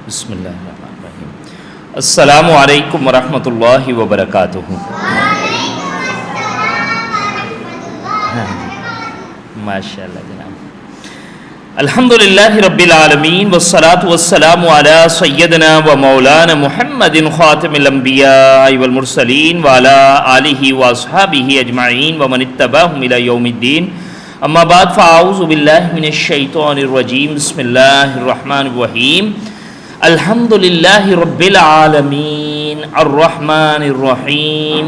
بسم اللہ الرحمن الرحیم۔ السلام علیکم ورحمۃ اللہ وبرکاتہ۔ ماشاء اللہ جناب، الحمدللہ رب العالمین والصلاة والسلام علی سیدنا و مولانا محمد خاتم الانبیاء والمرسلین وعلی آلہ واصحابہ اجمعین ومن اتبعہم الی یوم الدین، اما بعد فاعوذ باللہ من الشیطان الرجیم، بسم اللہ الرحمن الرحیم۔ الحمدللہ رب العالمین الرحمن الرحیم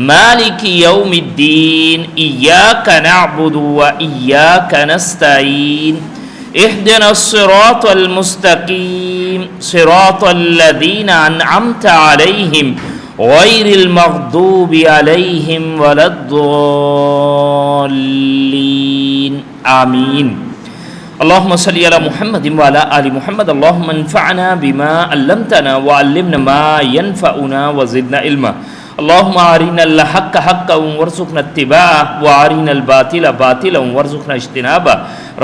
مالک یوم الدین، ایاک نعبد و ایاک نستعین، اہدنا الصراط المستقیم، صراط الذین انعمت علیہم غیر المغضوب علیہم ولا الضالین، آمین۔ اللہم صلی علی محمد وعلی آل محمد، اللہم انفعنا بما علمتنا وعلمنا ما ینفعنا وزدنا علما، اللہم ارنا الحق حقا وارزقنا اتباعه وارنا الباطل باطلا وارزقنا اجتنابه،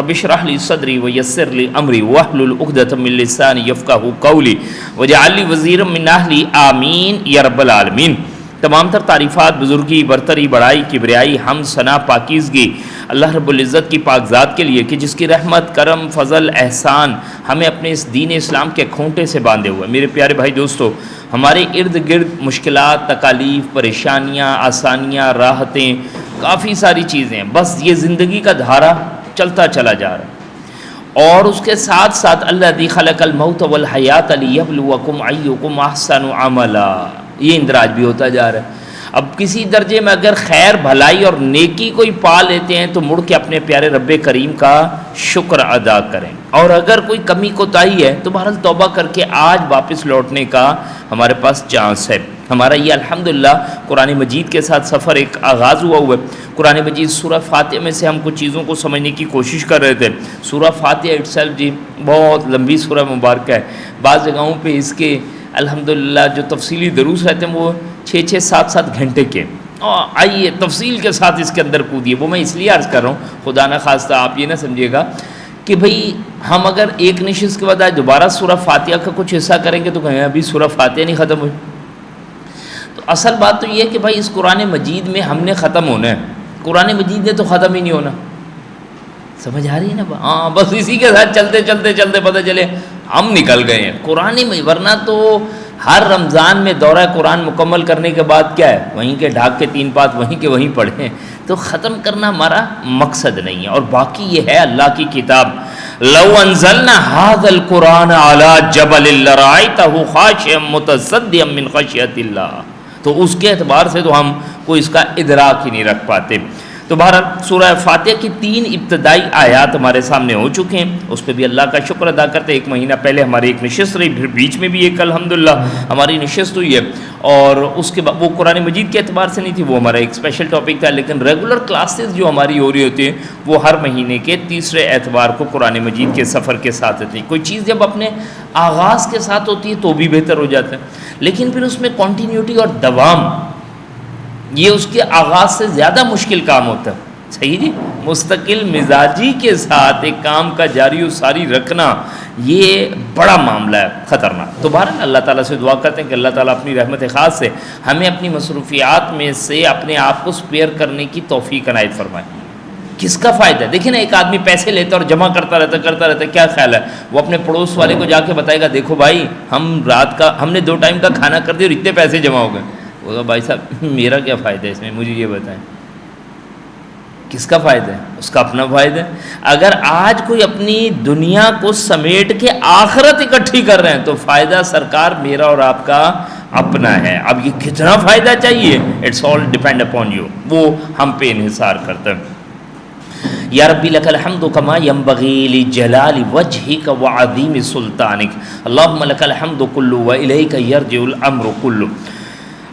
رب اشرح لي صدری ویسر لي امری واحلل عقدۃ من لسانی یفقهوا قولی واجعل لي وزیرا من اہلی، آمین یا رب العالمین۔ تمام تر تعریفات، بزرگی، برتری، بڑائی، کبریائی، حمد، ثنا، پاکیزگی اللہ رب العزت کی پاک ذات کے لیے کہ جس کی رحمت، کرم، فضل، احسان ہمیں اپنے اس دین اسلام کے کھونٹے سے باندھے ہوئے۔ میرے پیارے بھائی دوستو، ہمارے ارد گرد مشکلات، تکالیف، پریشانیاں، آسانیاں، راحتیں، کافی ساری چیزیں ہیں، بس یہ زندگی کا دھارا چلتا چلا جا رہا ہے، اور اس کے ساتھ ساتھ الذی خلق الموت والحیات لیبلوکم ایکم احسن عملا، یہ اندراج بھی ہوتا جا رہا ہے۔ اب کسی درجے میں اگر خیر، بھلائی اور نیکی کوئی پا لیتے ہیں تو مڑ کے اپنے پیارے رب کریم کا شکر ادا کریں، اور اگر کوئی کمی کوتاہی ہے تو بہرحال توبہ کر کے آج واپس لوٹنے کا ہمارے پاس چانس ہے۔ ہمارا یہ الحمدللہ قرآن مجید کے ساتھ سفر ایک آغاز ہوا ہے۔ قرآن مجید سورہ فاتحہ میں سے ہم کچھ چیزوں کو سمجھنے کی کوشش کر رہے تھے۔ سورہ فاتحہ اٹسیلف جی بہت لمبی سورہ مبارکہ ہے، بعض جگہوں پہ اس کے الحمدللہ جو تفصیلی دروس رہتے ہیں وہ 6-6، 7-7 گھنٹے کے، آئیے تفصیل کے ساتھ اس کے اندر کودیے۔ وہ میں اس لیے عرض کر رہا ہوں، خدا نہ خواستہ آپ یہ نہ سمجھیے گا کہ بھئی ہم اگر ایک نشست کے بعد آج دوبارہ سورہ فاتحہ کا کچھ حصہ کریں گے تو کہیں ابھی سورہ فاتحہ نہیں ختم ہوئی۔ تو اصل بات تو یہ ہے کہ بھائی اس قرآن مجید میں ہم نے ختم ہونا ہے، قرآن مجید نے تو ختم ہی نہیں ہونا۔ سمجھ آ رہی ہے نا؟ ہاں، بس اسی کے ساتھ چلتے چلتے چلتے پتہ چلے ہم نکل گئے ہیں قرآن میں، ورنہ تو ہر رمضان میں دورہ قرآن مکمل کرنے کے بعد کیا ہے، وہیں کے ڈھاک کے 3 پات وہیں کے وہیں پڑھیں، تو ختم کرنا ہمارا مقصد نہیں ہے۔ اور باقی یہ ہے اللہ کی کتاب، لو انزلنا هذا القرآن على جبل لرأيته خاشعا متصدعا من خشیۃ اللہ، تو اس کے اعتبار سے تو ہم کوئی اس کا ادراک ہی نہیں رکھ پاتے۔ تو بہرحال سورہ فاتحہ کی 3 ابتدائی آیات ہمارے سامنے ہو چکے ہیں، اس پہ بھی اللہ کا شکر ادا کرتے۔ 1 مہینہ پہلے ہماری ایک نشست رہی، پھر بیچ میں بھی ایک الحمدللہ ہماری نشست ہوئی ہے، اور اس کے بعد وہ قرآن مجید کے اعتبار سے نہیں تھی، وہ ہمارا ایک اسپیشل ٹاپک تھا، لیکن ریگولر کلاسز جو ہماری ہو رہی ہوتی ہیں وہ ہر مہینے کے تیسرے اتوار کو قرآن مجید کے سفر کے ساتھ ہوتی ہیں۔ کوئی چیز جب اپنے آغاز کے ساتھ ہوتی ہے تو بھی بہتر ہو جاتا ہے، لیکن پھر اس میں کنٹینیوٹی اور دوام، یہ اس کے آغاز سے زیادہ مشکل کام ہوتا ہے۔ صحیح جی، مستقل مزاجی کے ساتھ ایک کام کا جاری و ساری رکھنا یہ بڑا معاملہ ہے، خطرناک۔ تو بہرحال اللہ تعالیٰ سے دعا کرتے ہیں کہ اللہ تعالیٰ اپنی رحمت خاص سے ہمیں اپنی مصروفیات میں سے اپنے آپ کو سپیئر کرنے کی توفیق عنایت فرمائے۔ کس کا فائدہ ہے؟ دیکھیں نا، ایک آدمی پیسے لیتا اور جمع کرتا رہتا، کیا خیال ہے وہ اپنے پڑوس والے کو جا کے بتائے گا دیکھو بھائی ہم نے 2 ٹائم کا کھانا کر دیا اور اتنے پیسے جمع ہو گئے؟ وہ کہا بھائی صاحب میرا کیا فائدہ ہے اس میں، مجھے یہ بتائیں کس کا فائدہ ہے؟ اس کا اپنا فائدہ ہے۔ اگر آج کوئی اپنی دنیا کو سمیٹ کے آخرت اکٹھی کر رہے ہیں تو فائدہ سرکار میرا اور آپ کا اپنا ہے۔ اب یہ کتنا فائدہ چاہیے، it's all depend upon you, وہ ہم پہ انحصار کرتا ہے۔ یا ربی لک الحمد کما ینبغی لجلال وجہک وعظیم سلطانک، اللہم لک الحمد کلہ والیک یرجع الامر کلہ۔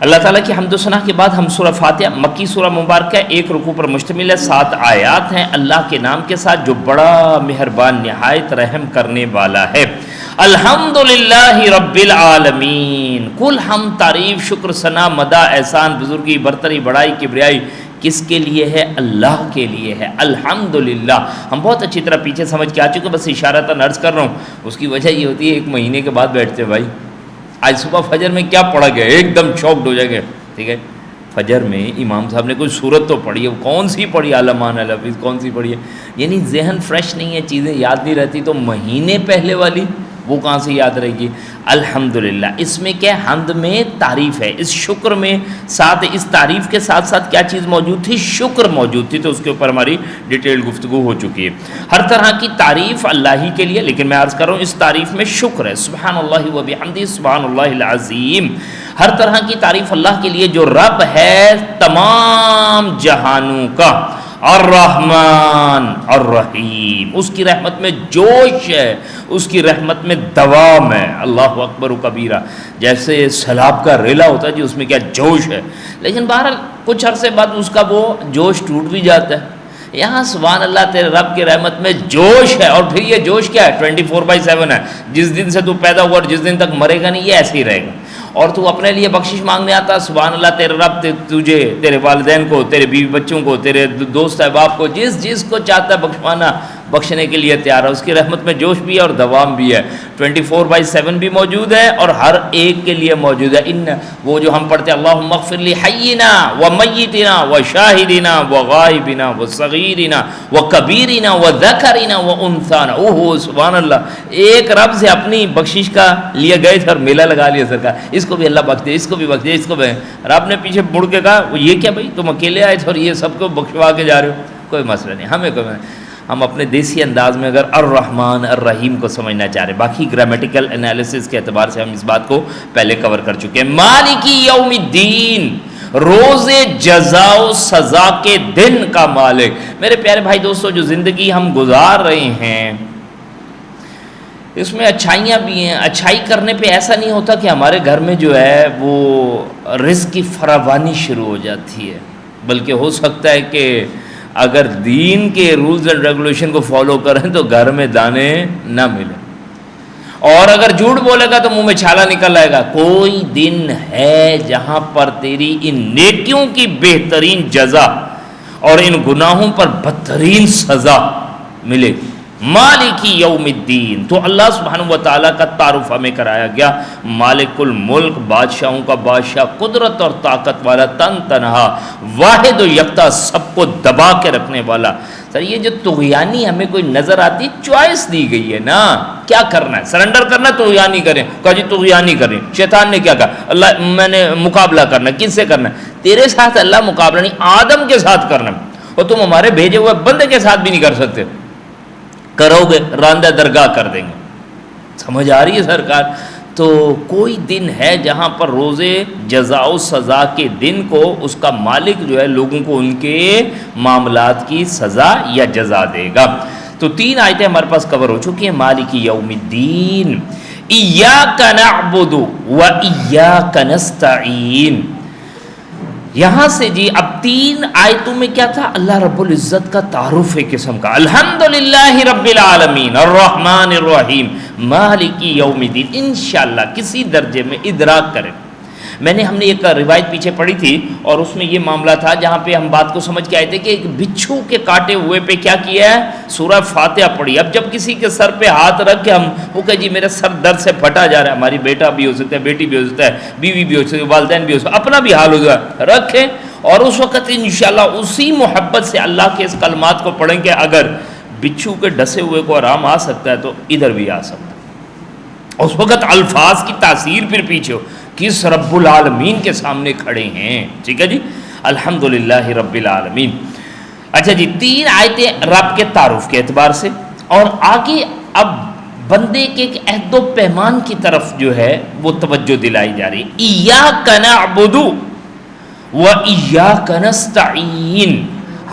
اللہ تعالیٰ کی حمد و ثنا کے بعد ہم سورہ فاتحہ مکی سورہ مبارکہ 1 رکوع پر مشتمل ہے، 7 آیات ہیں، اللہ کے نام کے ساتھ جو بڑا مہربان نہایت رحم کرنے والا ہے۔ الحمدللہ رب العالمین، کل ہم تعریف، شکر، ثنا، مدح، احسان، بزرگی، برتری، بڑائی، کبریائی کس کے لیے ہے؟ اللہ کے لیے ہے. الحمدللہ. ہم بہت اچھی طرح پیچھے سمجھ کے آ چکے، بس اشارتاً عرض کر رہا ہوں. اس کی وجہ یہ ہوتی ہے ایک مہینے کے بعد بیٹھتے بھائی آج صبح فجر میں کیا پڑھا گیا، ایک دم شاکڈ ہو جائے گا. ٹھیک ہے، فجر میں امام صاحب نے کوئی صورت تو پڑھی ہے، کون سی پڑھی؟ علمان الحفیظ کون سی پڑھی ہے؟ یعنی ذہن فریش نہیں ہے، چیزیں یاد نہیں رہتی، تو مہینے پہلے والی وہ کہاں سے یاد رہے گی؟ الحمدللہ. اس میں کیا حمد میں تعریف ہے، اس شکر میں ساتھ، اس تعریف کے ساتھ ساتھ کیا چیز موجود تھی؟ شکر موجود تھی. تو اس کے اوپر ہماری ڈیٹیل گفتگو ہو چکی ہے. ہر طرح کی تعریف اللہ ہی کے لیے، لیکن میں عرض کر رہا ہوں اس تعریف میں شکر ہے. سبحان اللہ و بحمدہ سبحان اللہ العظیم. ہر طرح کی تعریف اللہ کے لیے جو رب ہے تمام جہانوں کا، الرحمن الرحیم. اس کی رحمت میں جوش ہے، اس کی رحمت میں دوام ہے. اللہ اکبر و کبیرہ. جیسے سیلاب کا ریلا ہوتا ہے جی، اس میں کیا جوش ہے، لیکن بہرحال کچھ عرصے بعد اس کا وہ جوش ٹوٹ بھی جاتا ہے. یہاں سبحان اللہ تیرے رب کی رحمت میں جوش ہے، اور پھر یہ جوش کیا ہے؟ 24/7 ہے. جس دن سے تو پیدا ہوا اور جس دن تک مرے گا نہیں، یہ ایسے ہی رہے گا. اور تو اپنے لیے بخشش مانگنے آتا، سبحان اللہ تیرے رب تجھے، تیرے والدین کو، تیرے بیوی بچوں کو، تیرے دوست احباب کو، جس کو چاہتا ہے بخشوانا، بخشنے کے لیے تیار ہے. اس کی رحمت میں جوش بھی ہے اور دوام بھی ہے. 24/7 بھی موجود ہے اور ہر ایک کے لیے موجود ہے. ان وہ جو ہم پڑھتے ہیں اللہم اغفر لی حینا و میتنا و شاہدنا و غائبنا و صغیرنا و کبیرنا و ذکرنا و انثانا. اوہ سبحان اللہ. ایک رب سے اپنی بخشش کا لیے گئے تھے اور میلہ لگا لیا سرکار، اس کو بھی اللہ بخش دے، اس کو بھی بخش دے، اس کو بھی. رب نے پیچھے مڑ کے کہا یہ کیا بھائی، تم اکیلے آئے تھے اور یہ سب کو بخشوا کے جا رہے ہو؟ کوئی مسئلہ نہیں، ہمیں کوئی مسئلہ. ہم اپنے دیسی انداز میں اگر الرحمن الرحیم کو سمجھنا چاہ رہے ہیں، باقی گرامیٹیکل انالیسس کے اعتبار سے ہم اس بات کو پہلے کور کر چکے ہیں. مالکی یوم الدین، روز جزا و سزا کے دن کا مالک. میرے پیارے بھائی دوستو، جو زندگی ہم گزار رہے ہیں اس میں اچھائیاں بھی ہیں. اچھائی کرنے پہ ایسا نہیں ہوتا کہ ہمارے گھر میں جو ہے وہ رزق کی فراوانی شروع ہو جاتی ہے، بلکہ ہو سکتا ہے کہ اگر دین کے رولز اینڈ ریگولیشن کو فالو کریں تو گھر میں دانے نہ ملیں، اور اگر جھوٹ بولے گا تو منہ میں چھالا نکل آئے گا. کوئی دن ہے جہاں پر تیری ان نیکیوں کی بہترین جزا اور ان گناہوں پر بدترین سزا ملے گی. مالکی یوم الدین. تو اللہ سبحانہ و تعالیٰ کا تعارف ہمیں کرایا گیا. مالک الملک، بادشاہوں کا بادشاہ، قدرت اور طاقت والا، تن تنہا، واحد و یکتا، سب کو دبا کے رکھنے والا. سر یہ جو طغیانی ہمیں کوئی نظر آتی، چوائس دی گئی ہے نا، کیا کرنا ہے؟ سرنڈر کرنا ہے، طغیانی کریں. کہا جی طغیانی کریں. شیطان نے کیا کہا؟ اللہ میں نے مقابلہ کرنا ہے. کس سے کرنا ہے؟ تیرے ساتھ اللہ مقابلہ نہیں، آدم کے ساتھ کرنا ہے، اور تم ہمارے بھیجے ہوئے بندے کے ساتھ بھی نہیں کر سکتے. کرو گے راندہ درگاہ کر دیں گے. سمجھ آ رہی ہے سرکار؟ تو کوئی دن ہے جہاں پر روزے جزا و سزا کے دن کو اس کا مالک جو ہے لوگوں کو ان کے معاملات کی سزا یا جزا دے گا. تو 3 آیتیں ہمارے پاس کور ہو چکی ہیں. مالک یوم الدین، ایاک نعبد و ایاک نستعین. یہاں سے جی اب 3 آیتوں میں کیا تھا؟ اللہ رب العزت کا تعارف ایک قسم کا. الحمدللہ رب العالمین الرحمن الرحیم مالک یوم الدین. انشاءاللہ کسی درجے میں ادراک کریں. ہم نے ایک روایت پیچھے پڑھی تھی اور اس میں یہ معاملہ تھا جہاں پہ ہم بات کو سمجھ کے آئے تھے کہ ایک بچھو کے کاٹے ہوئے پہ کیا کیا ہے؟ سورہ فاتحہ پڑھی. اب جب کسی کے سر پہ ہاتھ رکھ کے ہم وہ کہ جی میرا سر درد سے پھٹا جا رہا ہے، ہماری بیٹا بھی ہو سکتا ہے، بیٹی بھی ہو سکتا ہے، بیوی بھی ہو سکتی ہے، والدین بھی ہو سکتا ہے، اپنا بھی حال ہو جائے، رکھیں اور اس وقت انشاءاللہ اسی محبت سے اللہ کے اس کلمات کو پڑھیں کہ اگر بچھو کے ڈسے ہوئے کو آرام آ سکتا ہے تو ادھر بھی آ سکتا ہے. اس وقت الفاظ کی تاثیر پھر پیچھے ہو، کس رب العالمین کے سامنے کھڑے ہیں. ٹھیک ہے جی، الحمدللہ رب العالمین. اچھا جی 3 آیتیں رب کے تعارف کے اعتبار سے، اور آگے اب بندے کے ایک عہد و پیمان کی طرف جو ہے وہ توجہ دلائی جا رہی ہے. ایاک نعبد و ایاک نستعین،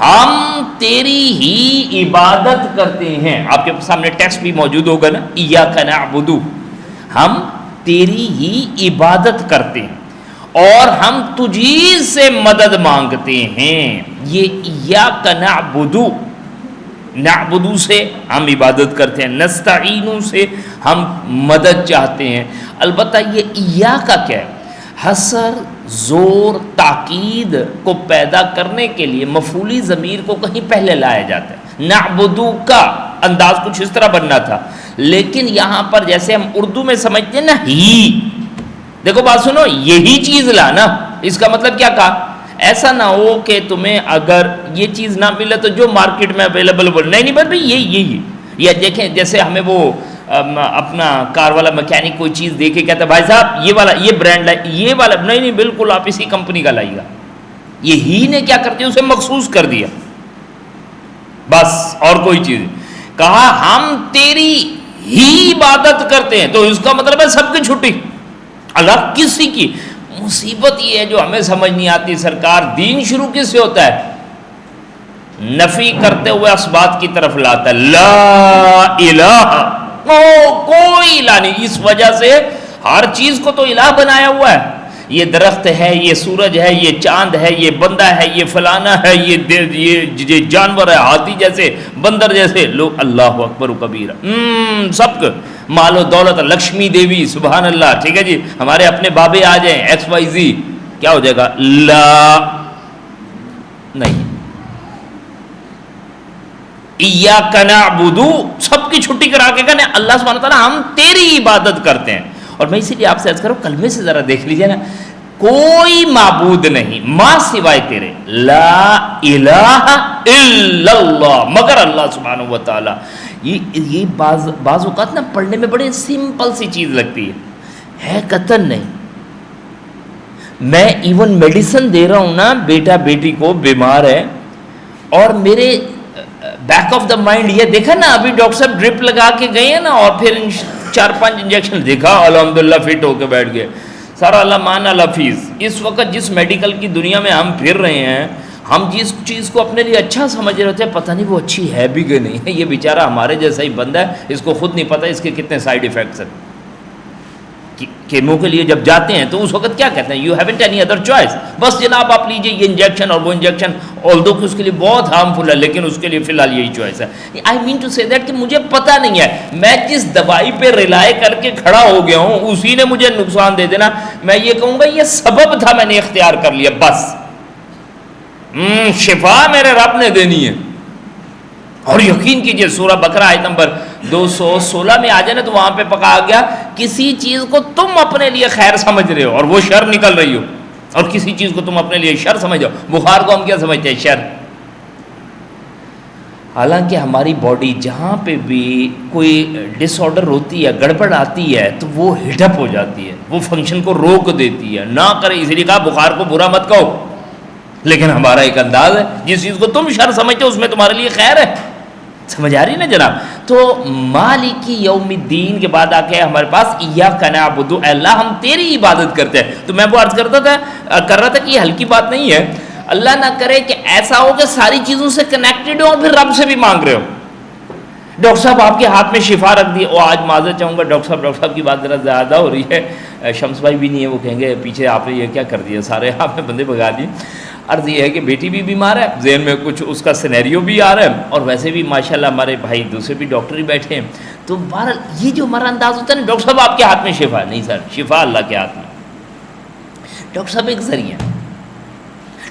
ہم تیری ہی عبادت کرتے ہیں. آپ کے سامنے ٹیکسٹ بھی موجود ہوگا نا، ایاک نعبد، ہم تیری ہی عبادت کرتے ہیں اور ہم تجھی سے مدد مانگتے ہیں. یہ ایاک نعبد، نعبد سے ہم عبادت کرتے ہیں، نستعین سے ہم مدد چاہتے ہیں. البتہ یہ ایاک کیا ہے؟ حصر زور تاکید کو پیدا کرنے کے لیے مفعولی ضمیر کو کہیں پہلے لایا جاتا ہے. نعبدو کا انداز کچھ اس طرح بننا تھا، لیکن یہاں پر جیسے ہم اردو میں سمجھتے ہیں نا ہی، دیکھو بات سنو، یہی چیز لانا، اس کا مطلب کیا کہا؟ ایسا نہ ہو کہ تمہیں اگر یہ چیز نہ ملے تو جو مارکیٹ میں اویلیبل بول، نہیں بھائی یہی. یا دیکھیں جیسے ہمیں وہ اپنا کار والا میکینک کوئی چیز دے کے کہتا ہے بھائی صاحب یہ والا یہ برانڈ لائے، یہ والا نہیں بالکل آپ اسی کمپنی کا لائیے گا. یہی نے کیا کرتے اسے مخصوص کر دیا بس، اور کوئی چیز. کہا ہم تیری ہی عبادت کرتے ہیں، تو اس کا مطلب ہے سب کی چھٹی، الگ کسی کی. مصیبت یہ ہے جو ہمیں سمجھ نہیں آتی، سرکار دین شروع کس سے ہوتا ہے؟ نفی کرتے ہوئے اسبات کی طرف لاتا ہے. لا الہ، کوئی الہ نہیں. اس وجہ سے ہر چیز کو تو الہ بنایا ہوا ہے. یہ درخت ہے، یہ سورج ہے، یہ چاند ہے، یہ بندہ ہے، یہ فلانا ہے، یہ جانور ہے، ہاتھی جیسے، بندر جیسے. لوگ اللہ اکبر کبیرہ، سب کو مال و دولت، لکشمی دیوی، سبحان اللہ. ٹھیک ہے جی، ہمارے اپنے بابے آ جائیں ایکس وائی زی، کیا ہو جائے گا؟ لا نہیں. ایاک نعبد، سب کی چھٹی کرا کے کہنے اللہ سبحانہ تعالیٰ ہم تیری عبادت کرتے ہیں. اور میں اسی لیے آپ سے عرض کروں کلمے سے ذرا دیکھ لیجئے نا، کوئی معبود نہیں ماں سوائے تیرے، لا الہ الا اللہ، مگر اللہ سبحانہ و تعالیٰ. یہ بعض اوقات نا پڑھنے میں بڑے سمپل سی چیز لگتی ہے قطن نہیں. میں ایون میڈیسن دے رہا ہوں نا، بیٹا بیٹی کو بیمار ہے، اور میرے بیک آف دا مائنڈ یہ دیکھا نا، ابھی ڈاکٹر صاحب ڈرپ لگا کے گئے ہیں نا، اور پھر 4-5 انجیکشن دیکھا، الحمدللہ فٹ ہو کے بیٹھ گئے. سارا اللہ مان لفیظ. اس وقت جس میڈیکل کی دنیا میں ہم پھر رہے ہیں، ہم جس چیز کو اپنے لیے اچھا سمجھ رہے ہوتے ہیں، پتہ نہیں وہ اچھی ہے بھی کہ نہیں ہے. یہ بیچارہ ہمارے جیسا ہی بندہ ہے، اس کو خود نہیں پتہ اس کے کتنے سائیڈ ایفیکٹس ہیں. کیمو کے لیے جب جاتے ہیں تو اس وقت کیا کہتے ہیں؟ You haven't any other choice, بس جناب آپ لیجئے یہ انجیکشن اور وہ انجیکشن، آلدو کہ اس کے لیے بہت ہارمفل ہے، لیکن اس کے لیے فی الحال یہی چوائس ہے. آئی مین ٹو سے دیٹ کہ مجھے پتہ نہیں ہے، میں جس دوائی پہ ریلائی کر کے کھڑا ہو گیا ہوں اسی نے مجھے نقصان دے دینا. میں یہ کہوں گا یہ سبب تھا، میں نے اختیار کر لیا بس. شفا میرے رب نے دینی ہے. اور یقین کیجئے سورہ بقرہ آیت نمبر 216 میں آ جائے نا، تو وہاں پہ پکا گیا کسی چیز کو تم اپنے لیے خیر سمجھ رہے ہو اور وہ شر نکل رہی ہو، اور کسی چیز کو تم اپنے لیے شر سمجھ رہے ہو. بخار کو ہم کیا سمجھتے ہیں؟ شر. حالانکہ ہماری باڈی جہاں پہ بھی کوئی ڈس آرڈر ہوتی ہے، گڑبڑ آتی ہے، تو وہ ہٹ اپ ہو جاتی ہے، وہ فنکشن کو روک دیتی ہے. نہ کرے، اس لیے کہا بخار کو برا مت کہو. لیکن ہمارا ایک انداز ہے، جس چیز کو تم شر سمجھتے ہو اس میں تمہارے لیے خیر ہے. سمجھ آ رہی نا جناب؟ تو مالک یوم الدین کے بعد آ کے ہمارے پاس ایاک نعبد، اے اللہ ہم تیری عبادت کرتے ہیں. تو میں وہ عرض کر رہا تھا کہ یہ ہلکی بات نہیں ہے. اللہ نہ کرے کہ ایسا ہو کہ ساری چیزوں سے کنیکٹڈ ہو اور پھر رب سے بھی مانگ رہے ہو. ڈاکٹر صاحب آپ کے ہاتھ میں شفا رکھ دی، وہ آج معذرت چاہوں گا ڈاکٹر صاحب کی بات ذرا زیادہ ہو رہی ہے، شمس بھائی بھی نہیں ہے، وہ کہیں گے پیچھے آپ نے یہ کیا کر دیا، سارے آپ نے بندے بگا دیے. عرض یہ ہے کہ بیٹی بھی بیمار ہے، ذہن میں کچھ اس کا سینیریو بھی آ رہا ہے، اور ویسے بھی ماشاءاللہ ہمارے بھائی دوسرے بھی ڈاکٹر ہی بیٹھے ہیں. تو بہرحال یہ جو ہمارا انداز ہوتا ہے نا، ڈاکٹر صاحب آپ کے ہاتھ میں شفا نہیں، سر شفا اللہ کے ہاتھ میں. ڈاکٹر صاحب ایک ذریعہ،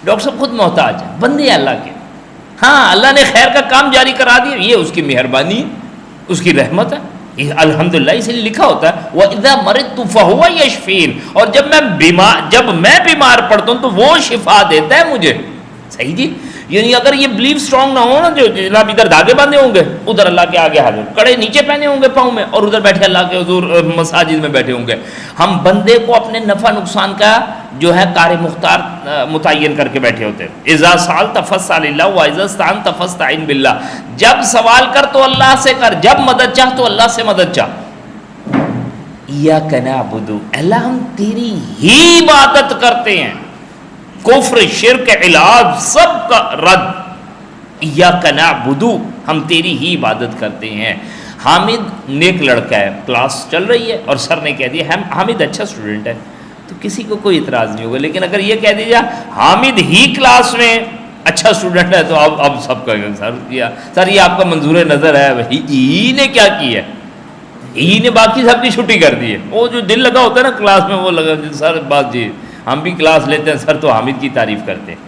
ڈاکٹر صاحب خود محتاج ہے، بندے اللہ کے. ہاں اللہ نے خیر کا کام جاری کرا دیا، یہ اس کی مہربانی، اس کی رحمت ہے. الحمدللہ اس لیے لکھا ہوتا ہے وَإِذَا مَرِضْتُ فَهُوَ يَشْفِينِ، اور جب میں بیمار پڑتا ہوں تو وہ شفا دیتا ہے مجھے. صحیح جی. یعنی اگر یہ بلیف سٹرونگ نہ ہو نا، جو جناب ادھر دھاگے باندھے ہوں گے، ادھر اللہ کے آگے حاضر، کڑے نیچے پہنے ہوں گے پاؤں میں، اور ادھر بیٹھے اللہ کے حضور مساجد میں بیٹھے ہوں گے. ہم بندے کو اپنے نفع نقصان کا جو ہے کار مختار متعین کر کے بیٹھے ہوتے ہیں. اذا سألت فاسأل اللہ واذا استعنت فاستعن باللہ، جب سوال کر تو اللہ سے کر، جب مدد چاہ تو اللہ سے مدد چاہ. ایاک نعبد، اللہ ہم تیری ہی عبادت کرتے ہیں. کفر، شرک، علاج سب کا رد. ایاک نعبد، ہم تیری ہی عبادت کرتے ہیں. حامد نیک لڑکا ہے، کلاس چل رہی ہے اور سر نے کہہ دیا حامد اچھا اسٹوڈنٹ ہے، تو کسی کو کوئی اعتراض نہیں ہوگا. لیکن اگر یہ کہہ دیا حامد ہی کلاس میں اچھا اسٹوڈنٹ ہے، تو اب سب کہیں گے سر یہ آپ کا منظور نظر ہے. ہی نے کیا کی ہے؟ ہی نے باقی سب کی چھٹی کر دی ہے. وہ جو دل لگا ہوتا ہے نا کلاس میں، وہ لگا سر بات جی ہم بھی کلاس لیتے ہیں سر تو حامد کی تعریف کرتے ہیں،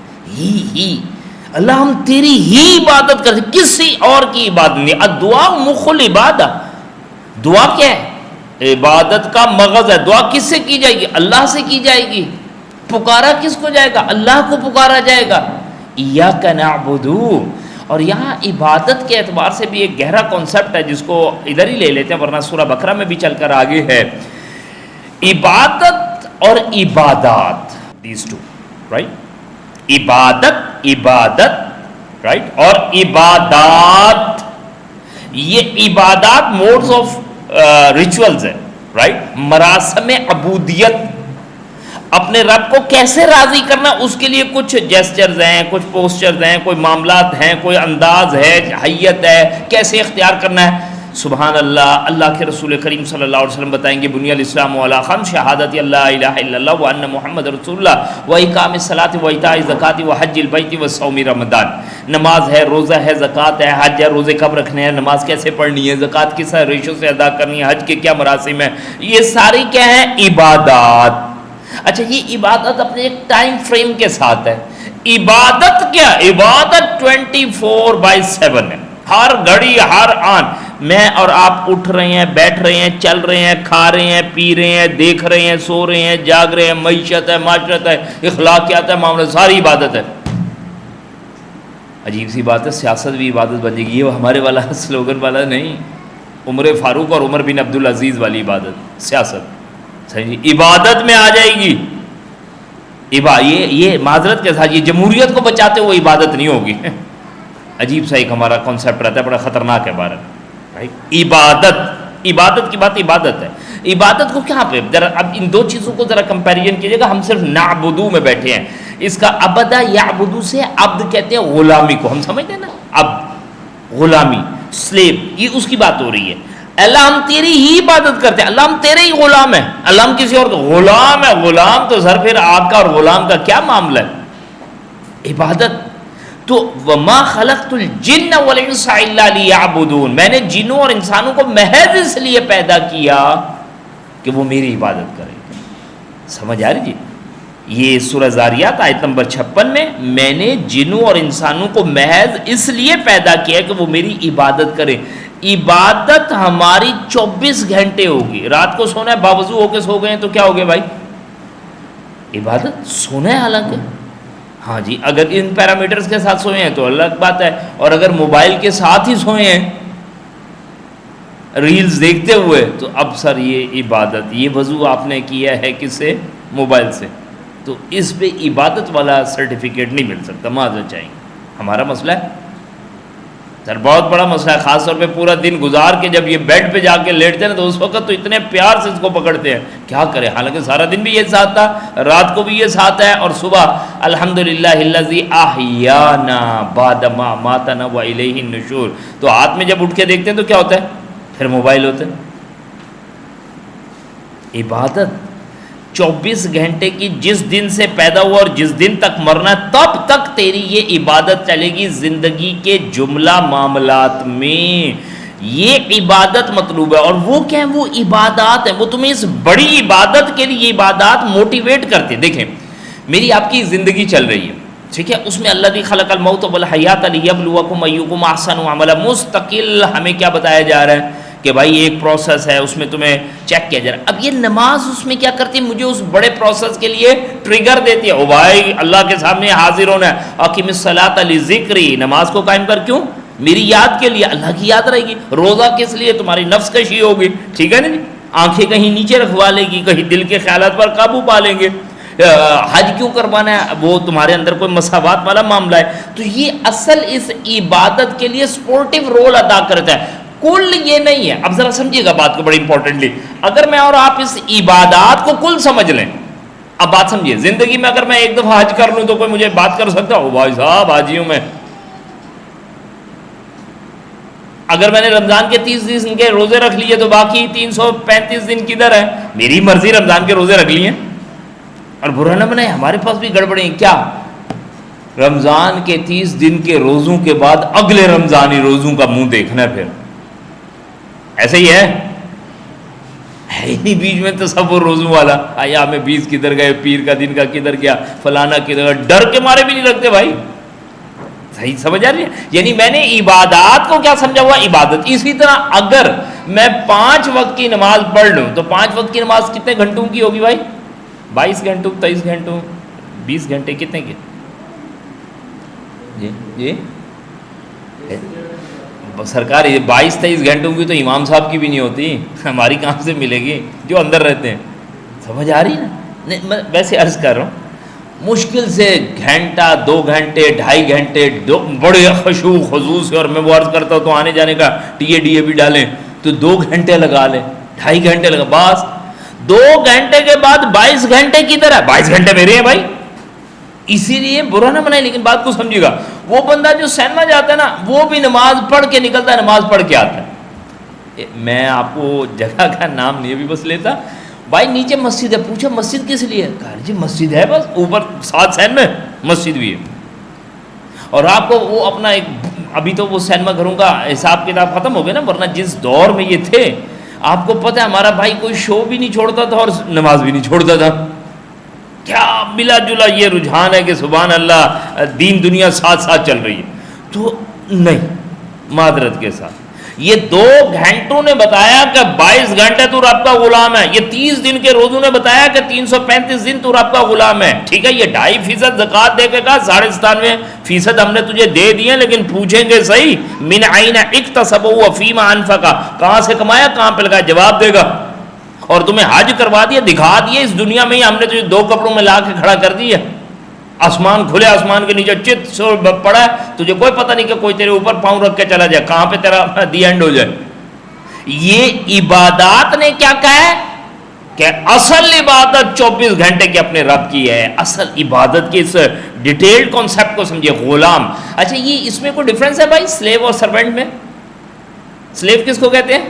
ہی اللہ ہم تیری ہی عبادت کرتے، کسی اور کی عبادت نہیں۔ الدعاء مخ العبادہ، دعا کیا ہے؟ عبادت کا مغز ہے۔ دعا کس سے کی جائے گی؟ اللہ سے کی جائے گی۔ پکارا کس کو جائے گا؟ اللہ کو پکارا جائے گا۔ ایاک نعبد، اور یہاں عبادت کے اعتبار سے بھی ایک گہرا کانسیپٹ ہے جس کو ادھر ہی لے لیتے ہیں ورنہ سورہ بقرہ میں بھی چل کر آگے ہے۔ عبادت اور عبادات، دیز ٹو، رائٹ؟ عبادت رائٹ اور عبادات، یہ عبادات موڈز آف ریچولز ہے، رائٹ؟ مراسم عبودیت، اپنے رب کو کیسے راضی کرنا، اس کے لیے کچھ جیسچرز ہیں، کچھ پوسچرز ہیں، کوئی معاملات ہیں، کوئی انداز ہے، حیت ہے، کیسے اختیار کرنا ہے۔ سبحان اللہ، اللہ کے رسول کریم صلی اللہ علیہ وسلم بتائیں گے بنی الاسلام علی خمس، شہادت اللہ الہ الا اللہ وان محمد رسول اللہ واقام الصلاۃ وایتاء الزکوٰۃ وحج البیت وصوم رمضان۔ نماز ہے، روزہ ہے، زکوٰۃ ہے، حج ہے، روزے کب رکھنے ہیں، نماز کیسے پڑھنی ہے، زکوٰۃ کس ریشو سے ادا کرنی ہے، حج کے کیا مراسم ہیں، یہ ساری کیا ہیں؟ عبادات۔ اچھا، یہ عبادت اپنے ایک ٹائم فریم کے ساتھ ہے۔ عبادت کیا؟ عبادت 24/7 ہے، ہر گھڑی ہر آن میں اور آپ اٹھ رہے ہیں، بیٹھ رہے ہیں، چل رہے ہیں، کھا رہے ہیں، پی رہے ہیں، دیکھ رہے ہیں، سو رہے ہیں، جاگ رہے ہیں، معیشت ہے، معاشرت ہے، اخلاقیات ہے، معاملہ، ساری عبادت ہے۔ عجیب سی بات ہے، سیاست بھی عبادت بن جائے گی۔ یہ ہمارے والا سلوگن والا نہیں، عمر فاروق اور عمر بن عبدالعزیز والی عبادت، سیاست صحیح عبادت میں آ جائے گی۔ یہ معذرت کے ساتھ یہ جمہوریت کو بچاتے ہوئے عبادت نہیں ہوگی۔ عجیب سا ایک ہمارا کانسیپٹ رہتا ہے، بڑا خطرناک ہے بھارت۔ عبادت کی بات عبادت ہے۔ عبادت کو کہاں پہ ذرا اب ان دو چیزوں کو ذرا کمپیریزن کیجیے گا۔ ہم صرف نعبدو میں بیٹھے ہیں، اس کا عبدہ یعبدو سے عبد کہتے ہیں غلامی کو، ہم سمجھتے ہیں نا، عبد غلامی سلیو، یہ اس کی بات ہو رہی ہے۔ اللہ ہم تیری ہی عبادت کرتے ہیں، اللہ ہم تیرے ہی غلام ہیں، اللہ ہم کسی اور غلام ہے۔ غلام تو سر پھر آگ کا اور غلام کا کیا معاملہ ہے؟ عبادت تو وما خلقت الجن والانس الا لیعبدون، میں نے جنوں اور انسانوں کو محض اس لیے پیدا کیا کہ وہ میری عبادت کریں۔ سمجھ آ رہی جی؟ یہ سورہ زاریات آیت نمبر 56 میں نے جنوں اور انسانوں کو محض اس لیے پیدا کیا کہ وہ میری عبادت کریں۔ عبادت ہماری 24 گھنٹے ہوگی۔ رات کو سونا ہے، باوضو ہو کے سو گئے ہیں تو کیا ہو گیا بھائی؟ عبادت سونا ہے حالانکہ، ہاں جی، اگر ان پیرامیٹرز کے ساتھ سوئے ہیں تو الگ بات ہے، اور اگر موبائل کے ساتھ ہی سوئے ہیں ریلز دیکھتے ہوئے تو اب سر یہ عبادت، یہ وضو آپ نے کیا ہے کس سے؟ موبائل سے، تو اس پہ عبادت والا سرٹیفکیٹ نہیں مل سکتا، معذرت چاہیے۔ ہمارا مسئلہ ہے سر، بہت بڑا مسئلہ ہے، خاص طور پہ پورا دن گزار کے جب یہ بیڈ پہ جا کے لیٹتے ہیں نا تو اس وقت تو اتنے پیار سے اس کو پکڑتے ہیں، کیا کریں، حالانکہ سارا دن بھی یہ ساتھ تھا، رات کو بھی یہ ساتھ ہے، اور صبح الحمدللہ الذی احیانا بعد ما اماتنا والیہ النشور، تو ہاتھ میں جب اٹھ کے دیکھتے ہیں تو کیا ہوتا ہے؟ پھر موبائل ہوتا ہے۔ عبادت 24 گھنٹے کی، جس دن سے پیدا ہوا اور جس دن تک مرنا تب تک تیری یہ عبادت چلے گی زندگی کے جملہ معاملات میں۔ یہ عبادت مطلوب ہے، اور وہ کیا ہے؟ وہ عبادات ہیں، وہ تمہیں اس بڑی عبادت کے لیے یہ عبادات موٹیویٹ کرتے ہیں۔ دیکھیں میری آپ کی زندگی چل رہی ہے، ٹھیک ہے، اس میں الذی خلق الموت والحیات لیبلوکم ایکم احسن عملا، مستقل ہمیں کیا بتایا جا رہا ہے کہ بھائی ایک پروسیس ہے، اس میں تمہیں چیک کیا جا رہا ہے۔ اب یہ نماز اس میں کیا کرتی ہے؟ مجھے اس بڑے پروسیس کے لیے ٹریگر دیتی ہے، او بھائی اللہ کے سامنے حاضر ہونا ہے، اقیم الصلاۃ لذکری، نماز کو قائم کر، کیوں؟ میری یاد کے لیے، اللہ کی یاد رہے گی۔ روزہ کس لیے؟ تمہاری نفس کشی ہوگی، ٹھیک ہے نا جی، آنکھیں کہیں نیچے رکھوا لے گی، کہیں دل کے خیالات پر قابو پا لیں گے۔ حج کیوں کروانا ہے؟ وہ تمہارے اندر کوئی مساوات والا معاملہ ہے۔ تو یہ اصل اس عبادت کے لیے سپورٹیو رول ادا کرتا ہے، کل یہ نہیں ہے۔ اب ذرا سمجھیے گا بات کو بڑی امپورٹنٹلی، اگر میں اور آپ اس عبادات کو کل سمجھ لیں، اب بات سمجھیے، زندگی میں اگر میں ایک دفعہ حج کر لوں تو کوئی مجھے بات کر سکتا ہو بھائی صاحب حاجی ہوں میں؟ اگر میں نے رمضان کے 30 دن کے روزے رکھ لیے تو باقی 335 دن کدھر ہے؟ میری مرضی رمضان کے روزے رکھ لیے، اور برا نہ بنائے، ہمارے پاس بھی گڑبڑیں ہیں کیا؟ رمضان کے 30 دن کے روزوں کے بعد اگلے رمضانی روزوں کا منہ دیکھنا ہے، پھر ایسے ہی ہے ہی نہیں بیچ میں تصور روزوں والا، آیا میں 20 کدھر گئے، پیر کا دن کا کدھر گیا، فلانا کدھر گیا، ڈر کے مارے بھی نہیں لگتے بھائی. صحیح سمجھ آ رہی ہے؟ یعنی میں نے عبادات کو کیا سمجھا ہوا؟ عبادت. اسی طرح اگر میں 5 وقت کی نماز پڑھ لوں تو 5 وقت کی نماز کتنے گھنٹوں کی ہوگی بھائی؟ 22 گھنٹوں، 23 گھنٹوں، 20 گھنٹے، کتنے کے؟ جی سرکار، یہ 22-23 گھنٹوں کی تو امام صاحب کی بھی نہیں ہوتی، ہماری کہاں سے ملے گی جو اندر رہتے ہیں؟ سمجھ آ رہی ہے نا؟ نہیں میں ویسے عرض کر رہا ہوں، مشکل سے گھنٹہ، 2 گھنٹے، 2.5 گھنٹے، بڑے خشوع خضوع سے، اور میں وہ عرض کرتا ہوں تو آنے جانے کا ٹی اے بھی ڈالیں تو 2 گھنٹے لگا لیں، 2.5 گھنٹے لگا، بس 2 گھنٹے کے بعد 22 گھنٹے کی طرح 22 گھنٹے میرے ہیں بھائی. اسی لیے برا نہ بنائے، لیکن بات کو سمجھے گا. وہ بندہ جو سینما جاتا ہے نا، وہ بھی نماز پڑھ کے نکلتا ہے، نماز پڑھ کے آتا ہے. میں آپ کو جگہ کا نام نہیں ابھی بس لیتا، بھائی نیچے مسجد ہے، پوچھا مسجد کس لیے؟ کہا جی مسجد ہے، بس اوپر 7 سین میں مسجد بھی ہے. اور آپ کو وہ اپنا ایک، ابھی تو وہ سینما گھروں کا حساب کتاب ختم ہو گیا نا، ورنہ جس دور میں یہ تھے آپ کو پتہ ہے، ہمارا بھائی کوئی شو بھی نہیں چھوڑتا تھا اور نماز بھی نہیں چھوڑتا تھا. کیا ملا جلا یہ رجحان ہے کہ سبحان اللہ دین دنیا ساتھ ساتھ چل رہی ہے. تو نہیں، معذرت کے ساتھ یہ 2 گھنٹوں نے بتایا کہ 22 گھنٹے تو رب کا غلام ہے. یہ 30 دن کے روزوں نے بتایا کہ 335 دن تو رب کا غلام ہے. ٹھیک ہے، یہ 2.5% زکوٰۃ دے کے کہا 97% ہم نے تجھے دے دیے، لیکن پوچھیں گے صحیح من عین اکتسبہ فیما انفقا، کہاں سے کمایا، کہاں پہ لگایا، جواب دے گا. اور تمہیں حج کروا دیا، دکھا دیے اس دنیا میں ہی، ہم نے تجھے 2 کپڑوں میں لا کے کھڑا کر دیا، آسمان کھلے، آسمان کے نیچے چت سو پڑا ہے، تجھے کوئی پتہ نہیں کہ کوئی تیرے اوپر پاؤں رکھ کے چلا جائے، کہاں پہ تیرا دی اینڈ ہو جائے. یہ عبادات نے کیا کہا ہے کہ اصل عبادت 24 گھنٹے کے اپنے رب کی ہے. اصل عبادت کے اس ڈیٹیلڈ کانسیپٹ کو سمجھے. غلام، اچھا یہ اس میں کوئی ڈفرینس ہے بھائی سلیو اور سرونٹ میں؟ سلیو کس کو کہتے ہیں؟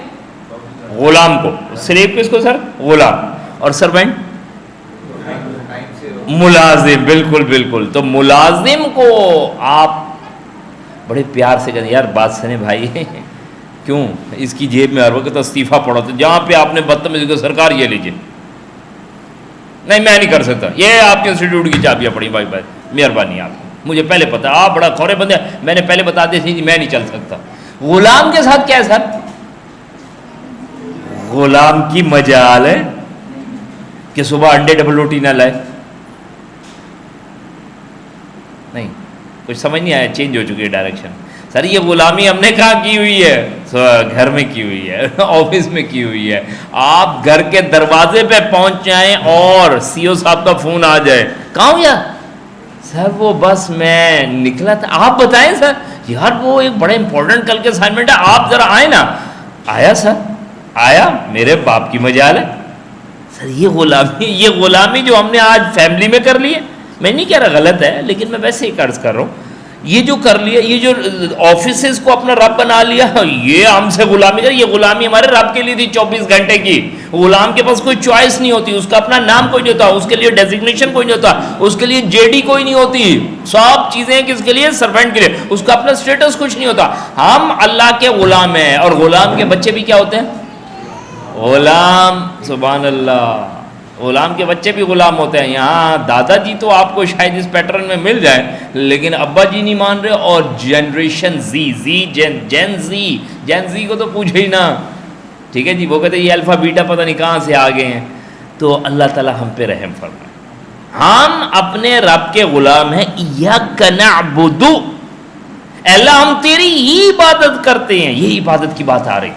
غلام کو. سلیو کس کو سر؟ غلام. اور سرونٹ؟ ملازم. بالکل بالکل. تو ملازم کو آپ بڑے پیار سے کہتے ہیں، یار بات سنیں بھائی کیوں اس کی جیب میں ہر وقت استعفیٰ پڑا، تو جہاں پہ آپ نے بدتمیزی کو سرکار یہ لیجیے، نہیں میں نہیں کر سکتا، یہ آپ کے انسٹیٹیوٹ کی چابیاں پڑی بھائی بھائی، مہربانی آپ، مجھے پہلے پتا، آپ بڑا کھورے بندے، میں نے پہلے بتا دی تھی میں نہیں چل سکتا. غلام کے ساتھ کیا ہے سر؟ غلام کی مجال ہے کہ صبح انڈے ڈبل روٹی نہ لائے. نہیں کچھ سمجھ نہیں آیا، چینج ہو چکی ہے ڈائریکشن. سر یہ غلامی ہم نے کہاں کی ہوئی ہے؟ گھر میں کی ہوئی ہے، آفس میں کی ہوئی ہے. آپ گھر کے دروازے پہ پہنچ جائیں اور سی او صاحب کا فون آ جائے، کہاں ہو یار؟ سر وہ بس میں نکلا تھا، آپ بتائیں سر. یار وہ ایک بڑا امپورٹنٹ کل کے اسائنمنٹ ہے، آپ ذرا آئیں نا. آیا سر، آیا، میرے باپ کی مجال ہے. سر یہ غلامی جو ہم نے آج فیملی میں کر لی ہے، میں نہیں کہہ رہا غلط ہے، لیکن میں ویسے ہی عرض کر رہا ہوں، یہ جو کر لیا، یہ جو آفیسز کو اپنا رب بنا لیا، یہ ہم سے غلامی کر. یہ غلامی ہمارے رب کے لیے تھی 24 گھنٹے کی. غلام کے پاس کوئی چوائس نہیں ہوتی، اس کا اپنا نام کوئی نہیں ہوتا، اس کے لیے ڈیزگنیشن کوئی نہیں ہوتا، اس کے لیے جے ڈی کوئی نہیں ہوتی. سب چیزیں کس کے لیے؟ سرونٹ کے لیے. اس کا اپنا اسٹیٹس کچھ نہیں ہوتا. ہم اللہ کے غلام ہیں، اور غلام کے بچے بھی کیا ہوتے ہیں؟ غلام. سبحان اللہ، غلام کے بچے بھی غلام ہوتے ہیں. یہاں دادا جی تو آپ کو شاید اس پیٹرن میں مل جائے، لیکن ابا جی نہیں مان رہے. اور جنریشن جین زی کو تو پوچھے ہی نا. ٹھیک ہے جی، وہ کہتے ہیں یہ الفا بیٹا پتہ نہیں کہاں سے آ گئے ہیں. تو اللہ تعالی ہم پہ رحم فرمائے. ہم اپنے رب کے غلام ہیں. ایاک نعبد، اے اللہ ہم تیری ہی عبادت کرتے ہیں. یہی عبادت کی بات آ رہی.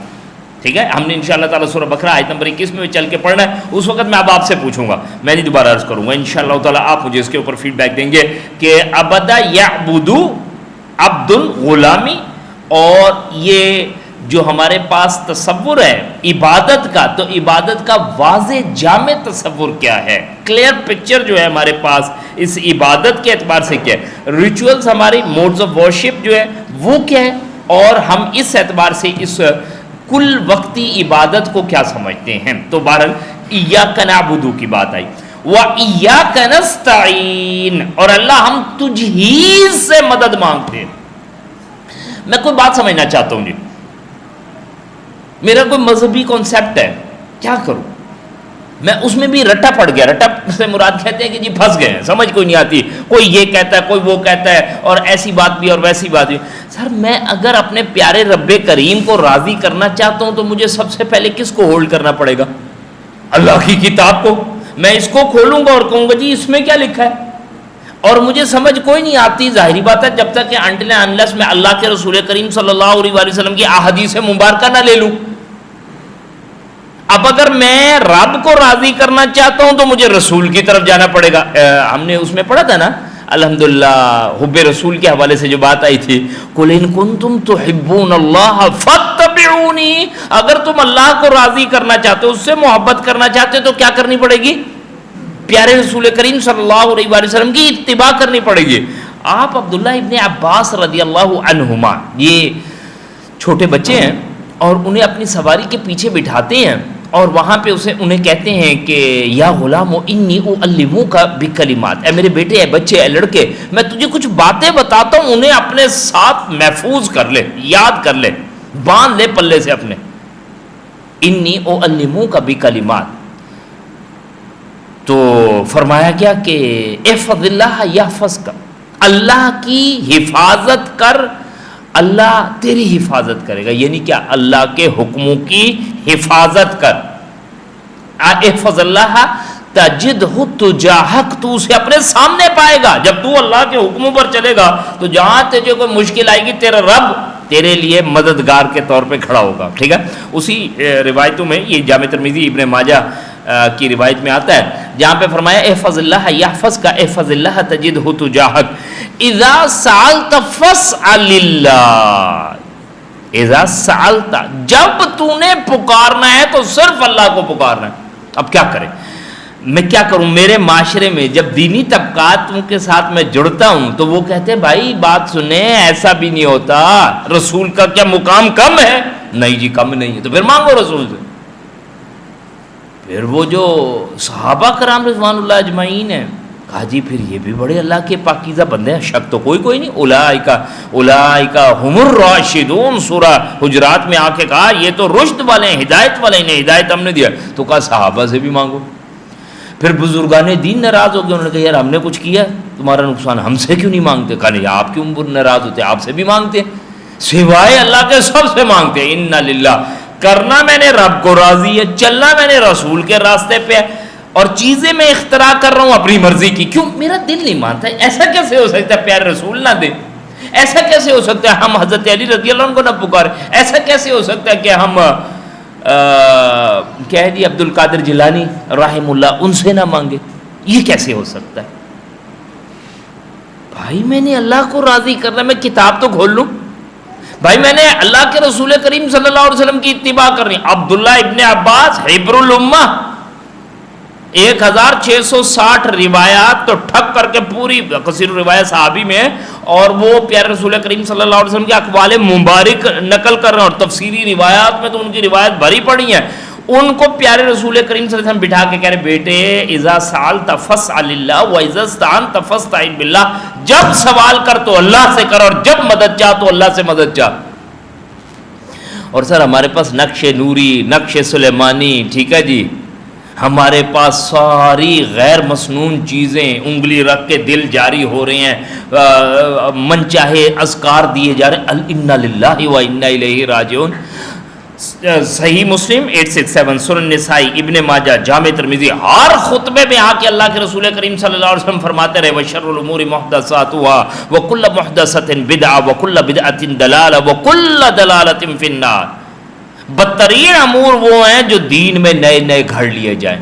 ٹھیک ہے، ہم نے انشاءاللہ تعالی سورہ بقرہ آیت نمبر 21 میں چل کے پڑھنا ہے. اس وقت میں اب آپ سے پوچھوں گا، میں نہیں دوبارہ عرض کروں گا انشاءاللہ تعالی. آپ مجھے اس کے اوپر فیڈ بیک دیں گے کہ عبد یعبد، عبد غلامی، اور یہ جو ہمارے پاس تصور ہے عبادت کا، تو عبادت کا واضح جامع تصور کیا ہے، کلیئر پکچر جو ہے ہمارے پاس اس عبادت کے اعتبار سے کیا ہے. ریچولز ہماری موڈز آف ورشپ جو ہے وہ کیا ہے، اور ہم اس اعتبار سے اس کل وقتی عبادت کو کیا سمجھتے ہیں. تو بہرحال ایاک نعبد کی بات آئی، وایاک نستعین، اور اللہ ہم تجھ ہی سے مدد مانگتے ہیں. میں کوئی بات سمجھنا چاہتا ہوں جی، میرا کوئی مذہبی کانسیپٹ ہے، کیا کروں؟ میں اس میں بھی رٹا پڑ گیا. رٹا سے مراد کہتے ہیں کہ جی پھنس گئے ہیں, سمجھ کوئی نہیں آتی, کوئی یہ کہتا ہے کوئی وہ کہتا ہے, اور ایسی بات بھی اور ویسی بات بھی. سر میں اگر اپنے پیارے رب کریم کو راضی کرنا چاہتا ہوں تو مجھے سب سے پہلے کس کو ہولڈ کرنا پڑے گا؟ اللہ کی کتاب کو. میں اس کو کھولوں گا اور کہوں گا جی اس میں کیا لکھا ہے, اور مجھے سمجھ کوئی نہیں آتی. ظاہری بات ہے جب تک کہ انٹل انلیس میں اللہ کے رسول کریم صلی اللہ علیہ وسلم کی احادیث مبارکہ نہ لے لوں. اب اگر میں رب کو راضی کرنا چاہتا ہوں تو مجھے رسول کی طرف جانا پڑے گا. ہم نے اس میں پڑھا تھا نا الحمدللہ حب رسول کے حوالے سے جو بات آئی تھی, قُلْ إِن كُنتُمْ تُحِبُّونَ اللَّهَ فَاتَّبِعُونِي. اگر تم اللہ کو راضی کرنا چاہتے ہو, اس سے محبت کرنا چاہتے ہو, تو کیا کرنی پڑے گی؟ پیارے رسول کریم صلی اللہ علیہ وسلم کی اتباع کرنی پڑے گی. آپ عبداللہ ابن عباس رضی اللہ عنہما, یہ چھوٹے بچے ہیں اور انہیں اپنی سواری کے پیچھے بٹھاتے ہیں, اور وہاں پہ انہیں کہتے ہیں کہ یا غلام انی اعلمک بکلمات, اے میرے بیٹے, اے بچے, اے لڑکے, میں تجھے کچھ باتیں بتاتا ہوں, انہیں اپنے ساتھ محفوظ کر لے, یاد کر لے, باندھ لے پلے سے اپنے. انی اعلمک بکلمات. تو فرمایا کیا کہ احفظ اللہ یحفظک, اللہ کی حفاظت کر, اللہ تیری حفاظت کرے گا. یعنی کیا؟ اللہ کے حکموں کی حفاظت کر. احفظ اللہ تجدہ تجاہک, تو اسے اپنے سامنے پائے گا. جب تو اللہ کے حکموں پر چلے گا تو جہاں تجھے کوئی مشکل آئے گی تیرا رب تیرے لیے مددگار کے طور پہ کھڑا ہوگا. ٹھیک ہے, اسی روایتوں میں, یہ جامع ترمذی ابن ماجہ کی روایت میں آتا ہے جہاں پہ فرمایا احفظ اللہ یحفظک احفظ اللہ تجدہ تجاہک اذا سألت فاسأل اللہ. اذا سألت, جب تو نے پکارنا ہے تو صرف اللہ کو پکارنا ہے. اب کیا کریں, میں کیا کروں؟ میرے معاشرے میں جب دینی طبقات کے ساتھ میں جڑتا ہوں تو وہ کہتے ہیں بھائی بات سنیں, ایسا بھی نہیں ہوتا, رسول کا کیا مقام کم ہے؟ نہیں جی کم نہیں ہے. تو پھر مانگو رسول سے. پھر وہ جو صحابہ کرام رضوان اللہ اجمعین ہیں, کہا جی پھر یہ بھی بڑے اللہ کے پاکیزہ بندے ہیں, شک تو کوئی نہیں. اولئک هم الراشدون, سورہ حجرات میں آ کے کہا یہ تو رشد والے ہیں, ہدایت والے, انہیں ہدایت ہم نے دیا. تو کہا صحابہ سے بھی مانگو. پھر بزرگان دین ناراض ہو گئے, انہوں نے کہا یار ہم نے کچھ کیا ہے, تمہارا نقصان, ہم سے کیوں نہیں مانگتے؟ کہا نہیں آپ کیوں ناراض ہوتے, آپ سے بھی مانگتے, سوائے اللہ کے سب سے مانگتے. انا للہ, کرنا میں نے رب کو راضی ہے, چلنا میں نے رسول کے راستے پہ ہے, اور چیزیں میں اختراع کر رہا ہوں اپنی مرضی کی. کیوں؟ میرا دل نہیں مانتا. ایسا کیسے ہو سکتا ہے پیارے رسول نہ دے؟ ایسا کیسے ہو سکتا ہے ہم حضرت علی رضی اللہ عنہ کو نہ پکارے؟ ایسا کیسے ہو سکتا ہے کہ ہم کیا ہے جی عبد القادر جیلانی رحم اللہ, ان سے نہ مانگے؟ یہ کیسے ہو سکتا ہے؟ بھائی میں نے اللہ کو راضی کرنا, میں کتاب تو کھول لوں. بھائی میں نے اللہ کے رسول کریم صلی اللہ علیہ وسلم کی اتباع کرنی. عبداللہ ابن عباس حبر الامہ, 1660 روایات تو ٹھپ کر کے پوری کثیر روایت صحابی میں, اور وہ پیارے رسول کریم صلی اللہ علیہ وسلم کے اقوال مبارک نقل کر رہے ہیں, اور تفسیری روایات میں تو ان کی روایت بھری پڑی ہیں. ان کو پیارے رسول کریم صلی اللہ علیہ وسلم بٹھا کے کہہ رہے بیٹے اذا سألت فاسأل اللہ واذا استعنت فاستعن باللہ, جب سوال کر تو اللہ سے کر, اور جب مدد چاہ تو اللہ سے مدد چاہ. اور سر ہمارے پاس نقش نوری, نقش سلیمانی, ٹھیک ہے جی, ہمارے پاس ساری غیر مسنون چیزیں, انگلی رکھ کے دل جاری ہو رہے ہیں, من چاہے اذکار دیے جا رہے ہیں. انا للہ و انا الیہ راجعون. صحیح مسلم 867, سنن نسائی, ابن ماجہ, جامع ترمذی, ہر خطبے میں آ کے اللہ کے رسول کریم صلی اللہ علیہ وسلم فرماتے رہے وشر الامور محدثاتها وکل محدثۃ بدعہ وکل بدعۃ ضلالہ وکل ضلالۃ فی النار. بدترین امور وہ ہیں جو دین میں نئے نئے گھڑ لیے جائیں,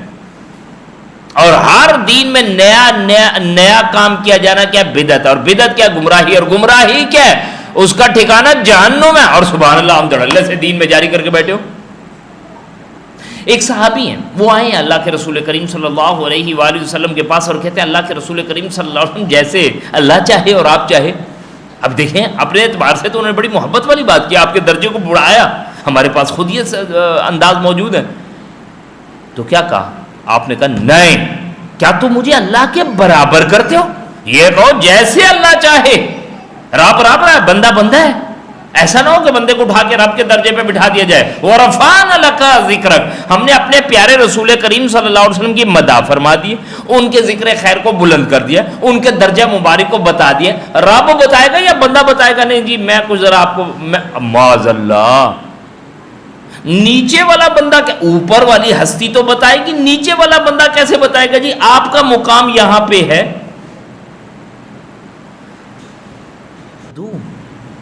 اور ہر دین میں نیا کام کیا جانا کیا بدعت, اور بدعت کیا گمراہی, اور گمراہی کیا ہے اس کا ٹھکانہ جہنم ہے. اور سبحان اللہ ہم دھڑلے سے دین میں جاری کر کے بیٹھے ہو. ایک صحابی ہیں, وہ آئے ہیں اللہ کے رسول کریم صلی اللہ علیہ وآلہ وسلم کے پاس, اور کہتے ہیں اللہ کے رسول کریم صلی اللہ علیہ وسلم جیسے اللہ چاہے اور آپ چاہے. اب دیکھیں اپنے اعتبار سے تو انہوں نے بڑی محبت والی بات کی, آپ کے درجے کو بڑھایا, ہمارے پاس خود یہ انداز موجود ہے. تو کیا کہا آپ نے؟ کہا نہیں, کیا تم مجھے اللہ کے برابر کرتے ہو؟ یہ کہو جیسے اللہ چاہے, رب رب ہے, بندہ بندہ ہے. ایسا نہ ہو کہ بندے کو اٹھا کے رب کے درجے پہ بٹھا دیا جائے. وَرَفَعْنَا لَكَ ذِكْرَكَ, ہم نے اپنے پیارے رسول کریم صلی اللہ علیہ وسلم کی مدح فرما دی, ان کے ذکر خیر کو بلند کر دیا, ان کے درجہ مبارک کو بتا دیا. رب بتائے گا یا بندہ بتائے گا؟ نہیں جی میں کچھ ذرا آپ کو, معاذ اللہ, نیچے والا بندہ اوپر والی ہستی تو بتائے گی, نیچے والا بندہ کیسے بتائے گا؟ جی آپ کا مقام یہاں پہ ہے.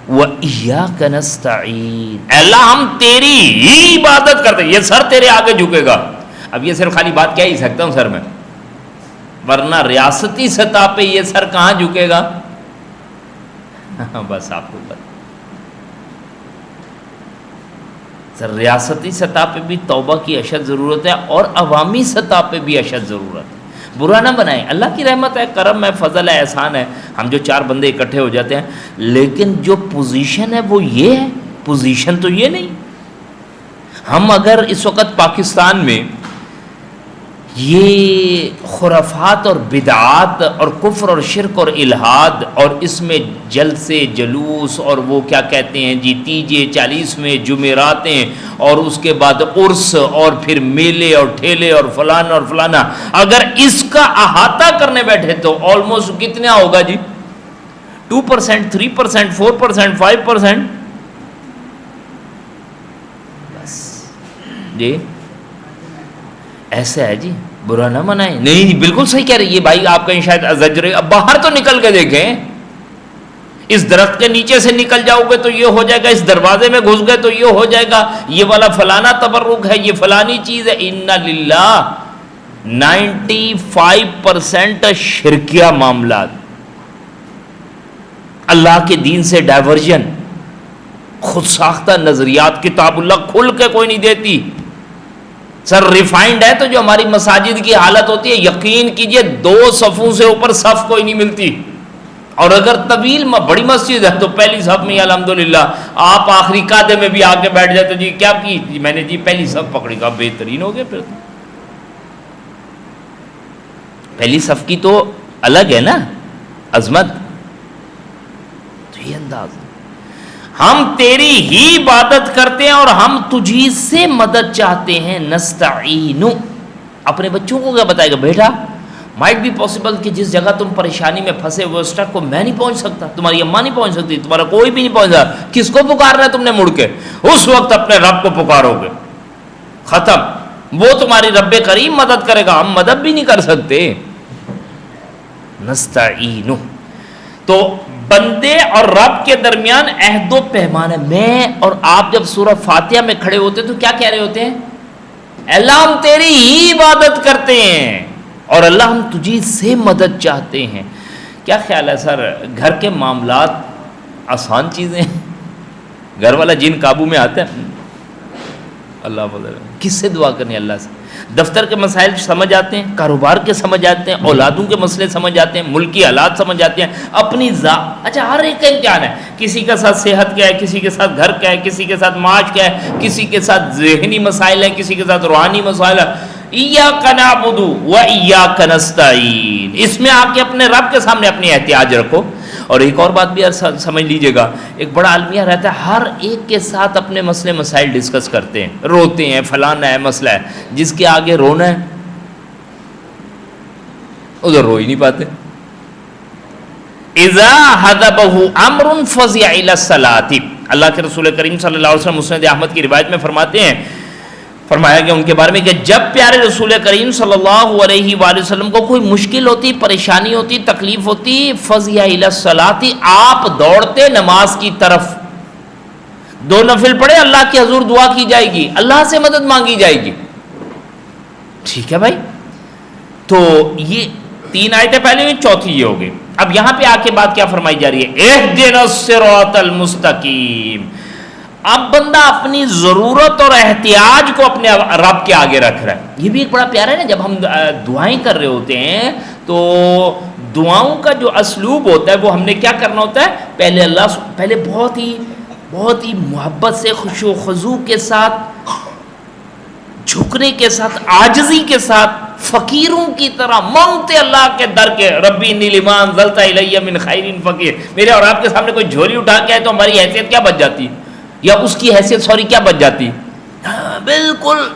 وَإِيَّاكَ نَسْتَعِينُ, اللہ ہم تیری ہی عبادت کرتے ہیں. یہ سر تیرے آگے جھکے گا. اب یہ صرف خالی بات کہہ ہی سکتا ہوں سر میں, ورنہ ریاستی سطح پہ یہ سر کہاں جھکے گا؟ بس آپ کو پتہ. سر ریاستی سطح پہ بھی توبہ کی اشد ضرورت ہے, اور عوامی سطح پہ بھی اشد ضرورت ہے. برا نہ بنائیں, اللہ کی رحمت ہے, کرم ہے, فضل ہے, احسان ہے, ہم جو 4 بندے اکٹھے ہو جاتے ہیں, لیکن جو پوزیشن ہے وہ یہ ہے, پوزیشن تو یہ نہیں. ہم اگر اس وقت پاکستان میں یہ خرافات اور بدعات اور کفر اور شرک اور الحاد, اور اس میں جلسے جلوس اور وہ کیا کہتے ہیں جی تیجے 40 میں جمعراتیں, اور اس کے بعد عرس, اور پھر میلے اور ٹھیلے اور فلانا اور فلانا, اگر اس کا احاطہ کرنے بیٹھے تو آلموسٹ کتنا ہوگا جی؟ 2%, 3%, 4%, 5%. بس جی ایسا ہے جی, برا نہ منائیں. نہیں بالکل صحیح کہہ رہی ہے بھائی آپ کہیں شاید زجر. اب باہر تو نکل کے دیکھیں, اس درخت کے نیچے سے نکل جاؤ گے تو یہ ہو جائے گا, اس دروازے میں گھس گئے تو یہ ہو جائے گا, یہ والا فلانا تبرک ہے, یہ فلانی چیز ہے. ان للہ 95% شرکیہ معاملات, اللہ کے دین سے ڈائیورژن, خود ساختہ نظریات, کتاب اللہ کھل کے کوئی نہیں دیتی. سر ریفائنڈ ہے تو جو ہماری مساجد کی حالت ہوتی ہے, یقین کیجئے 2 صفوں سے اوپر صف کوئی نہیں ملتی, اور اگر طویل بڑی مسجد ہے تو پہلی صف میں الحمدللہ آپ آخری قاعدے میں بھی آ کے بیٹھ جاتے. جی کیا کی جی میں نے جی پہلی صف پکڑی, کا بہترین ہو گیا. پھر پہلی صف کی تو الگ ہے نا عظمت. تو یہ انداز, ہم تیری ہی عبادت کرتے ہیں اور ہم تجھی سے مدد چاہتے ہیں. نستعین, اپنے بچوں کو کیا بتائے گا؟ بیٹا مائٹ بی پاسبل کہ جس جگہ تم پریشانی میں پھنسے ہوئے اس تک کو میں نہیں پہنچ سکتا, تمہاری اماں نہیں پہنچ سکتی, تمہارا کوئی بھی نہیں پہنچ سکتا. کس کو پکارنا ہے تم نے مڑ کے؟ اس وقت اپنے رب کو پکارو گے, ختم. وہ تمہاری رب کریم مدد کرے گا, ہم مدد بھی نہیں کر سکتے. نستعین, تو بندے اور رب کے درمیان عہد و پیمان ہے. میں اور آپ جب سورہ فاتحہ میں کھڑے ہوتے تو کیا کہہ رہے ہوتے ہیں؟ اللہ ہم تیری ہی عبادت کرتے ہیں اور اللہ ہم تجھی سے مدد چاہتے ہیں. کیا خیال ہے سر, گھر کے معاملات آسان چیزیں ہیں؟ گھر والا جن قابو میں آتا ہے؟ اللہ فضل, کس سے دعا کرنی؟ اللہ سے. دفتر کے مسائل سمجھ آتے ہیں, کاروبار کے سمجھ آتے ہیں, اولادوں کے مسئلے سمجھ آتے ہیں, ملکی حالات سمجھ آتے ہیں, اپنی اچھا ہر ایک کا امتحان ہے. کسی کے ساتھ صحت کیا ہے, کسی کے ساتھ گھر کیا ہے, کسی کے ساتھ معاش کیا ہے, کسی کے ساتھ ذہنی مسائل ہیں, کسی کے ساتھ روحانی مسائل ہیں. ایاک نعبد و ایاک نستعین, اس میں آ کے اپنے رب کے سامنے اپنی احتیاج رکھو. اور ایک اور بات بھی سمجھ لیجئے گا, ایک بڑا المیہ رہتا ہے, ہر ایک کے ساتھ اپنے مسئلے مسائل ڈسکس کرتے ہیں, روتے ہیں, فلانا ہے مسئلہ ہے. جس کے آگے رونا ہے ادھر رو ہی نہیں پاتے. اذا حضبہ امر فزع الی الصلاۃ, اللہ کے رسول کریم صلی اللہ علیہ وسلم مسند احمد کی روایت میں فرماتے ہیں, فرمایا گیا ان کے بارے میں کہ جب پیارے رسول کریم صلی اللہ علیہ وآلہ وسلم کو کوئی مشکل ہوتی, پریشانی ہوتی, تکلیف ہوتی, فزع الی الصلاۃ, آپ دوڑتے نماز کی طرف. 2 نفل پڑھے, اللہ کے حضور دعا کی جائے گی, اللہ سے مدد مانگی جائے گی. ٹھیک ہے بھائی, تو یہ 3 آیتیں پہلے میں, چوتھی یہ ہوگی. اب یہاں پہ آ کے بات کیا فرمائی جا رہی ہے؟ اہدنا الصراط المستقیم. اب بندہ اپنی ضرورت اور احتیاج کو اپنے رب کے آگے رکھ رہا ہے. یہ بھی ایک بڑا پیارا ہے نا, جب ہم دعائیں کر رہے ہوتے ہیں تو دعاؤں کا جو اسلوب ہوتا ہے وہ ہم نے کیا کرنا ہوتا ہے؟ پہلے بہت ہی محبت سے, خشوع و خضوع کے ساتھ, جھکنے کے ساتھ, عاجزی کے ساتھ, فقیروں کی طرح مانگتے اللہ کے در کے، ربی انی لما انزلت الی من خیر فقیر. میرے اور آپ کے سامنے کوئی جھولی اٹھا کے آئے تو ہماری حیثیت کیا بچ جاتی، یا اس کی حیثیت کیا بچ جاتی؟ بالکل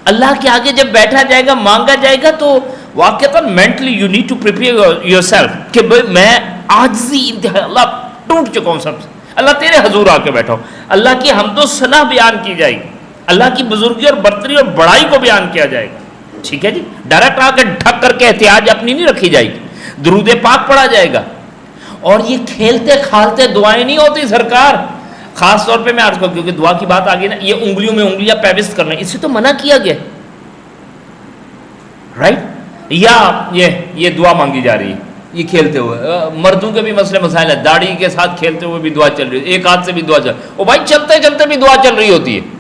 اللہ کے آگے جب بیٹھا جائے گا، مانگا جائے گا، تو واقعتاً mentally you need to prepare yourself کہ میں عاجزی انتہا، اللہ ٹوٹ چکا ہوں سب سے، اللہ تیرے حضور آ کے بیٹھا ہوں. اللہ کی حمد و ثنا بیان کی جائے گی، اللہ کی بزرگی اور برتری اور بڑائی کو بیان کیا جائے گا. ٹھیک ہے جی، ڈائریکٹ آ کے ڈھک کر کے احتیاج اپنی نہیں رکھی جائے گی، درود پاک پڑھا جائے گا. اور یہ کھیلتے کھالتے دعائیں نہیں ہوتی سرکار. خاص طور پہ میں عرض کروں کیونکہ دعا کی بات آ گئی نا، یہ انگلیوں میں انگلیاں پیوست کرنا، اس سے تو منع کیا گیا، رائٹ؟ یا یہ دعا مانگی جا رہی ہے، یہ کھیلتے ہوئے. مردوں کے بھی مسئلے مسائل ہے، داڑھی کے ساتھ کھیلتے ہوئے بھی دعا چل رہی ہے، ایک ہاتھ سے بھی دعا چل رہی ہے، او بھائی چلتے چلتے بھی دعا چل رہی ہوتی ہے.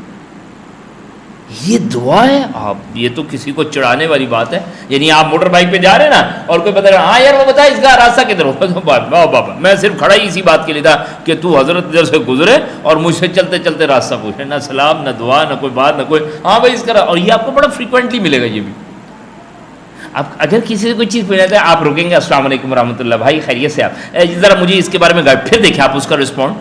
یہ دعا ہے؟ آپ یہ تو کسی کو چڑھانے والی بات ہے. یعنی آپ موٹر بائک پہ جا رہے ہیں نا، اور کوئی بتا رہا ہاں یار وہ بتا اس کا راستہ کدھر ہو، بابا میں صرف کھڑا ہی اسی بات کے لیے تھا کہ تو حضرت ادھر سے گزرے اور مجھ سے چلتے چلتے راستہ پوچھے، نہ سلام نہ دعا نہ کوئی بات نہ کوئی ہاں بھائی اس کا. اور یہ آپ کو بڑا فریکوینٹلی ملے گا. یہ بھی آپ اگر کسی سے کوئی چیز پوچھ جاتا ہے آپ رکیں گے، السلام علیکم ورحمۃ اللہ، بھائی خیریت سے، آپ ذرا مجھے اس کے بارے میں گائیڈ، پھر دیکھیں آپ اس کا رسپونڈ.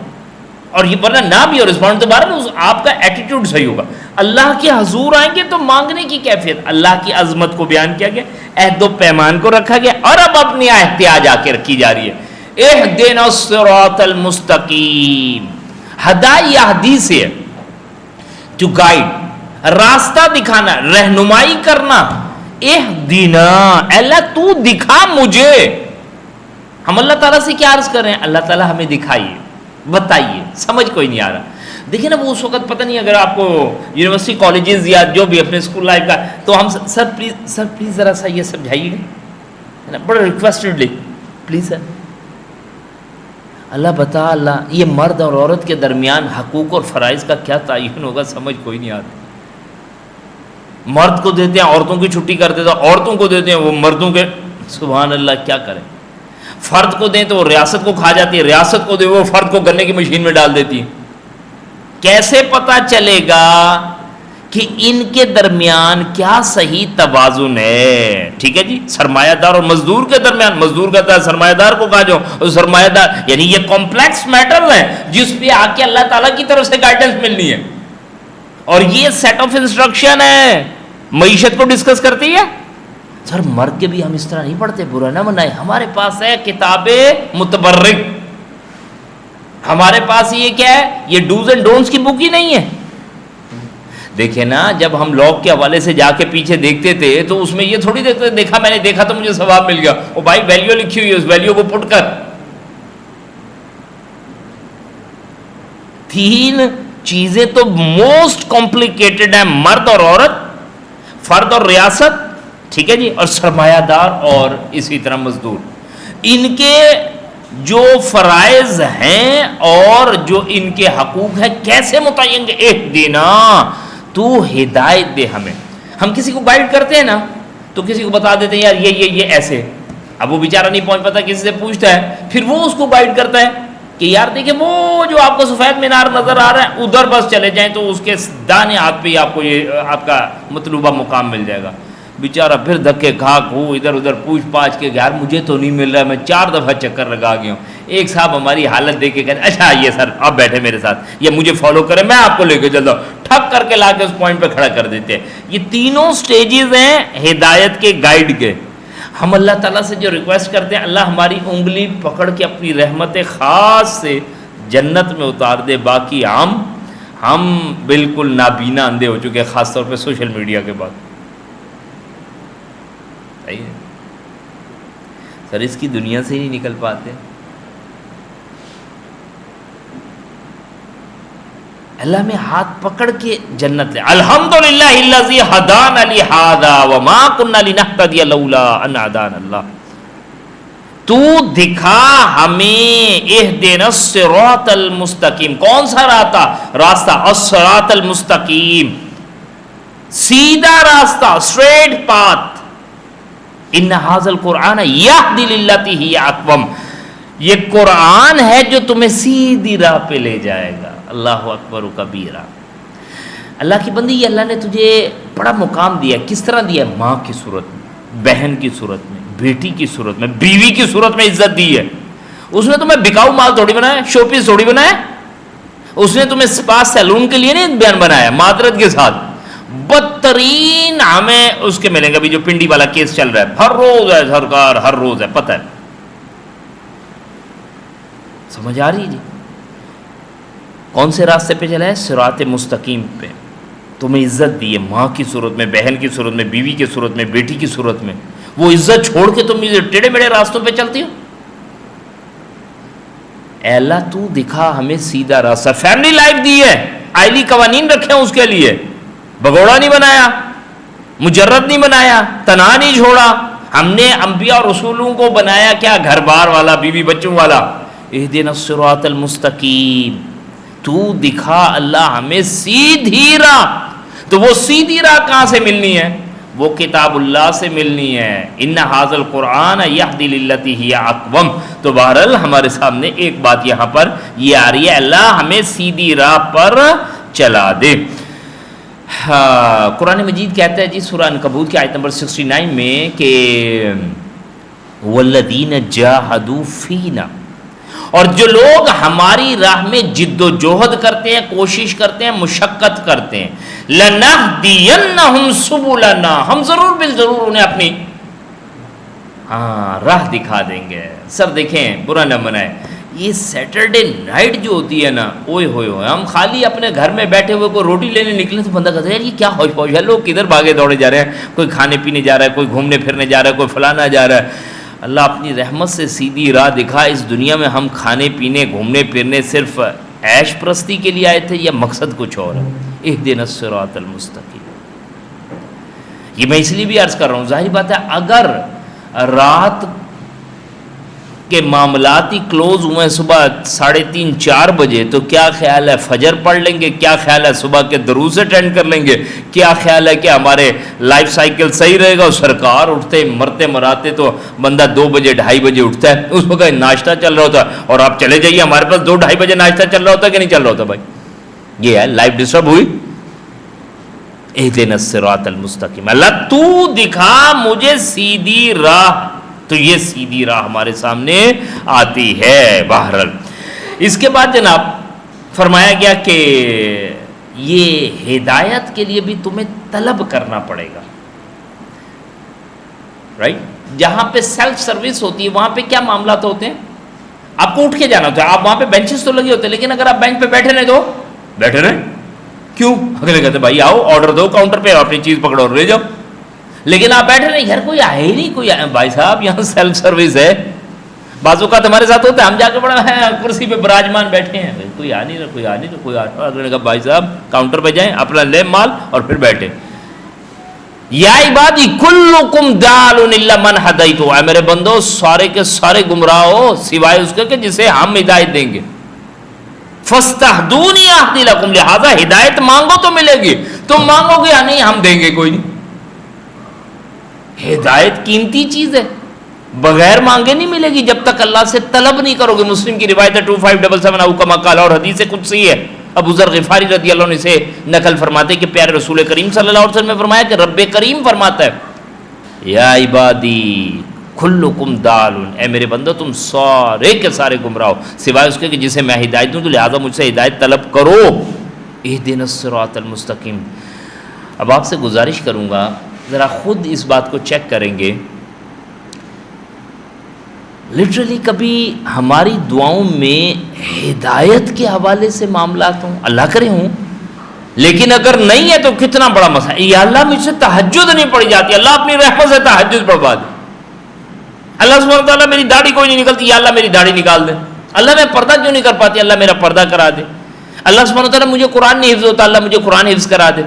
اور یہ ورنہ نہ بھی ہو رسپونڈ تو بارہ آپ کا ایٹیٹیوڈ صحیح ہوگا. اللہ کے حضور آئیں گے تو مانگنے کی کیفیت، اللہ کی عظمت کو بیان کیا گیا، عہد و پیمان کو رکھا گیا، اور اب اپنی احتیاج آ کے رکھی جا رہی ہے. اہدنا الصراط المستقیم، ہدایت یہدی سے ٹو گائیڈ، راستہ دکھانا، رہنمائی کرنا. اہدنا، اللہ تو دکھا مجھے. ہم اللہ تعالیٰ سے کیا عرض کر رہے ہیں؟ اللہ تعالیٰ ہمیں دکھائیے، بتائیے، سمجھ کوئی نہیں آ رہا. دیکھیں نا وہ اس وقت پتہ نہیں، اگر آپ کو یونیورسٹی کالجز یا جو بھی اپنے اسکول لائف کا، تو ہم سر پلیز ذرا سا یہ سمجھائیے گا، بڑا ریکویسٹڈلی پلیز سر. اللہ بتا، اللہ یہ مرد اور عورت کے درمیان حقوق اور فرائض کا کیا تعین ہوگا، سمجھ کوئی نہیں آتا. مرد کو دیتے ہیں عورتوں کی چھٹی کر دیتے ہیں، عورتوں کو دیتے ہیں وہ مردوں کے، سبحان اللہ کیا کریں. فرد کو دیں تو وہ ریاست کو کھا جاتی ہے، ریاست کو دے وہ فرد کو گنے کی مشین میں ڈال دیتی ہے. کیسے پتا چلے گا کہ ان کے درمیان کیا صحیح توازن ہے؟ ٹھیک ہے جی، سرمایہ دار اور مزدور کے درمیان، مزدور کہتا ہے سرمایہ دار کو کہا جاؤ، اور سرمایہ دار، یعنی یہ کمپلیکس میٹر ہے جس پہ آ کے اللہ تعالیٰ کی طرف سے گائیڈنس ملنی ہے. اور یہ سیٹ آف انسٹرکشن ہے، معیشت کو ڈسکس کرتی ہے. سر مر کے بھی ہم اس طرح نہیں پڑھتے، برا نہ منائے، ہمارے پاس ہے کتاب متبرک، ہمارے پاس یہ کیا ہے، یہ ڈوز اینڈ ڈونٹس کی بک ہی نہیں ہے. دیکھیں نا جب ہم لاک کے حوالے سے جا کے پیچھے دیکھتے تھے تو اس میں یہ تھوڑی دیکھتے دیکھا میں نے دیکھا تو مجھے ثواب مل گیا. او بھائی ویلیو لکھی ہوئی ہے، اس ویلیو کو پٹ کر. تین چیزیں تو موسٹ کمپلیکیٹڈ ہیں، مرد اور عورت، فرد اور ریاست، ٹھیک ہے جی، اور سرمایہ دار اور اسی طرح مزدور. ان کے جو فرائض ہیں اور جو ان کے حقوق ہیں کیسے متعین، اہدنا، تو ہدایت دے ہمیں. ہم کسی کو گائیڈ کرتے ہیں نا تو کسی کو بتا دیتے ہیں یار یہ ایسے، اب وہ بیچارہ نہیں پہنچ پاتا، کسی سے پوچھتا ہے، پھر وہ اس کو گائیڈ کرتا ہے کہ یار دیکھیں وہ جو آپ کو سفید مینار نظر آ رہا ہے ادھر بس چلے جائیں تو اس کے دانے ہاتھ پہ ہی آپ کو یہ آپ کا مطلوبہ مقام مل جائے گا. بیچارہ پھر دھکے کھا کھو ادھر ادھر پوچھ پاچھ کے یار مجھے تو نہیں مل رہا، میں 4 دفعہ چکر لگا گیا ہوں. ایک صاحب ہماری حالت دیکھ کے کہتے اچھا یہ سر آپ بیٹھے میرے ساتھ، یہ مجھے فالو کریں، میں آپ کو لے کے چلتا ہوں، ٹھپ کر کے لا کے اس پوائنٹ پہ کھڑا کر دیتے ہیں. یہ تینوں سٹیجز ہیں ہدایت کے، گائیڈ کے. ہم اللہ تعالیٰ سے جو ریکویسٹ کرتے ہیں اللہ ہماری انگلی پکڑ کے اپنی رحمت خاص سے جنت میں اتار دے، باقی ہم بالکل نابینا اندھے ہو چکے ہیں، خاص طور پہ سوشل میڈیا کے بعد. سر اس کی دنیا سے ہی نہیں نکل پاتے. اللہ میں ہاتھ پکڑ کے جنت لے. الحمدللہ الذی ہدانا لہذا وما كنا لنہتدی لولا ان ہدانا اللہ. تو دکھا ہمیں اہدنا الصراط المستقیم. کون سا راستہ؟ الصراط المستقیم، سیدھا راستہ، اسٹریٹ پاتھ. ان ھذا القرآن یہدی للتی ہی اقوم. یہ قرآن ہے جو تمہیں سیدھی راہ پہ لے جائے گا. اللہ اکبر و کبیرہ. اللہ کی بندی یہ اللہ نے تجھے بڑا مقام دیا. کس طرح دیا؟ ماں کی صورت میں، بہن کی صورت میں، بیٹی کی صورت میں، بیوی کی صورت میں عزت دی ہے. اس نے تمہیں بکاؤ مال تھوڑی بنایا، شو پیس تھوڑی بنایا. اس نے تمہیں سپا سیلون کے لیے نہیں بیان بنایا. معذرت کے ساتھ بدترین ہمیں اس کے ملیں گے. ابھی جو پنڈی والا کیس چل رہا ہے، ہر روز ہے سرکار، ہر روز ہے، پتہ ہے. سمجھ آ رہی جی؟ کون سے راستے پہ چلا ہے؟ صراط مستقیم پہ. تمہیں عزت دی ہے ماں کی صورت میں، بہن کی صورت میں، بیوی کی صورت میں، بیٹی کی صورت میں. وہ عزت چھوڑ کے تم ٹیڑھے میڑھے راستوں پہ چلتی ہو. اے اللہ تو دکھا ہمیں سیدھا راستہ. فیملی لائف دی ہے، آئلی قوانین رکھے ہیں اس کے لیے. بگوڑا نہیں بنایا، مجرد نہیں بنایا، تنہا نہیں چھوڑا. ہم نے انبیاء اور رسولوں کو بنایا کیا؟ گھر بار والا، بیوی بچوں والا. اہدنا الصراط المستقیم. تو دکھا اللہ ہمیں سیدھی راہ. تو وہ سیدھی راہ کہاں سے ملنی ہے؟ وہ کتاب اللہ سے ملنی ہے. ان ھذا القرآن یہدی للتی ہی اقوم. تو بہرحال ہمارے سامنے ایک بات یہاں پر یہ آ رہی ہے، اللہ ہمیں سیدھی راہ پر چلا دے. قرآن مجید کہتا ہے جی سورہ عنکبوت کی آیت نمبر 69 میں کہ والذین جاہدوا فینا، اور جو لوگ ہماری راہ میں جد و جہد کرتے ہیں، کوشش کرتے ہیں، مشقت کرتے ہیں، لنہدینہم سبلنا، ہم ضرور بالضرور انہیں اپنی راہ دکھا دیں گے. سر دیکھیں برا نہ منائے، یہ سیٹرڈے نائٹ جو ہوتی ہے نا، اوئے ہوئے ہوئے ہم خالی اپنے گھر میں بیٹھے ہوئے کوئی روٹی لینے نکلے تو بندہ کہتا ہے یار یہ کیا ہوش پوش ہے، لوگ کدھر بھاگے دوڑے جا رہے ہیں، کوئی کھانے پینے جا رہا ہے، کوئی گھومنے پھرنے جا رہا ہے، کوئی فلانا جا رہا ہے. اللہ اپنی رحمت سے سیدھی راہ دکھا. اس دنیا میں ہم کھانے پینے گھومنے پھرنے صرف عیش پرستی کے لیے آئے تھے یا مقصد کچھ اور ہے؟ اہدنا الصراط المستقیم. یہ میں اس لیے بھی عرض کر رہا ہوں، ظاہر بات ہے اگر رات کے معاملات ہی کلوز ہوئے صبح 3:30 4 بجے، تو کیا خیال ہے فجر پڑھ لیں گے؟ کیا خیال ہے صبح کے دروس اٹینڈ کر لیں گے؟ کیا خیال ہے کہ ہمارے لائف سائیکل صحیح رہے گا؟ سرکار اٹھتے مرتے مراتے تو بندہ 2 بجے 2:30 بجے اٹھتا ہے. اس وقت ناشتہ چل رہا ہوتا ہے، اور آپ چلے جائیے ہمارے پاس 2 2:30 بجے ناشتہ چل رہا ہوتا ہے کہ نہیں چل رہا ہوتا بھائی؟ یہ ہے لائف ڈسٹرب ہوئی. اہدنا الصراط المستقیم. اللہ تو دکھا مجھے سیدھی راہ. تو یہ سیدھی راہ ہمارے سامنے آتی ہے. بہرحال اس کے بعد جناب فرمایا گیا کہ یہ ہدایت کے لیے بھی تمہیں طلب کرنا پڑے گا. رائٹ؟ جہاں پہ سیلف سروس ہوتی ہے وہاں پہ کیا معاملات ہوتے ہیں؟ آپ کو اٹھ کے جانا ہوتا ہے. آپ وہاں پہ بینچز تو لگے ہوتے ہیں، لیکن اگر آپ بینچ پہ بیٹھے رہے تو بیٹھے رہے. کیوں؟ اگلے کہتے بھائی آؤ آرڈر دو کاؤنٹر پہ، اپنی چیز پکڑو اور لے جاؤ. لیکن آپ بیٹھے رہے، یار کوئی آئے ہی نہیں، کوئی بھائی صاحب یہاں سیلف سروس ہے. بعض اوقات ہمارے ساتھ ہوتا ہے، ہم جا کے بڑا کرسی پہ براجمان بیٹھے ہیں، کوئی آ نہیں رہا، کوئی آ نہیں رہا، کوئی آ رہا. اگلے نے کہا بھائی صاحب کاؤنٹر پہ جائیں، اپنا لے مال اور پھر بیٹھے. یا عبادی کلکم ضال الا من ہدیت، اے میرے بندو سارے کے سارے گمراہ ہو سوائے اس کے کہ جسے ہم ہدایت دیں گے. فاستہدونی اہدی لکم، لہذا ہدایت مانگو تو ملے گی. تم مانگو گے یا نہیں، ہم دیں گے کوئی نہیں. ہدایت قیمتی چیز ہے، بغیر مانگے نہیں ملے گی جب تک اللہ سے طلب نہیں کرو گے. مسلم کی روایت ہے 2577 او کما قال، اور حدیث قدسی ہے. ابو ذر غفاری رضی اللہ عنہ سے نقل فرماتے کہ پیارے رسول کریم صلی اللہ علیہ وسلم نے فرمایا کہ رب کریم فرماتا ہے یا عبادی کلکم ضال، اے میرے بندو تم سارے کے سارے گمراہ ہو سوائے اس کے کہ جسے میں ہدایت دوں، تو لہٰذا مجھ سے ہدایت طلب کرو. اہدنا الصراط المستقیم. اب آپ سے گزارش کروں گا ذرا خود اس بات کو چیک کریں گے. لٹرلی کبھی ہماری دعاؤں میں ہدایت کے حوالے سے معاملات ہوں، اللہ کرے ہوں، لیکن اگر نہیں ہے تو کتنا بڑا مسئلہ. یا اللہ مجھ سے تہجد نہیں پڑھی جاتی، اللہ اپنی رحمت سے تہجد پڑھوا دے. اللہ سبحانہ و تعالیٰ میری داڑھی کوئی نہیں نکلتی، یا اللہ میری داڑھی نکال دے. اللہ میں پردہ کیوں نہیں کر پاتی، اللہ میرا پردہ کرا دے. اللہ سبحانہ و تعالیٰ مجھے قرآن نہیں حفظ ہوتا، اللہ مجھے قرآن حفظ کرا دے.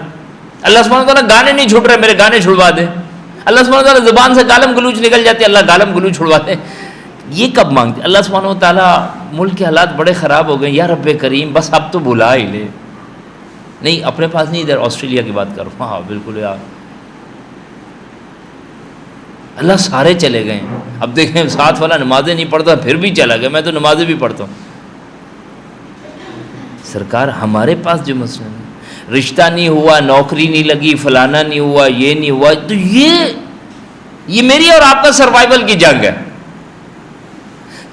اللہ سبحانہ و تعالیٰ گانے نہیں چھوٹ رہے، میرے گانے چھڑوا دے. اللہ سبحانہ و تعالیٰ زبان سے گالم گلوچ نکل جاتے، اللہ گالم گلوچ چھڑوا دے. یہ کب مانگتے؟ اللہ سبحانہ و تعالیٰ ملک کے حالات بڑے خراب ہو گئے، یا رب کریم بس اب تو بلا ہی لے. نہیں اپنے پاس نہیں، ادھر آسٹریلیا کی بات کرو. ہاں بالکل یار، اللہ سارے چلے گئے. اب دیکھیں ساتھ والا نمازیں نہیں پڑھتا پھر بھی چلا گیا، میں تو نمازیں بھی پڑھتا ہوں. سرکار ہمارے پاس جو مسئلہ ہے رشتہ نہیں ہوا، نوکری نہیں لگی، فلانا نہیں ہوا، یہ نہیں ہوا، تو یہ میری اور آپ کا سروائیول کی جنگ ہے.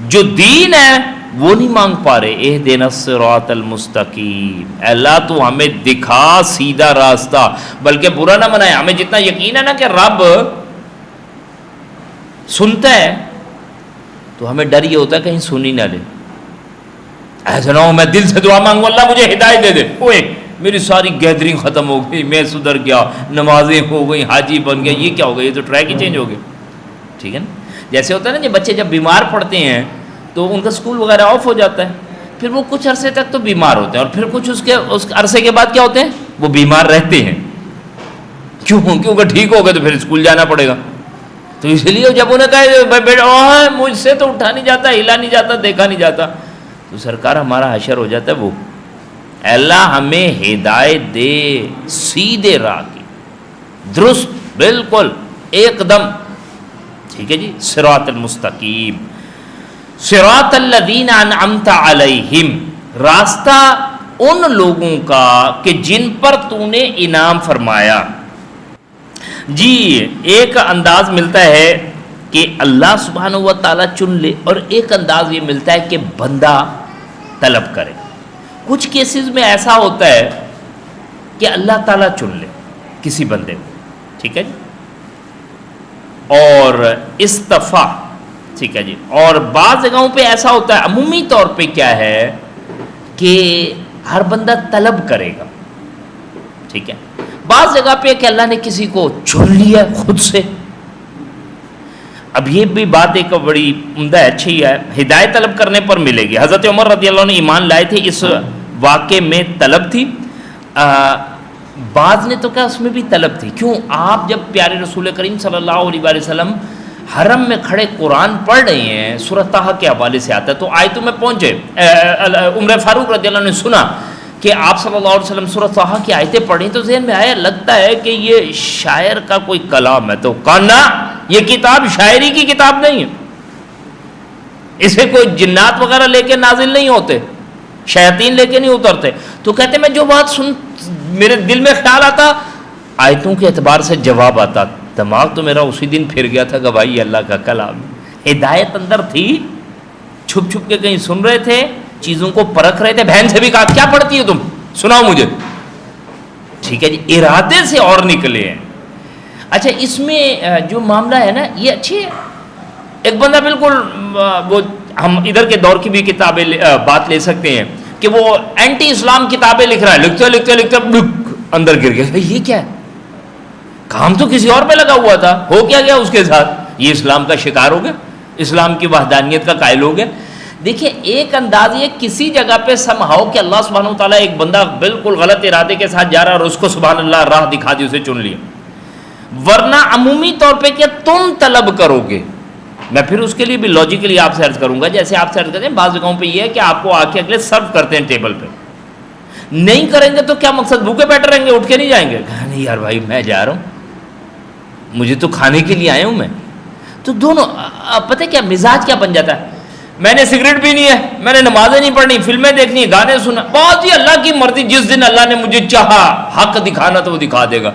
جو دین ہے وہ نہیں مانگ پا رہے. اہدنا الصراط المستقیم، اللہ تو ہمیں دکھا سیدھا راستہ. بلکہ برا نہ منائے، ہمیں جتنا یقین ہے نا کہ رب سنتا ہے تو ہمیں ڈر یہ ہوتا ہے کہیں سن ہی نہ لے. ایسا نہ ہو میں دل سے دعا مانگوں اللہ مجھے ہدایت دے دے، اوے میری ساری گیدرنگ ختم ہو گئی، میں سدھر گیا، نمازیں ہو گئی، حاجی بن گیا، یہ کیا ہو گیا؟ یہ تو ٹریک ہی چینج ہو گیا. ٹھیک ہے نا. جیسے ہوتا ہے نا، بچے جب بیمار پڑتے ہیں تو ان کا اسکول وغیرہ آف ہو جاتا ہے، پھر وہ کچھ عرصے تک تو بیمار ہوتے ہیں، اور پھر کچھ اس عرصے کے بعد کیا ہوتے ہیں؟ وہ بیمار رہتے ہیں. کیونکہ ٹھیک ہو گئے تو پھر اسکول جانا پڑے گا. تو اس لیے جب انہیں کہا مجھ سے تو اٹھا نہیں جاتا، ہلا نہیں جاتا، دیکھا نہیں جاتا، تو سرکار ہمارا حشر ہو جاتا ہے. وہ اللہ ہمیں ہدایت دے سیدھے راہ کی، درست، بالکل ایک دم. ٹھیک ہے جی. صراط المستقیم، صراط الذین انعمت علیہم، راستہ ان لوگوں کا کہ جن پر تو نے انعام فرمایا. جی ایک انداز ملتا ہے کہ اللہ سبحانہ و تعالیٰ چن لے، اور ایک انداز یہ ملتا ہے کہ بندہ طلب کرے. کچھ کیسز میں ایسا ہوتا ہے کہ اللہ تعالیٰ چن لے کسی بندے کو. ٹھیک ہے جی. اور استفا. ٹھیک ہے جی. اور بعض جگہوں پہ ایسا ہوتا ہے، عمومی طور پہ کیا ہے کہ ہر بندہ طلب کرے گا. ٹھیک ہے. بعض جگہ پہ کہ اللہ نے کسی کو چن لیا خود سے. اب یہ بھی بات ایک بڑی عمدہ ہے، اچھی ہے. ہدایت طلب کرنے پر ملے گی. حضرت عمر رضی اللہ عنہ ایمان لائے تھے، اس واقعے میں طلب تھی. بعض نے تو کہا اس میں بھی طلب تھی. کیوں؟ آپ جب پیارے رسول کریم صلی اللہ علیہ وسلم حرم میں کھڑے قرآن پڑھ رہے ہیں، سورہ طٰہٰ کے حوالے سے آتا ہے، تو آیتوں میں پہنچے. عمر فاروق رضی اللہ عنہ نے سنا کہ آپ صلی اللہ علیہ وسلم سورہ طٰہٰ کی آیتیں پڑھیں، تو ذہن میں آیا لگتا ہے کہ یہ شاعر کا کوئی کلام ہے. تو کہا نہ، یہ کتاب شاعری کی کتاب نہیں ہے، اسے کوئی جنات وغیرہ لے کے نازل نہیں ہوتے، شیاطین لے کے نہیں اترتے. تو کہتے میں جو بات میرے دل میں خیال آتا، آیتوں کے اعتبار سے جواب آتا. دماغ تو میرا اسی دن پھر گیا تھا کہ بھائی اللہ کا کلام. ہدایت اندر تھی، چھپ چھپ کے کہیں سن رہے تھے، چیزوں کو پرکھ رہے تھے. بہن سے بھی کہا کیا پڑھتی ہے تم، سناؤ مجھے. ٹھیک ہے جی. ارادے سے اور نکلے ہیں. اچھا اس میں جو معاملہ ہے نا یہ اچھی ہے. ایک بندہ بالکل وہ ہم ادھر کے دور کی بھی کتابیں بات لے سکتے ہیں کہ وہ اینٹی اسلام کتابیں لکھ رہا ہے، لکھتے لکھتے لکھتے اندر گر گیا. یہ کیا ہے؟ کام تو کسی اور پہ لگا ہوا تھا، ہو کیا گیا اس کے ساتھ؟ یہ اسلام کا شکار ہو گیا، اسلام کی وحدانیت کا قائل ہو گیا. دیکھیں ایک انداز یہ کسی جگہ پہ سمہاؤ کہ اللہ سبحانہ و تعالیٰ ایک بندہ بالکل غلط ارادے کے ساتھ جا رہا ہے اور اس کو سبحان اللہ راہ دکھا دی، اسے چن لیا. ورنہ عمومی طور پہ کہ تم طلب کرو گے. میں پھر اس کے لیے بھی لاجیکلی آپ سے عرض کروں گا، جیسے آپ سے عرض کرتے ہیں بعض جگہوں پہ یہ ہے کہ آپ کو آ کے اگلے سرو کرتے ہیں ٹیبل پہ. نہیں کریں گے تو کیا مقصد؟ بھوکے بیٹھے رہیں گے، اٹھ کے نہیں جائیں گے. کہا نہیں یار بھائی میں جا رہا ہوں، مجھے تو کھانے کے لیے آیا ہوں میں. تو دونوں پتہ کیا مزاج کیا بن جاتا ہے، میں نے سگریٹ پینی ہے، میں نے نمازیں نہیں پڑھنی، فلمیں دیکھنی ہے، گانے سننا، بہت ہی اللہ کی مرضی. جس دن اللہ نے مجھے چاہا حق دکھانا تو وہ دکھا دے گا.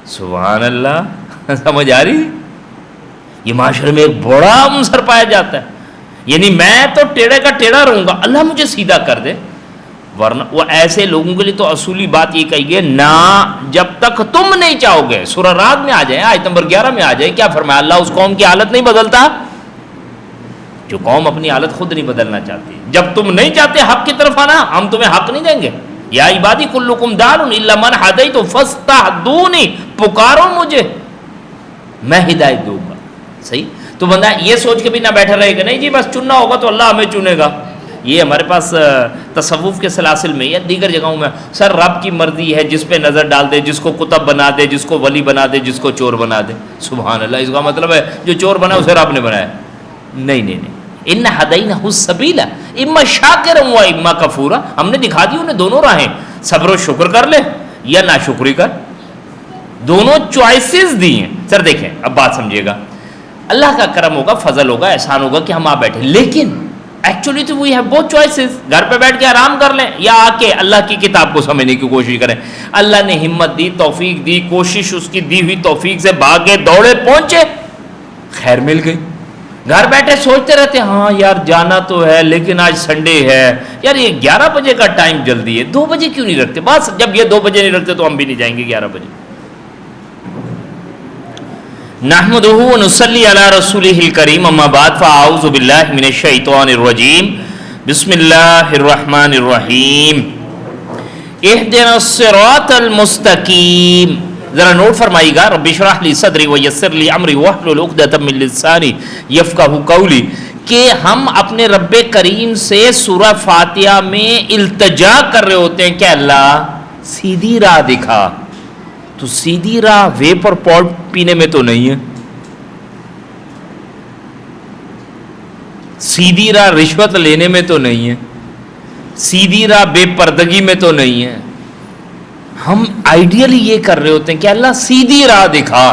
سبحان اللہ. سمجھ آ رہی؟ یہ معاشرے میں ایک بڑا عنصر پایا جاتا ہے. یعنی میں تو ٹیڑھے کا ٹیڑھا رہوں گا، اللہ مجھے سیدھا کر دے. ورنہ وہ ایسے لوگوں کے لیے تو اصولی بات یہ کہی ہے نہ، جب تک تم نہیں چاہو گے. سورہ رعد میں آ جائیں، آیت نمبر 11 میں آ جائیں، کیا فرمایا؟ اللہ اس قوم کی حالت نہیں بدلتا جو قوم اپنی حالت خود نہیں بدلنا چاہتی. جب تم نہیں چاہتے حق کی طرف آنا، ہم تمہیں حق نہیں دیں گے. یا عبادی کلکم ضال الا من ہدیت فاستہدونی، پکارو مجھے میں ہدایت دوں گا. صحیح. تو بندہ یہ سوچ کے بھی نہ بیٹھا رہے گا نہیں جی بس چننا ہوگا تو اللہ ہمیں چنے گا. یہ ہمارے پاس تصوف کے سلاسل میں یا دیگر جگہوں میں سر رب کی مرضی ہے، جس پہ نظر ڈال دے، جس کو کتب بنا دے، جس کو ولی بنا دے، جس کو چور بنا دے. سبحان اللہ. اس کا مطلب ہے جو چور بنا اسے رب نے بنایا. نہیں نہیں نہیں. ان ہدینہ السبیل اما شاکرا و اما کفورا. ہم نے دکھا دی انہیں دونوں راہیں، صبر و شکر کر لے یا ناشکری کر. دونوں چوائسز دی ہیں. سر دیکھیں اب بات سمجھیے گا، اللہ کا کرم ہوگا، فضل ہوگا، احسان ہوگا کہ ہم آ بیٹھے، لیکن ایکچولی تو وی ہیو بوتھ چوائسز، گھر پہ بیٹھ کے آرام کر لیں یا آ کے اللہ کی کتاب کو سمجھنے کی کوشش کریں. اللہ نے ہمت دی، توفیق دی، کوشش اس کی دی ہوئی توفیق سے بھاگے دوڑے پہنچے، خیر مل گئی. گھر بیٹھے سوچتے رہتے ہاں یار جانا تو ہے لیکن آج سنڈے ہے، یار یہ 11 بجے کا ٹائم جلدی ہے، 2 بجے کیوں نہیں رکھتے؟ بس جب یہ 2 بجے نہیں رکھتے تو ہم بھی نہیں جائیں گے 11 بجے. نحمدہ ونصلی علی رسولہ الکریم، اما بعد فاعوذ باللہ من الشیطان الرجیم، بسم اللہ الرحمن الرحیم. اہدنا الصراط المستقیم، ذرا نوٹ فرمائیے گا. رب اشرح لی صدری ویسر لی امری واحلل عقدۃ من لسانی یفقہوا قولی، کہ ہم اپنے رب کریم سے سورہ فاتحہ میں التجا کر رہے ہوتے ہیں کہ اللہ سیدھی راہ دکھا. تو سیدھی راہ ویپ اور پاٹ پینے میں تو نہیں ہے، سیدھی راہ رشوت لینے میں تو نہیں ہے، سیدھی راہ بے پردگی میں تو نہیں ہے. ہم آئیڈیلی یہ کر رہے ہوتے ہیں کہ اللہ سیدھی راہ دکھا.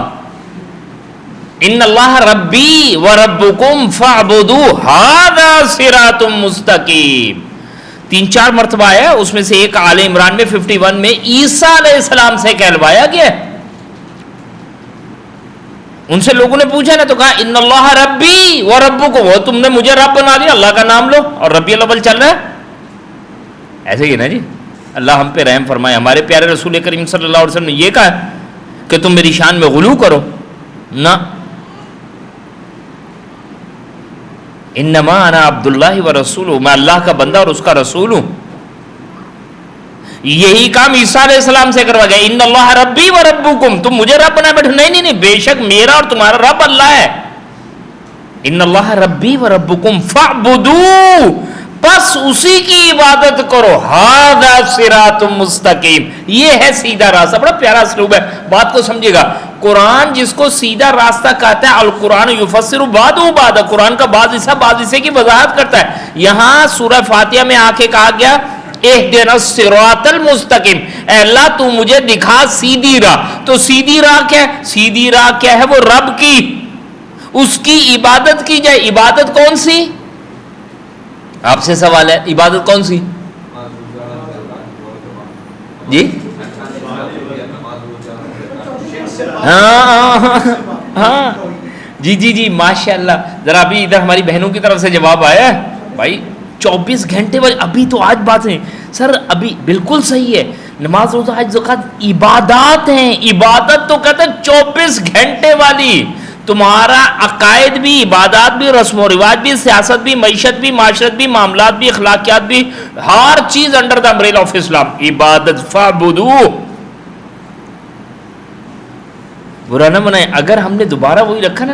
ان اللہ ربی و ربکم فاعبدوہ ھذا صراط مستقیم. 3-4 مرتبہ آیا، اس میں سے ایک آل عمران میں 51 میں عیسیٰ علیہ السلام سے کہلوایا گیا. ان سے لوگوں نے پوچھا نا تو کہا ان اللہ ربی و ربکم، وہ تم نے مجھے رب بنا دیا، اللہ کا نام لو اور ربی الاول چل رہا ہے. ایسے ہی نا جی، اللہ ہم پہ رحم فرمائے. ہمارے پیارے رسول کریم صلی اللہ علیہ وسلم نے یہ کہا کہ تم میری شان میں غلو کرو نہ. انما انا عبداللہ و رسولہ، میں اللہ کا بندہ اور اس کا رسول ہوں. یہی کام عیسیٰ علیہ السلام سے کروا گیا. ان اللہ ربی و ربکم، تم مجھے رب بنا بیٹھو. نہیں نہیں نہیں، بے شک میرا اور تمہارا رب اللہ ہے. ان اللہ ربی و ربکم فاعبدوہ، بس اسی کی عبادت کرو. ھذا صراط مستقیم، یہ ہے سیدھا راستہ. بڑا پیارا اسلوب ہے، بات کو سمجھے گا. قرآن جس کو سیدھا راستہ کہتا ہے، القرآن یفسر بعضہ بعضا، قرآن کا بعض حصہ کی وضاحت کرتا ہے. یہاں سورہ فاتحہ میں آ کے کہا گیا اہدنا الصراط المستقیم، اے اللہ تو مجھے دکھا سیدھی راہ. تو سیدھی راہ کیا ہے؟ سیدھی راہ کیا ہے؟ وہ رب کی، اس کی عبادت کی جائے. عبادت کون سی؟ آپ سے سوال ہے، عبادت کون سی جی؟ ہاں جی جی جی ماشاء اللہ. ذرا ابھی ادھر ہماری بہنوں کی طرف سے جواب آیا ہے بھائی 24 گھنٹے والی. ابھی تو آج بات ہے سر، ابھی بالکل صحیح ہے. نماز روزہ حج زکوٰۃ عبادات ہیں. عبادت تو کہتے ہیں 24 گھنٹے والی. تمہارا عقائد بھی، عبادات بھی، رسم و رواج بھی، سیاست بھی، معیشت بھی، معاشرت بھی، معاملات بھی، اخلاقیات بھی، ہر چیز انڈر دا امبریلا آف اسلام. عبادت فاعبدوہ. برا نہ منائیں اگر ہم نے دوبارہ وہی رکھا نا،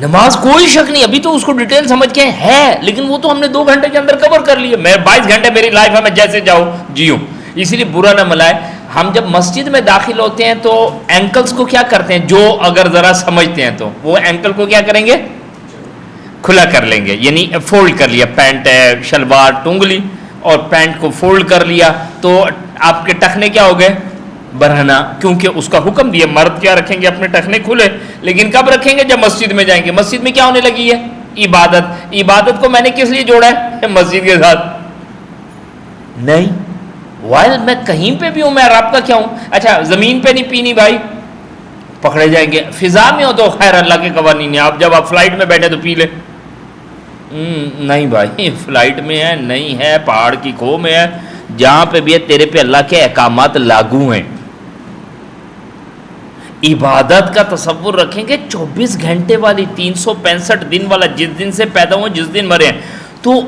نماز کوئی شک نہیں، ابھی تو اس کو ڈیٹیل سمجھ کے ہے، لیکن وہ تو ہم نے 2 گھنٹے کے اندر کور کر لیا. میں 22 گھنٹے میری لائف ہے، میں جیسے جاؤں جیوں. اسی لیے برا نہ ملائے. ہم جب مسجد میں داخل ہوتے ہیں تو اینکلز کو کیا کرتے ہیں؟ جو اگر ذرا سمجھتے ہیں تو وہ اینکل کو کیا کریں گے؟ کھلا کر لیں گے، یعنی فولڈ کر لیا. پینٹ ہے، شلوار ٹونگ لی اور پینٹ کو فولڈ کر لیا تو آپ کے ٹخنے کیا ہو گئے؟ برہنا. کیونکہ اس کا حکم دیا مرد کیا رکھیں گے؟ اپنے ٹخنے کھلے. لیکن کب رکھیں گے؟ جب مسجد میں جائیں گے. مسجد میں کیا ہونے لگی ہے؟ عبادت. عبادت کو میں نے کس لیے جوڑا ہے مسجد کے ساتھ؟ نہیں، وائل میں کہیں پہ بھی ہوں، میں رب کا کیا ہوں؟ اچھا زمین پہ نہیں پینی بھائی، پکڑے جائیں گے. فضا میں ہو تو خیر اللہ کے قوانین ہیں، آپ جب آپ فلائٹ میں بیٹھے تو پی لے. نہیں بھائی فلائٹ میں ہے نہیں ہے، پہاڑ کی کھو میں ہے، جہاں پہ بھی ہے تیرے پہ اللہ کے احکامات لاگو ہیں. عبادت کا تصور رکھیں گے 24 گھنٹے والی، 365 دن والا، جس دن سے پیدا ہوئے جس دن مرے ہیں. تو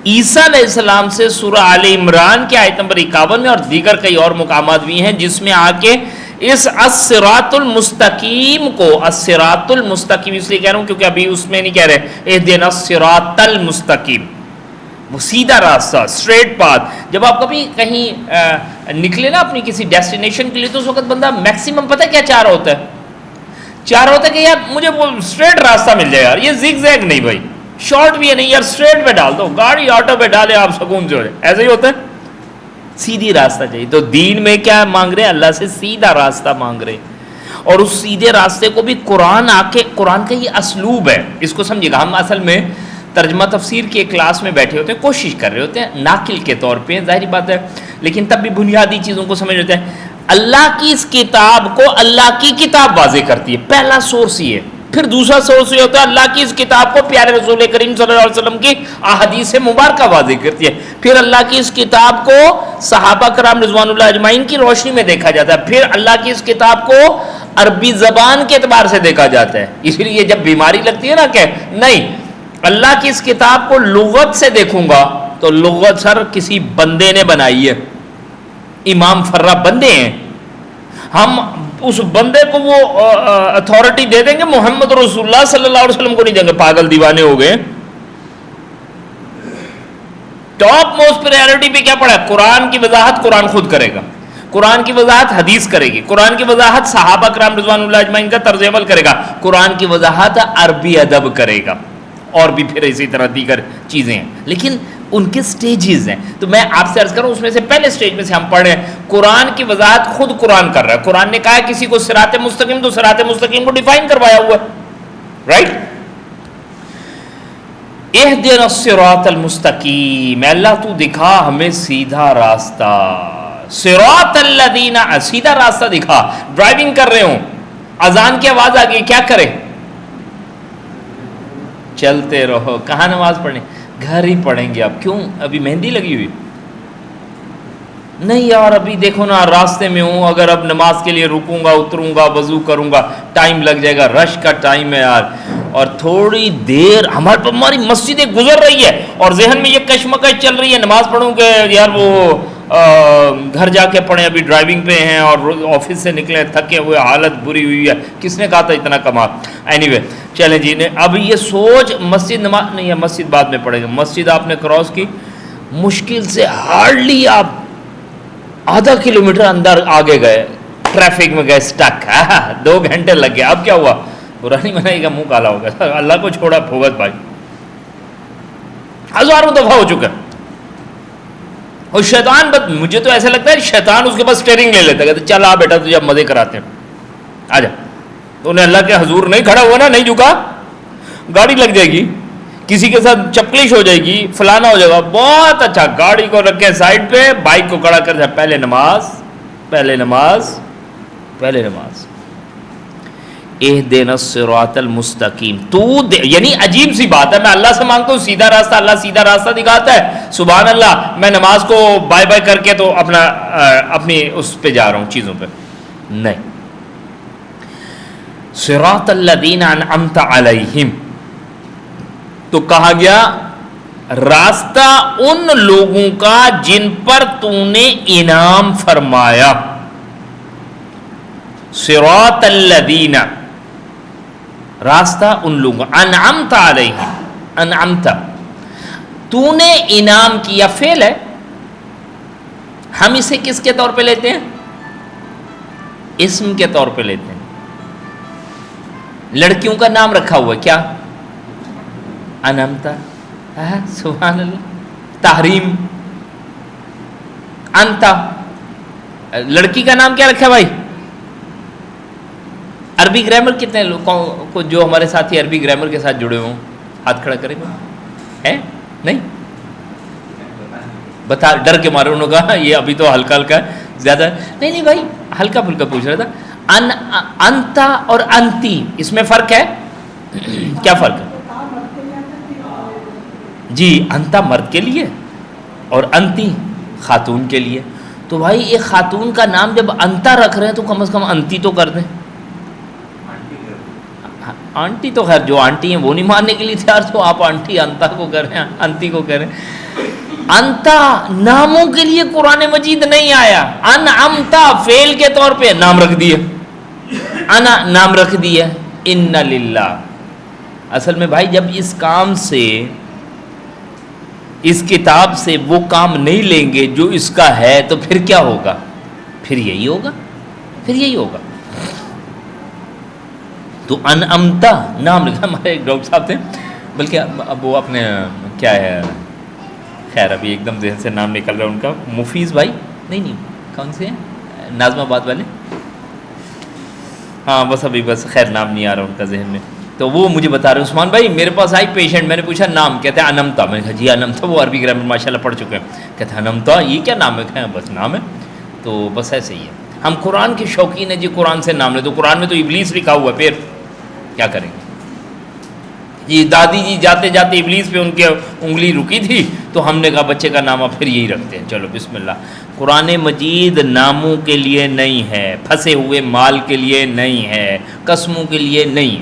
عیسیٰ علیہ السلام سے سورہ آل عمران کے آیت نمبر 51 میں اور دیگر کئی اور مقامات بھی ہیں جس میں آ کے اس الصراط المستقیم کو، الصراط المستقیم اس لیے کہہ رہا ہوں کیونکہ ابھی اس میں نہیں کہہ رہے اہدنا الصراط المستقیم، وہ سیدھا راستہ، اسٹریٹ پاتھ. جب آپ کبھی کہیں نکلے نا اپنی کسی ڈیسٹینیشن کے لیے تو اس وقت بندہ میکسیمم پتہ کیا چاہ رہا ہوتا ہے؟ چاہ رہا ہوتا ہے کہ یار مجھے وہ اسٹریٹ راستہ مل جائے، یار یہ زگ زیگ نہیں بھائی، شارٹ بھی ہے نہیں یار، اسٹریٹ پہ ڈال دو گاڑی، آٹو پہ ڈالے آپ سکون سے ہو جائے. ایسا ہی ہوتا ہے، سیدھی راستہ چاہیے. تو دین میں کیا مانگ رہے ہیں؟ اللہ سے سیدھا راستہ مانگ رہے ہیں. اور اس سیدھے راستے کو بھی قرآن آ کے، قرآن کا یہ اسلوب ہے، اس کو سمجھیے گا. ہم اصل میں ترجمہ تفسیر کی ایک کلاس میں بیٹھے ہوتے ہیں، کوشش کر رہے ہوتے ہیں ناقل کے طور پہ، ظاہری بات ہے، لیکن تب بھی بنیادی چیزوں کو سمجھ لیتے ہیں. اللہ کی اس کتاب کو اللہ کی کتاب واضح کرتی ہے، پہلا سورس یہ ہے. پھر دوسرا سورس یہ ہوتا ہے اللہ کی اس کتاب کو پیارے رسول کریم صلی اللہ علیہ وسلم کی احادیث مبارکہ واضح کرتی ہے. پھر اللہ کی اس کتاب کو صحابہ کرام رضوان اللہ اجمعین کی روشنی میں دیکھا جاتا ہے. پھر اللہ کی اس کتاب کو عربی زبان کے اعتبار سے دیکھا جاتا ہے. اس لیے جب بیماری لگتی ہے نا کہ نہیں اللہ کی اس کتاب کو لغت سے دیکھوں گا، تو لغت سر کسی بندے نے بنائی ہے، امام فرہ بندے ہیں، ہم اس بندے کو وہ اتھارٹی دے دیں گے، محمد رسول اللہ صلی اللہ علیہ وسلم کو نہیں دیں گے. پاگل دیوانے ہو گئے. ٹاپ موسٹ پریارٹی پہ کیا پڑا ہے؟ قرآن کی وضاحت قرآن خود کرے گا، قرآن کی وضاحت حدیث کرے گی، قرآن کی وضاحت صحابہ کرام رضوان اللہ اجمعین کا طرز عمل کرے گا، قرآن کی وضاحت عربی ادب کرے گا، اور بھی پھر اسی طرح دیگر چیزیں ہیں. لیکن ان کے سٹیجز ہیں. تو میں آپ سے عرض کروں اس میں سے پہلے سٹیج میں سے ہم پڑھ رہے ہیں قرآن کی وضاحت خود قرآن کر رہا ہے. قرآن نے کہا ہے کسی کو صراط مستقیم، تو صراط مستقیم کو ڈیفائن کروایا ہوا ہے، رائٹ؟ اہدنا الصراط المستقیم، اللہ تو دکھا ہمیں سیدھا راستہ. صراط الذین، سیدھا راستہ دکھا. ڈرائیونگ کر رہے ہوں، اذان کی آواز آ گئی، کیا کرے؟ چلتے رہو. کہاں نماز پڑھیں؟ گھر ہی پڑھیں گے. اب کیوں؟ ابھی مہندی لگی ہوئی نہیں یار، ابھی دیکھو نا راستے میں ہوں، اگر اب نماز کے لیے رکوں گا، اتروں گا، وضو کروں گا، ٹائم لگ جائے گا، رش کا ٹائم ہے یار. اور تھوڑی دیر ہماری مسجدیں گزر رہی ہے اور ذہن میں یہ کشمکش چل رہی ہے، نماز پڑھوں کہ یار وہ گھر جا کے پڑھیں، ابھی ڈرائیونگ پہ ہیں اور آفس سے نکلے تھکے ہوئے، حالت بری ہوئی ہے. کس نے کہا تھا اتنا کما؟ اینی وے چلیں جی. نے اب یہ سوچ مسجد نماز نہیں ہے، مسجد بعد میں پڑھے گا. مسجد آپ نے کراس کی، مشکل سے ہارڈلی آپ آدھا کلومیٹر اندر آگے گئے، ٹریفک میں گئے، سٹک. 2 گھنٹے لگ گئے. اب کیا ہوا؟ پرانی منائی کا منہ کالا ہو گیا. اللہ کو چھوڑا پھوگت بھائی، ہزاروں دفعہ ہو چکا. اور شیطان مجھے تو ایسا لگتا ہے شیطان اس کے پاس اسٹیئرنگ لے لیتا ہے، کہتے چل آ بیٹا تجھے اب مزے کراتے ہیں، آ جا. تو انہیں اللہ کے حضور نہیں کھڑا ہوا نا، نہیں جھکا، گاڑی لگ جائے گی، کسی کے ساتھ چپکلش ہو جائے گی، فلانا ہو جائے گا. بہت اچھا، گاڑی کو رکھے سائڈ پہ، بائک کو کھڑا کر دیا، پہلے نماز، پہلے نماز، پہلے نماز. اہدنا الصراط المستقیم. یعنی عجیب سی بات ہے، میں اللہ سے مانگتا ہوں سیدھا راستہ، اللہ سیدھا راستہ دکھاتا ہے، سبحان اللہ. میں نماز کو بائے بائے کر کے تو اپنی اس پہ جا رہا ہوں، چیزوں پہ نہیں. صراط الذین انعمت علیہم، تو کہا گیا راستہ ان لوگوں کا جن پر تو نے انعام فرمایا. صراط الذین، راستہ ان لوگوں، انعمت علیہم، انعمت تو نے انعام کیا، فعل ہے. ہم اسے کس کے طور پہ لیتے ہیں؟ اسم کے طور پہ لیتے ہیں. لڑکیوں کا نام رکھا ہوا ہے، کیا؟ انعمت. سبحان اللہ. تحریم، انت. لڑکی کا نام کیا رکھا ہے بھائی؟ عربی گرامر کتنے لوگوں کو جو ہمارے ساتھی عربی گرامر کے ساتھ جڑے ہوں ہاتھ کھڑا کریں گے؟ ہے نہیں؟ بتا، ڈر کے مارے انہوں نے کہا یہ ابھی تو ہلکا ہلکا زیادہ نہیں. نہیں بھائی، ہلکا پھلکا پوچھ رہا تھا. انتا اور انتی، اس میں فرق ہے؟ کیا فرق ہے؟ جی، انتا مرد کے لیے اور انتی خاتون کے لیے. تو بھائی ایک خاتون کا نام جب انتا رکھ رہے ہیں تو کم از کم انتی تو کر دیں. آنٹی تو خیر جو آنٹی ہیں وہ نہیں ماننے کے لیے تیار، تو آپ آنٹی انتا کو کر رہے ہیں، انتی کو کر رہے ہیں. انتا ناموں کے لیے قرآن مجید نہیں آیا. انعمتا فعل کے طور پہ نام رکھ دیا، انا نام رکھ دیا. ان للہ. اصل میں بھائی جب اس کام سے، اس کتاب سے وہ کام نہیں لیں گے جو اس کا ہے، تو پھر کیا ہوگا؟ پھر یہی ہوگا، پھر یہی ہوگا. تو انعمتا نام لکھا. ہمارے ایک ڈاکٹر صاحب تھے، بلکہ اب وہ اپنے کیا ہے، خیر ابھی ایک دم ذہن سے نام نکل رہا ہے ان کا، مفیظ بھائی، نہیں کون سے ہیں، ناظم آباد والے، ہاں بس ابھی بس خیر نام نہیں آ رہا ان کا ذہن میں. تو وہ مجھے بتا رہے عثمان بھائی میرے پاس آئی پیشنٹ, میں نے پوچھا نام, کہتے ہیں انمتا. میں نے کہا جی انمتا, وہ عربی گرامر ماشاء اللہ پڑھ چکے ہیں. کہتے ہیں انمتا یہ کیا نام ہے؟ کہیں بس نام ہے. تو بس ایسے ہی ہے, ہم قرآن کے شوقین ہیں جی, قرآن سے نام لے. تو قرآن میں تو ابلیس لکھا ہوا ہے, پھر کیا کریں گے جی. دادی جی جاتے جاتے ابلیس پہ ان کے انگلی رکی تھی, تو ہم نے کہا بچے کا نام پھر یہی رکھتے ہیں, چلو بسم اللہ. قرآن مجید ناموں کے لیے نہیں ہے, پھنسے ہوئے مال کے لیے نہیں ہے, قسموں کے لیے نہیں.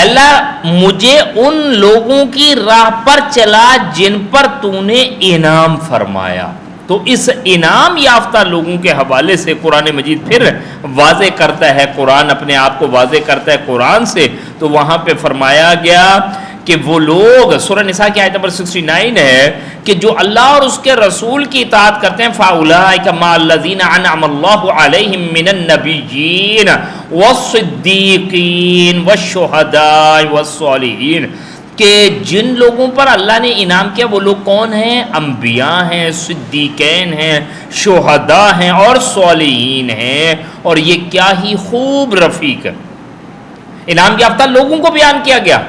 اللہ مجھے ان لوگوں کی راہ پر چلا جن پر تو نے انعام فرمایا. تو اس انعام یافتہ لوگوں کے حوالے سے قرآن مجید پھر واضح کرتا ہے, قرآن اپنے آپ کو واضح کرتا ہے قرآن سے. تو وہاں پہ فرمایا گیا کہ وہ لوگ, سورہ نساء کی آیت نمبر 69 ہے, کہ جو اللہ اور اس کے رسول کی اطاعت کرتے ہیں, فَأُولَٰئِكَ مَعَ الَّذِينَ أَنْعَمَ اللَّهُ عَلَيْهِم مِّنَ النَّبِيِّينَ وَالصِّدِّيقِينَ وَالشُّهَدَاءِ وَالصَّالِحِينَ, کہ جن لوگوں پر اللہ نے انعام کیا وہ لوگ کون ہیں؟ انبیاء ہیں, صدیقین ہیں, شہداء ہیں اور صالحین ہیں. اور یہ کیا ہی خوب رفیق ہے. انعام یافتہ لوگوں کو بیان کیا گیا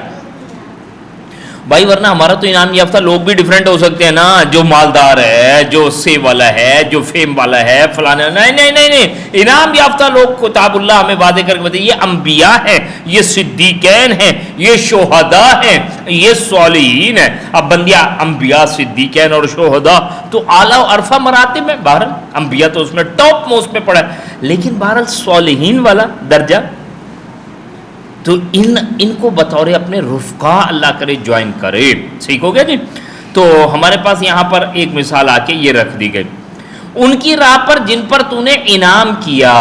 بھائی, ورنہ ہمارا تو انعام یافتہ لوگ بھی ڈیفرنٹ ہو سکتے ہیں نا, جو مالدار ہے, جو سے والا ہے, جو فیم والا ہے, فلانا. نہیں نہیں نہیں نہیں, انعام یافتہ لوگ کتاب اللہ ہمیں وعدے کر کے بتائیے, یہ انبیاء ہیں, یہ صدیقین ہیں, یہ شہداء ہیں, یہ صالحین ہیں. اب بندیا انبیاء, صدیقین اور شہداء تو اعلیٰ و عرفہ مراتب میں, بہرحال انبیاء تو اس میں ٹاپ موسٹ پہ پڑا ہے, لیکن بہرحال صالحین والا درجہ تو ان کو بطور اپنے رفقا اللہ کرے جوائن کرے. ٹھیک ہو گیا جی. تو ہمارے پاس یہاں پر ایک مثال آ کے یہ رکھ دی گئی, ان کی راہ پر جن پر تو نے انعام کیا,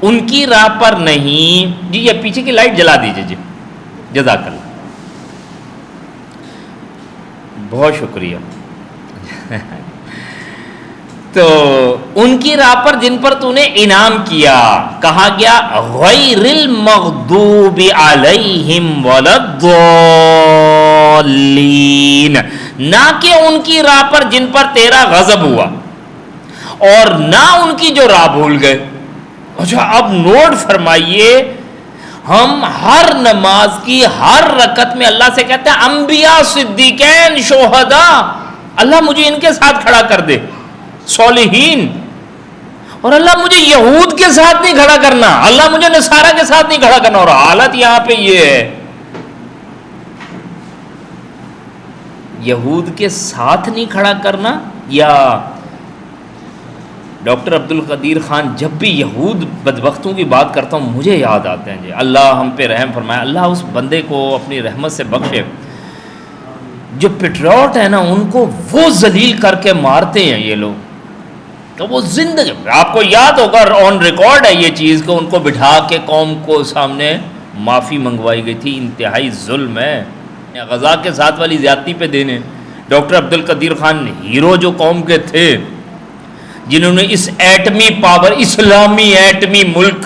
ان کی راہ پر نہیں. جی یہ پیچھے کی لائٹ جلا دیجئے جی, جزاک اللہ, بہت شکریہ. تو ان کی راہ پر جن پر تو نے انعام کیا, کہا گیا غیر المغضوب علیہم ولا الضالین, نہ کہ ان کی راہ پر جن پر تیرا غضب ہوا, اور نہ ان کی جو راہ بھول گئے. اچھا اب نوٹ فرمائیے, ہم ہر نماز کی ہر رکعت میں اللہ سے کہتے ہیں انبیاء, صدیقین, شہداء, اللہ مجھے ان کے ساتھ کھڑا کر دے, صالحین. اور اللہ مجھے یہود کے ساتھ نہیں کھڑا کرنا, اللہ مجھے نصارہ کے ساتھ نہیں کھڑا کرنا. اور حالت یہاں پہ یہ ہے, یہود کے ساتھ نہیں کھڑا کرنا. یا ڈاکٹر عبد القدیر خان, جب بھی یہود بدبختوں کی بات کرتا ہوں مجھے یاد آتے ہیں جی, اللہ ہم پہ رحم فرمائے, اللہ اس بندے کو اپنی رحمت سے بخشے. جو پیٹریوٹ ہے نا, ان کو وہ ذلیل کر کے مارتے ہیں یہ لوگ. تو وہ زندگی, آپ کو یاد ہوگا آن ریکارڈ ہے یہ چیز, کہ ان کو بٹھا کے قوم کو سامنے معافی منگوائی گئی تھی. انتہائی ظلم ہے غزہ کے ساتھ والی زیادتی پہ دینے. ڈاکٹر عبد القدیر خان ہیرو جو قوم کے تھے, جنہوں نے اس ایٹمی پاور, اسلامی ایٹمی ملک,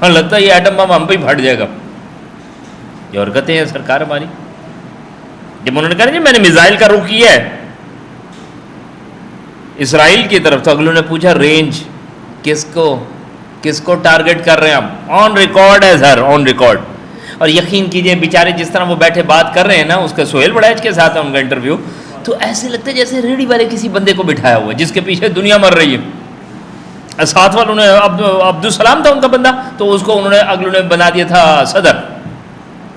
لگتا ہے یہ ایٹم بم ہم پہ ہی پھٹ جائے گا, یہ حرکتیں ہیں سرکار ہماری. جب انہوں نے کہا جی میں نے میزائل کا رخ کیا ہے اسرائیل کی طرف, تو اگلوں نے پوچھا رینج کس کو ٹارگٹ کر رہے ہیں آپ؟ آن ریکارڈ ہے سر, آن ریکارڈ. اور یقین کیجئے بیچارے جس طرح وہ بیٹھے بات کر رہے ہیں نا, اس کا سہیل بڑیچ کے ساتھ ہے ان کا انٹرویو, تو ایسے لگتا ہے جیسے ریڑھی والے کسی بندے کو بٹھایا ہوا ہے جس کے پیچھے دنیا مر رہی ہے. ساتھ والوں نے عبد السلام تھا ان کا بندہ, تو اس کو انہوں نے اگلوں نے بنا دیا تھا صدر,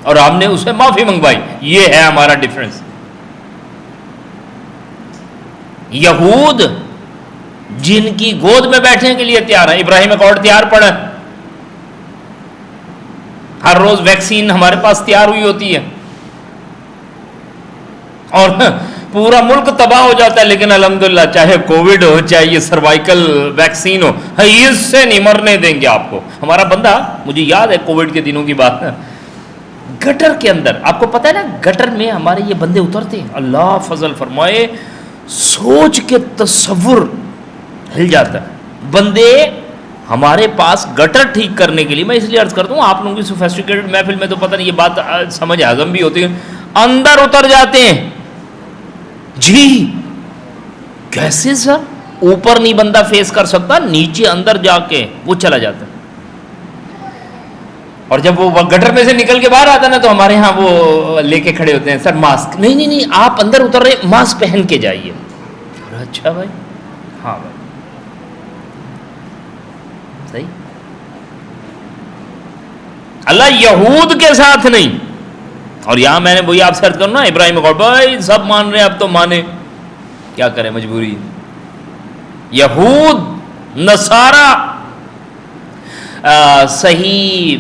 اور ہم نے اسے معافی منگوائی. یہ ہے ہمارا ڈفرنس. یہود جن کی گود میں بیٹھنے کے لیے تیار ہے, ابراہیم اکارڈ تیار پڑا, ہر روز ویکسین ہمارے پاس تیار ہوئی ہوتی ہے, اور پورا ملک تباہ ہو جاتا ہے, لیکن الحمدللہ چاہے کووڈ ہو, چاہے یہ سروائیکل ویکسین ہو, اس سے نہیں مرنے دیں گے آپ کو. ہمارا بندہ, مجھے یاد ہے کووڈ کے دنوں کی بات, گٹر کے اندر, آپ کو پتہ ہے نا گٹر میں ہمارے یہ بندے اترتے ہیں, اللہ فضل فرمائے, سوچ کے تصور ہل جاتا ہے. بندے ہمارے پاس گٹر ٹھیک کرنے کے لیے, میں اس لیے عرض کرتا ہوں آپ لوگوں کی سوفیسٹیکیٹڈ محفل میں تو پتہ نہیں یہ بات سمجھ ہضم بھی ہوتی ہے, اندر اتر جاتے ہیں. جی کیسے سر؟ اوپر نہیں بندہ فیس کر سکتا, نیچے اندر جا کے وہ چلا جاتا ہے. اور جب وہ گٹر میں سے نکل کے باہر آتا نا تو ہمارے ہاں وہ لے کے کھڑے ہوتے ہیں سر ماسک. نہیں نہیں نہیں آپ اندر اتر رہے ماسک پہن کے جائیے. اچھا بھائی ہاں بھائی صحیح. اللہ یہود کے ساتھ نہیں. اور یہاں میں نے وہی آپ سے عرض کروں نا ابراہیم کو بھائی سب مان رہے اب تو مانے کیا کریں مجبوری. یہود نصارہ صحیح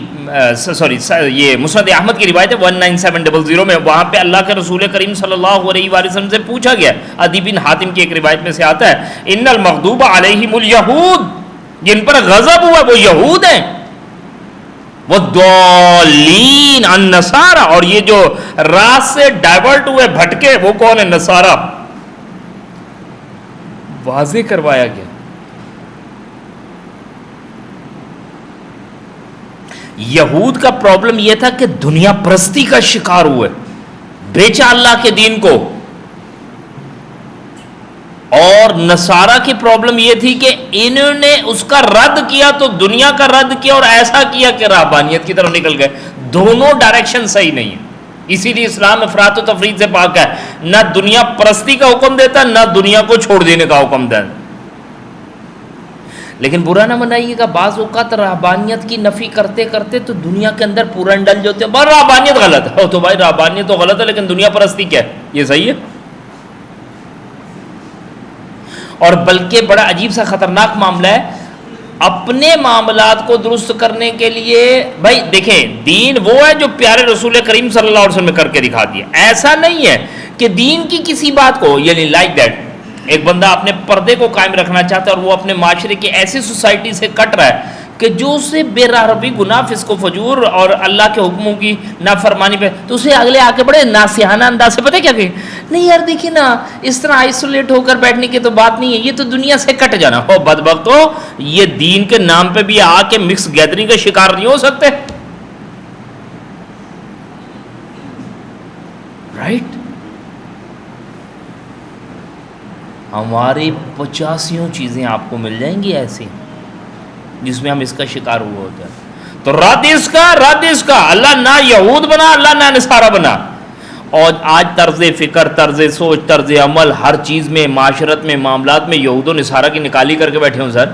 سوری یہ مسند احمد کی روایت ہے 19700 میں, وہاں پہ اللہ کے رسول کریم صلی اللہ علیہ وآلہ وسلم سے پوچھا گیا. عدی بن حاتم کی ایک روایت میں سے آتا ہے ان المغضوب علیہم الیہود, جن پر غضب ہوا وہ یہود ہیں, وہ ضالین النصارى, اور یہ جو راہ سے ڈائیورٹ ہوئے بھٹکے وہ کون ہے نصارہ. واضح کروایا گیا. یہود کا پرابلم یہ تھا کہ دنیا پرستی کا شکار ہوئے, بیچا اللہ کے دین کو. اور نصارہ کی پرابلم یہ تھی کہ انہوں نے اس کا رد کیا تو دنیا کا رد کیا اور ایسا کیا کہ رہبانیت کی طرف نکل گئے. دونوں ڈائریکشن صحیح نہیں ہے. اسی لیے اسلام افراط و تفریط سے پاک ہے, نہ دنیا پرستی کا حکم دیتا نہ دنیا کو چھوڑ دینے کا حکم دیتا. لیکن برا نہ منائیے گا, بعض اوقات رہبانیت کی نفی کرتے کرتے تو دنیا کے اندر پورا انڈلج ہوتے ہیں. بس رہبانیت غلط ہے, تو بھائی رہبانیت تو غلط ہے لیکن دنیا پرستی کیا ہے, یہ صحیح ہے. اور بلکہ بڑا عجیب سا خطرناک معاملہ ہے, اپنے معاملات کو درست کرنے کے لیے بھائی دیکھیں دین وہ ہے جو پیارے رسول کریم صلی اللہ علیہ وسلم نے کر کے دکھا دیا. ایسا نہیں ہے کہ دین کی کسی بات کو یعنی لائک دیٹ ایک بندہ اپنے پردے کو قائم رکھنا چاہتا ہے اور وہ اپنے معاشرے کی ایسی سوسائٹی سے کٹ رہا ہے کہ جو اسے بے راہ ربی گناہ فسق و فجور اور اللہ کے حکموں کی نافرمانی پہ, تو اسے اگلے آ کے بڑے ناصحانہ انداز سے پتہ کیا کہ نہیں یار دیکھیے نا اس طرح آئسولیٹ ہو کر بیٹھنے کی تو بات نہیں ہے, یہ تو دنیا سے کٹ جانا. ہو بدبخت ہو, یہ دین کے نام پہ بھی آ کے مکس گیدرنگ کا شکار نہیں ہو سکتے. رائٹ. ہماری 85 چیزیں آپ کو مل جائیں گی ایسی جس میں ہم اس کا شکار ہوا ہوتا ہے. تو رد اس کا اللہ نہ یہود بنا, اللہ نہ نصارہ بنا. اور آج طرز فکر, طرز سوچ, طرز عمل ہر چیز میں, معاشرت میں, معاملات میں یہود و نصارہ کی نکالی کر کے بیٹھے ہوں. سر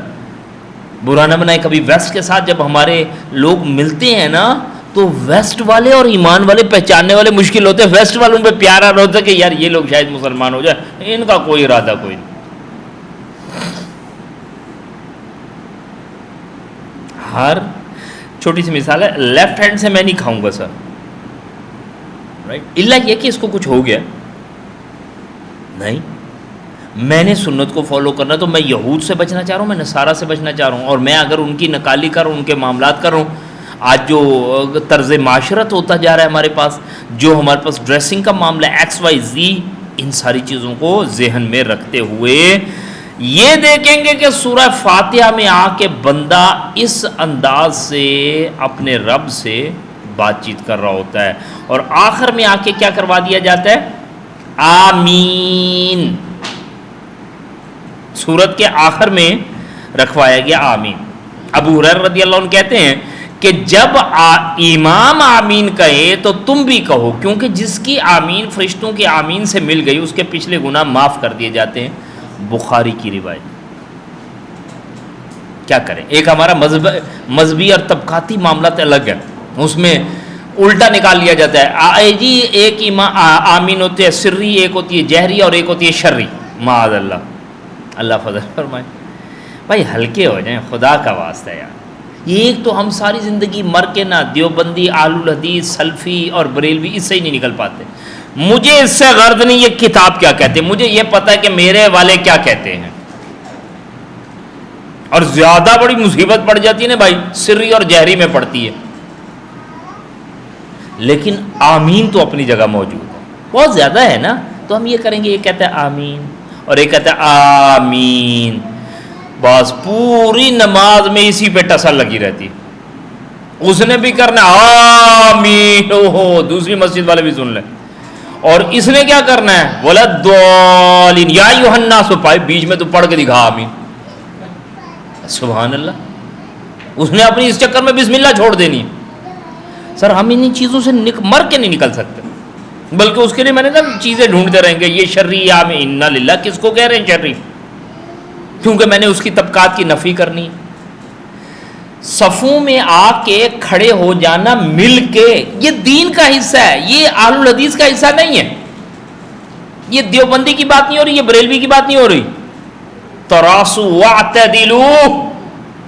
برا نہ بنائے, کبھی ویسٹ کے ساتھ جب ہمارے لوگ ملتے ہیں نا تو ویسٹ والے اور ایمان والے پہچاننے والے مشکل ہوتے ہیں. ویسٹ والوں پہ پیار آ رہا ہوتا ہے کہ یار یہ لوگ شاید مسلمان ہو جائے, ان کا کوئی ارادہ کوئی نہیں. ہر چھوٹی سی مثال ہے, لیفٹ ہینڈ سے میں نہیں کھاؤں گا سر, رائٹ, اللہ یہ کہ اس کو کچھ ہو گیا نہیں, میں نے سنت کو فالو کرنا, تو میں یہود سے بچنا چاہ رہا ہوں, میں نصارہ سے بچنا چاہ رہا ہوں. اور میں اگر ان کی نکالی کروں, ان کے معاملات کروں, آج جو طرز معاشرت ہوتا جا رہا ہے ہمارے پاس, جو ہمارے پاس ڈریسنگ کا معاملہ XYZ, ان ساری چیزوں کو ذہن میں رکھتے ہوئے یہ دیکھیں گے کہ سورہ فاتحہ میں آ کے بندہ اس انداز سے اپنے رب سے بات چیت کر رہا ہوتا ہے, اور آخر میں آ کے کیا کروا دیا جاتا ہے, آمین. سورت کے آخر میں رکھوایا گیا آمین. ابو ہریرہ رضی اللہ عنہ کہتے ہیں کہ جب امام آمین کہے تو تم بھی کہو, کیونکہ جس کی آمین فرشتوں کی آمین سے مل گئی اس کے پچھلے گناہ معاف کر دیے جاتے ہیں. بخاری کی روایت. کیا کریں, ایک ہمارا مذہبی اور طبقاتی معاملات الگ ہے, اس میں الٹا نکال لیا جاتا ہے. جی ایک آمین ہوتی ہے سری, ایک ہوتی ہے جہری, اور ایک ہوتی ہے شرری. معاذ اللہ, اللہ فضل فرمائے. بھائی ہلکے ہو جائیں خدا کا واسطہ یار. ایک تو ہم ساری زندگی مر کے نہ دیوبندی, اہل الحدیث, سلفی اور بریلوی اس سے ہی نہیں نکل پاتے. مجھے اس سے غرض نہیں یہ کتاب کیا کہتے ہیں, مجھے یہ پتا ہے کہ میرے والے کیا کہتے ہیں. اور زیادہ بڑی مصیبت پڑ جاتی ہے نا بھائی سری اور جہری میں پڑتی ہے. لیکن آمین تو اپنی جگہ موجود ہے, بہت زیادہ ہے نا, تو ہم یہ کریں گے, یہ کہتا ہے آمین اور ایک کہتا ہے آمین. بس پوری نماز میں اسی پہ ٹسل لگی رہتی. اس نے بھی کرنا آمین, اوہو دوسری مسجد والے بھی سن لیں. اور اس نے کیا کرنا ہے, بولا ضالین یا ایھا الناس, پائے بیچ میں تو پڑھ کے دکھا آمین. سبحان اللہ, اس نے اپنی اس چکر میں بسم اللہ چھوڑ دینی. سر ہم انہیں چیزوں سے مر کے نہیں نکل سکتے، بلکہ اس کے لیے میں نے کہا چیزیں ڈھونڈتے رہیں گے. یہ شرری یا میں انا للہ کس کو کہہ رہے ہیں شرری؟ کیونکہ میں نے اس کی طبقات کی نفی کرنی. صفوں میں آ کے کھڑے ہو جانا مل کے، یہ دین کا حصہ ہے، یہ اہل الحدیث کا حصہ نہیں ہے. یہ دیوبندی کی بات نہیں ہو رہی، یہ بریلوی کی بات نہیں ہو رہی. تراسو واعتدلو،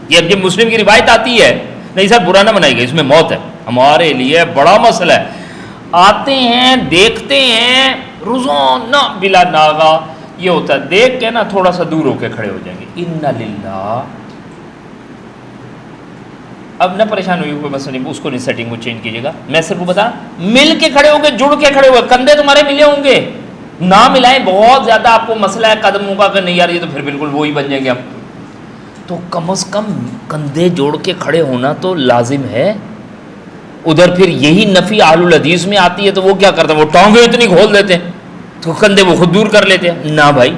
یہ جب مسلم کی روایت آتی ہے، نہیں سر برا نہ منائے گا، اس میں موت ہے، ہمارے لیے بڑا مسئلہ ہے. آتے ہیں دیکھتے ہیں روزانہ بلا ناغا یہ ہوتا ہے، دیکھ کے نا تھوڑا سا دور ہو کے کھڑے ہو جائیں گے. انا للہ. اب نہ پریشان ہوئی کوئی مسئلہ نہیں، اس کو نہیں سیٹنگ کو چینج کیجیے گا. میں صرف وہ بتا مل کے کھڑے ہو گے، جڑ کے کھڑے ہو گے. کندھے تمہارے ملے ہوں گے، نہ ملائیں بہت زیادہ آپ کو مسئلہ ہے قدموں کا کہ نہیں یار یہ تو پھر بالکل وہی بن جائیں گے ہم. تو کم از کم کندھے جوڑ کے کھڑے ہونا تو لازم ہے. ادھر پھر یہی نفی اہل الحدیث میں آتی ہے تو وہ کیا کرتے ہیں، وہ ٹانگیں اتنی کھول دیتے ہیں تو کندھے وہ خود دور کر لیتے ہیں. نہ بھائی،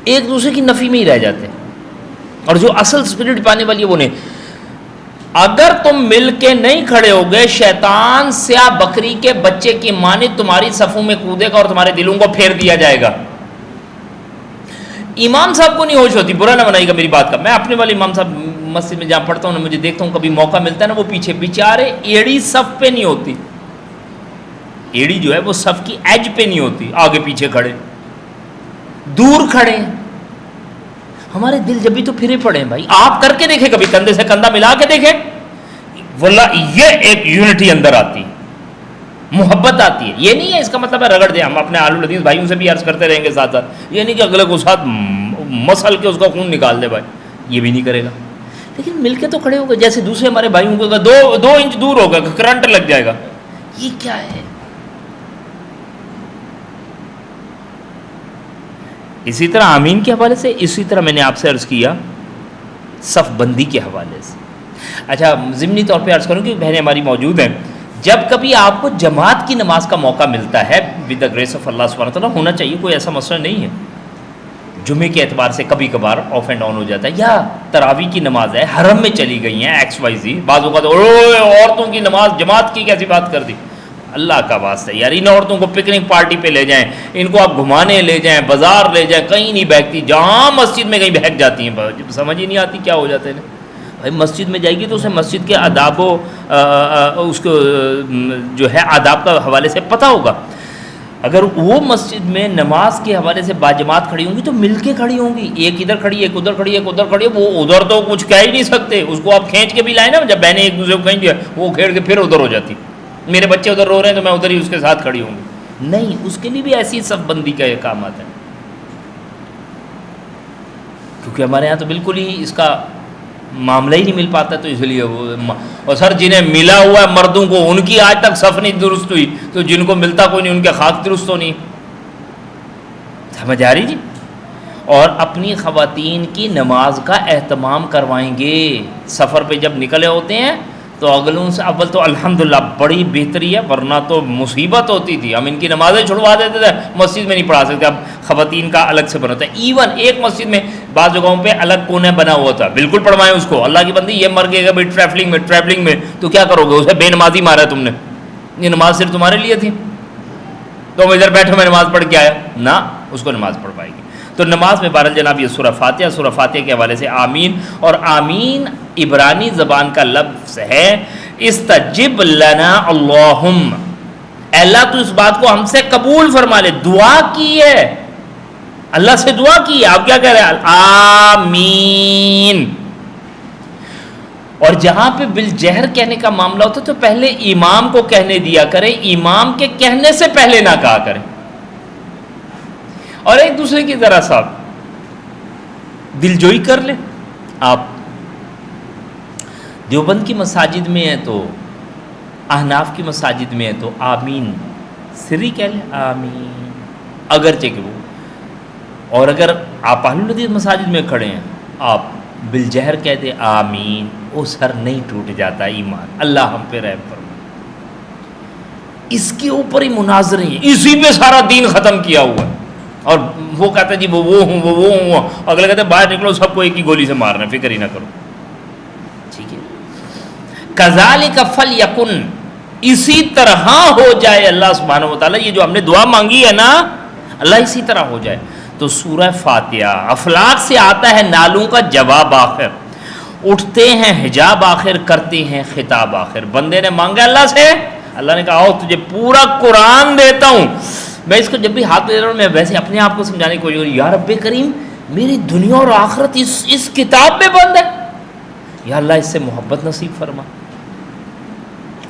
ایک دوسرے کی نفی میں ہی رہ جاتے ہیں، اور جو اصل اسپرٹ پانے والی ہے وہ نہیں. اگر تم مل کے نہیں کھڑے ہو گئے، شیطان سیاہ بکری کے بچے کی مانند تمہاری صفوں میں کودے گا اور تمہارے دلوں کو پھیر دیا جائے گا. امام صاحب کو نہیں ہوش ہوتی، برا نہ بنائیے گا میری بات کا. میں اپنے والے امام صاحب مسجد میں جہاں پڑھتا ہوں، مجھے دیکھتا ہوں کبھی موقع ملتا ہے نا، وہ پیچھے بیچارے ایڑی صف پہ نہیں ہوتی، ایڑی جو ہے وہ صف کی ایج پہ نہیں ہوتی، آگے پیچھے کھڑے، دور کھڑے. ہمارے دل جب بھی تو پھرے پڑے ہیں بھائی. آپ کر کے دیکھیں، کبھی کندھے سے کندھا ملا کے دیکھیں، واللہ یہ ایک یونٹی اندر آتی، محبت آتی ہے. یہ نہیں ہے اس کا مطلب ہے رگڑ دیں. ہم اپنے اہل الحدیث بھائیوں سے بھی عرض کرتے رہیں گے ساتھ ساتھ، یہ نہیں کہ اگلے کو ساتھ مسل کے اس کا خون نکال دے بھائی، یہ بھی نہیں کرے گا. لیکن مل کے تو کھڑے ہو گئے، جیسے دوسرے ہمارے بھائیوں کو دو انچ دور ہوگا کرنٹ لگ جائے گا. یہ کیا ہے؟ اسی طرح آمین کے حوالے سے، اسی طرح میں نے آپ سے عرض کیا صف بندی کے حوالے سے. اچھا ضمنی طور پہ عرض کروں کہ بہنیں ہماری موجود ہیں، جب کبھی آپ کو جماعت کی نماز کا موقع ملتا ہے ود دا گریس آف اللہ سبحانہ تعالیٰ، ہونا چاہیے، کوئی ایسا مسئلہ نہیں ہے. جمعے کے اعتبار سے کبھی کبھار آف اینڈ آن ہو جاتا ہے، یا تراویح کی نماز ہے حرم میں چلی گئی ہیں ایکس وائی زی، بعض اوقات عورتوں کی نماز جماعت کی کیسی بات کر دی. اللہ کا واسطہ یار، ان عورتوں کو پکنک پارٹی پہ لے جائیں، ان کو آپ گھمانے لے جائیں، بازار لے جائیں، کہیں نہیں بہکتی، جہاں مسجد میں کہیں بہک جاتی ہیں، سمجھ ہی نہیں آتی کیا ہو جاتے ہیں. بھائی مسجد میں جائے گی تو اسے مسجد کے آداب و اس کو جو ہے آداب کا حوالے سے پتہ ہوگا. اگر وہ مسجد میں نماز کے حوالے سے باجماعت کھڑی ہوں گی تو مل کے کھڑی ہوں گی، ایک ادھر کھڑی، ایک ادھر کھڑی، ایک ادھر کھڑی، وہ ادھر تو کچھ کہہ ہی نہیں سکتے، اس کو آپ کھینچ کے بھی لائیں نا، جب بہنیں ایک دوسرے کو کھینچ دیا وہ کھیڑ کے پھر ادھر ہو جاتی. میرے بچے ادھر رو رہے ہیں تو میں ادھر ہی اس کے ساتھ کھڑی ہوں گی. نہیں، اس کے لیے بھی ایسی صف بندی کا احکامات ہیں، کیونکہ ہمارے یہاں تو بالکل ہی اس کا معاملہ ہی نہیں مل پاتا. تو اس لیے وہ، اور سر جنہیں ملا ہوا ہے مردوں کو، ان کی آج تک صف نہیں درست ہوئی، تو جن کو ملتا کوئی نہیں ان کے خاک درست ہونی. سمجھ آ رہی جی؟ اور اپنی خواتین کی نماز کا اہتمام کروائیں گے. سفر پہ جب نکلے ہوتے ہیں تو اگلوں سے اول تو الحمدللہ بڑی بہتری ہے، ورنہ تو مصیبت ہوتی تھی. ہم ان کی نمازیں چھڑوا دیتے تھے، مسجد میں نہیں پڑھا سکتے. اب خواتین کا الگ سے بناتا ہے. ایون ایک مسجد میں بعض جگہوں پہ الگ کونے بنا ہوا تھا، بالکل پڑھوائیں اس کو. اللہ کی بندی یہ مر گئے گا بھائی ٹریولنگ میں تو کیا کرو گے؟ اسے بے نمازی مارا تم نے، یہ نماز صرف تمہارے لیے تھی، تو ادھر بیٹھو میں نماز پڑھ کے آیا نہ، اس کو نماز پڑھ پائے گی. تو نماز میں بہرحال جناب یہ سورہ فاتحہ کے حوالے سے آمین، اور آمین عبرانی زبان کا لفظ ہے استجب لنا اللہم، اے اللہ تو اس بات کو ہم سے قبول فرما لے. دعا کی ہے، اللہ سے دعا کی ہے. آپ کیا کہہ رہے ہیں؟ آمین. اور جہاں پہ بالجہر کہنے کا معاملہ ہوتا ہے تو پہلے امام کو کہنے دیا کریں، امام کے کہنے سے پہلے نہ کہا کریں. اور ایک دوسرے کی ذرا سا دلجوئی کر لیں. آپ دیوبند کی مساجد میں ہیں تو، احناف کی مساجد میں ہیں تو آمین سری کہہ لیں، آمین، اگرچہ کہ وہ. اور اگر آپ اہل الحدیث مساجد میں کھڑے ہیں آپ بالجہر کہہ دیں آمین، وہ سر نہیں ٹوٹ جاتا ایمان. اللہ ہم پہ رحم فرمائے. اس کے اوپر ہی مناظرے ہیں، اسی پہ سارا دین ختم کیا ہوا ہے. اور وہ کہتا ہے جی وہ ہوں، اگلے کہتے ہیں باہر نکلو سب کو ایک ہی گولی سے مارنا، فکر ہی نہ کرو. ٹھیک ہے، کذالک فلیکن، اسی طرح ہو جائے اللہ سبحانہ و تعالیٰ، یہ جو ہم نے دعا مانگی ہے نا اللہ اسی طرح ہو جائے. تو سورہ فاتحہ افلاق سے آتا ہے نالوں کا جواب آخر، اٹھتے ہیں حجاب آخر، کرتے ہیں خطاب آخر. بندے نے مانگا اللہ سے، اللہ نے کہا آؤ تجھے پورا قرآن دیتا ہوں. میں اس کو جب بھی ہاتھ دے رہا ہوں میں ویسے اپنے آپ کو سمجھانے کی کوشش کر رہی ہوں، یا رب کریم میری دنیا اور آخرت اس کتاب میں بند ہے. یا اللہ اس سے محبت نصیب فرما،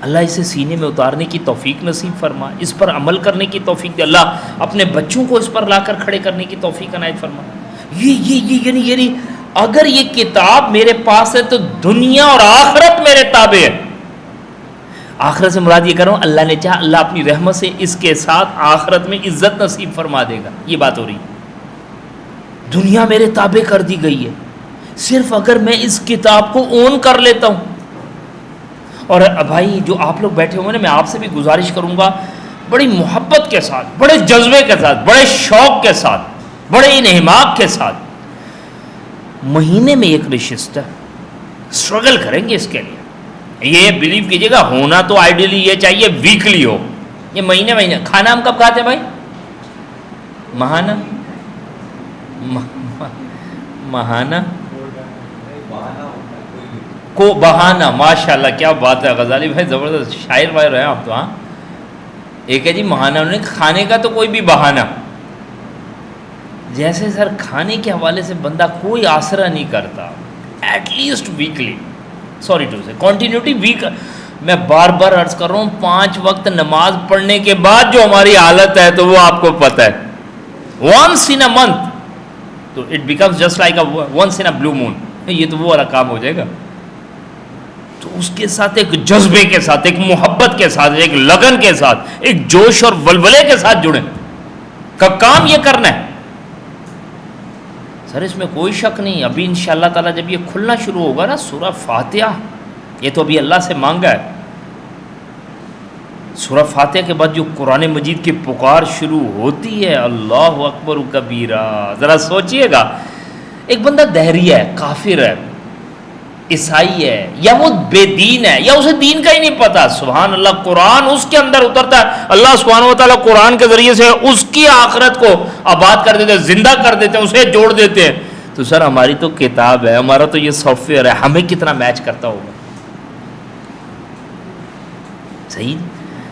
اللہ اسے سینے میں اتارنے کی توفیق نصیب فرما، اس پر عمل کرنے کی توفیق دے. اللہ اپنے بچوں کو اس پر لا کر کھڑے کرنے کی توفیق عنایت فرما. یہ یعنی اگر یہ کتاب میرے پاس ہے تو دنیا اور آخرت میرے تابع ہے. آخرت سے مراد یہ کر رہا ہوں اللہ نے چاہا اللہ اپنی رحمت سے اس کے ساتھ آخرت میں عزت نصیب فرما دے گا. یہ بات ہو رہی ہے. دنیا میرے تابع کر دی گئی ہے صرف اگر میں اس کتاب کو اون کر لیتا ہوں. اور بھائی جو آپ لوگ بیٹھے ہوئے نا، میں آپ سے بھی گزارش کروں گا بڑی محبت کے ساتھ، بڑے جذبے کے ساتھ، بڑے شوق کے ساتھ، بڑے انہماک کے ساتھ مہینے میں ایک نشست ہے، اسٹرگل کریں گے اس کے لیے. یہ بلیو کیجیے گا ہونا تو آئیڈیلی یہ چاہیے ویکلی ہو. یہ مہینے کھانا ہم کب کھاتے ہیں بھائی؟ ماہانہ ماہانہ کو بہانہ. ماشاء اللہ کیا بات ہے غزالی بھائی، زبردست شاعر بھائی رہے آپ تو. ہاں ایک ہے جی ماہانہ، انہوں نے کھانے کا تو کوئی بھی بہانہ. جیسے سر کھانے کے حوالے سے بندہ کوئی آسرا نہیں کرتا، at least weekly, sorry to say continuity week. میں بار بار عرض کر رہا ہوں 5 وقت نماز پڑھنے کے بعد جو ہماری حالت ہے تو وہ آپ کو پتہ ہے. once in a month تو it becomes just like once in a blue moon. یہ تو وہ والا کام ہو جائے گا. تو اس کے ساتھ ایک جذبے کے ساتھ، ایک محبت کے ساتھ، ایک لگن کے ساتھ، ایک جوش اور ولولے کے ساتھ جڑیں کا کام یہ کرنا ہے. سر اس میں کوئی شک نہیں. ابھی انشاءاللہ تعالیٰ جب یہ کھلنا شروع ہوگا نا سورہ فاتحہ، یہ تو ابھی اللہ سے مانگا ہے. سورہ فاتحہ کے بعد جو قرآن مجید کی پکار شروع ہوتی ہے، اللہ اکبر کبیرہ. ذرا سوچئے گا، ایک بندہ دہریہ ہے، کافر ہے، عیسائی ہے، یا وہ بے دین ہے، یا اسے دین کا ہی نہیں پتا، سبحان اللہ قرآن اس کے اندر اترتا ہے. اللہ سبحانہ و تعالیٰ قرآن کے ذریعے سے اس کی آخرت کو آباد کر دیتے ہیں، زندہ کر دیتے ہیں، اسے جوڑ دیتے ہیں. تو سر ہماری تو کتاب ہے، ہمارا تو یہ سافٹ ویئر ہے، ہمیں کتنا میچ کرتا ہوگا. صحیح.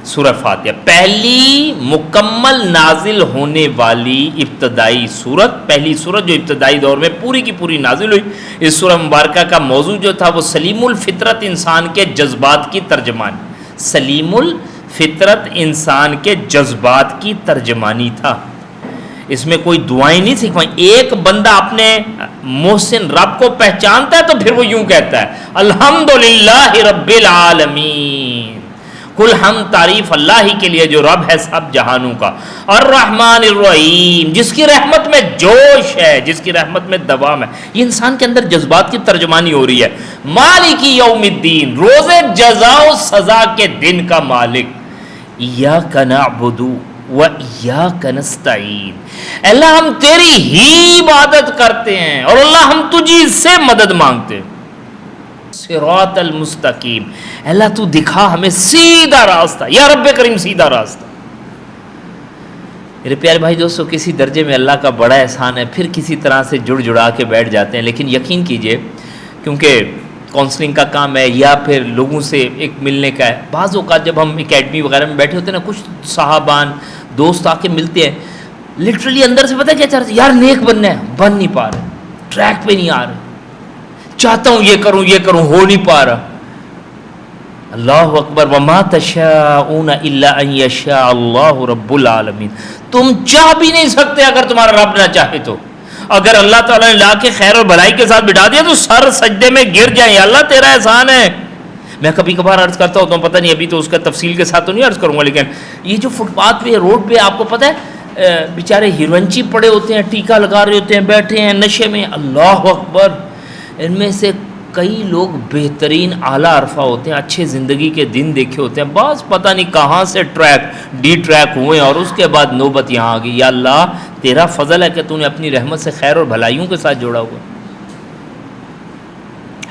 سورہ فاتحہ پہلی مکمل نازل ہونے والی ابتدائی سورت، پہلی سورت جو ابتدائی دور میں پوری کی پوری نازل ہوئی. اس سورہ مبارکہ کا موضوع جو تھا وہ سلیم الفطرت انسان کے جذبات کی ترجمانی، سلیم الفطرت انسان کے جذبات کی ترجمانی تھا. اس میں کوئی دعائیں نہیں سکھوائیں. ایک بندہ اپنے محسن رب کو پہچانتا ہے تو پھر وہ یوں کہتا ہے الحمدللہ رب العالمین، کل ہم تعریف اللہ ہی کے لیے جو رب ہے سب جہانوں کا، الرحمن الرحیم جس کی رحمت میں جوش ہے، جس کی رحمت میں دوام ہے. یہ انسان کے اندر جذبات کی ترجمانی ہو رہی ہے. مالک یوم الدین، روز جزا و سزا کے دن کا مالک. ایاک نعبد و ایاک نستعین، اللہ ہم تیری ہی عبادت کرتے ہیں اور اللہ ہم تجھی سے مدد مانگتے ہیں. صراط المستقیم، اللہ تو دکھا ہمیں سیدھا راستہ، یا رب کریم سیدھا راستہ. میرے پیارے بھائی دوستو، کسی درجے میں اللہ کا بڑا احسان ہے، پھر کسی طرح سے جڑ جڑا کے بیٹھ جاتے ہیں. لیکن یقین کیجئے کیونکہ کاؤنسلنگ کا کام ہے یا پھر لوگوں سے ایک ملنے کا ہے، بعض اوقات جب ہم اکیڈمی وغیرہ میں بیٹھے ہوتے ہیں نا، کچھ صحابان دوست آ کے ملتے ہیں، لٹرلی اندر سے پتہ کیا چاہتے ہیں، یار نیک بننا ہے، بن نہیں پا رہے، ٹریک پہ نہیں آ رہے، چاہتا ہوں یہ کروں ہو نہیں پا رہا. اللہ اکبر. وما تشاءون الا ان یشاء اللہ رب العالمین. تم چاہ بھی نہیں سکتے اگر تمہارا رب نہ چاہے تو. اگر اللہ تعالیٰ نے لا کے خیر اور بھلائی کے ساتھ بٹھا دیا تو سر سجدے میں گر جائیں، اللہ تیرا احسان ہے. میں کبھی کبھار عرض کرتا ہوتا ہوں، پتہ نہیں ابھی تو اس کا تفصیل کے ساتھ تو نہیں عرض کروں گا، لیکن یہ جو فٹ پاتھ پہ روڈ پہ آپ کو پتہ ہے بیچارے ہیروئنچی پڑے ہوتے ہیں، ٹیکا لگا رہے ہوتے ہیں، بیٹھے ہیں نشے میں، اللہ اکبر. ان میں سے کئی لوگ بہترین اعلیٰ عرفہ ہوتے ہیں، اچھے زندگی کے دن دیکھے ہوتے ہیں، بعض پتہ نہیں کہاں سے ڈی ٹریک ہوئے اور اس کے بعد نوبت یہاں آ گئی. یا اللہ تیرا فضل ہے کہ تو نے اپنی رحمت سے خیر اور بھلائیوں کے ساتھ جوڑا ہوا.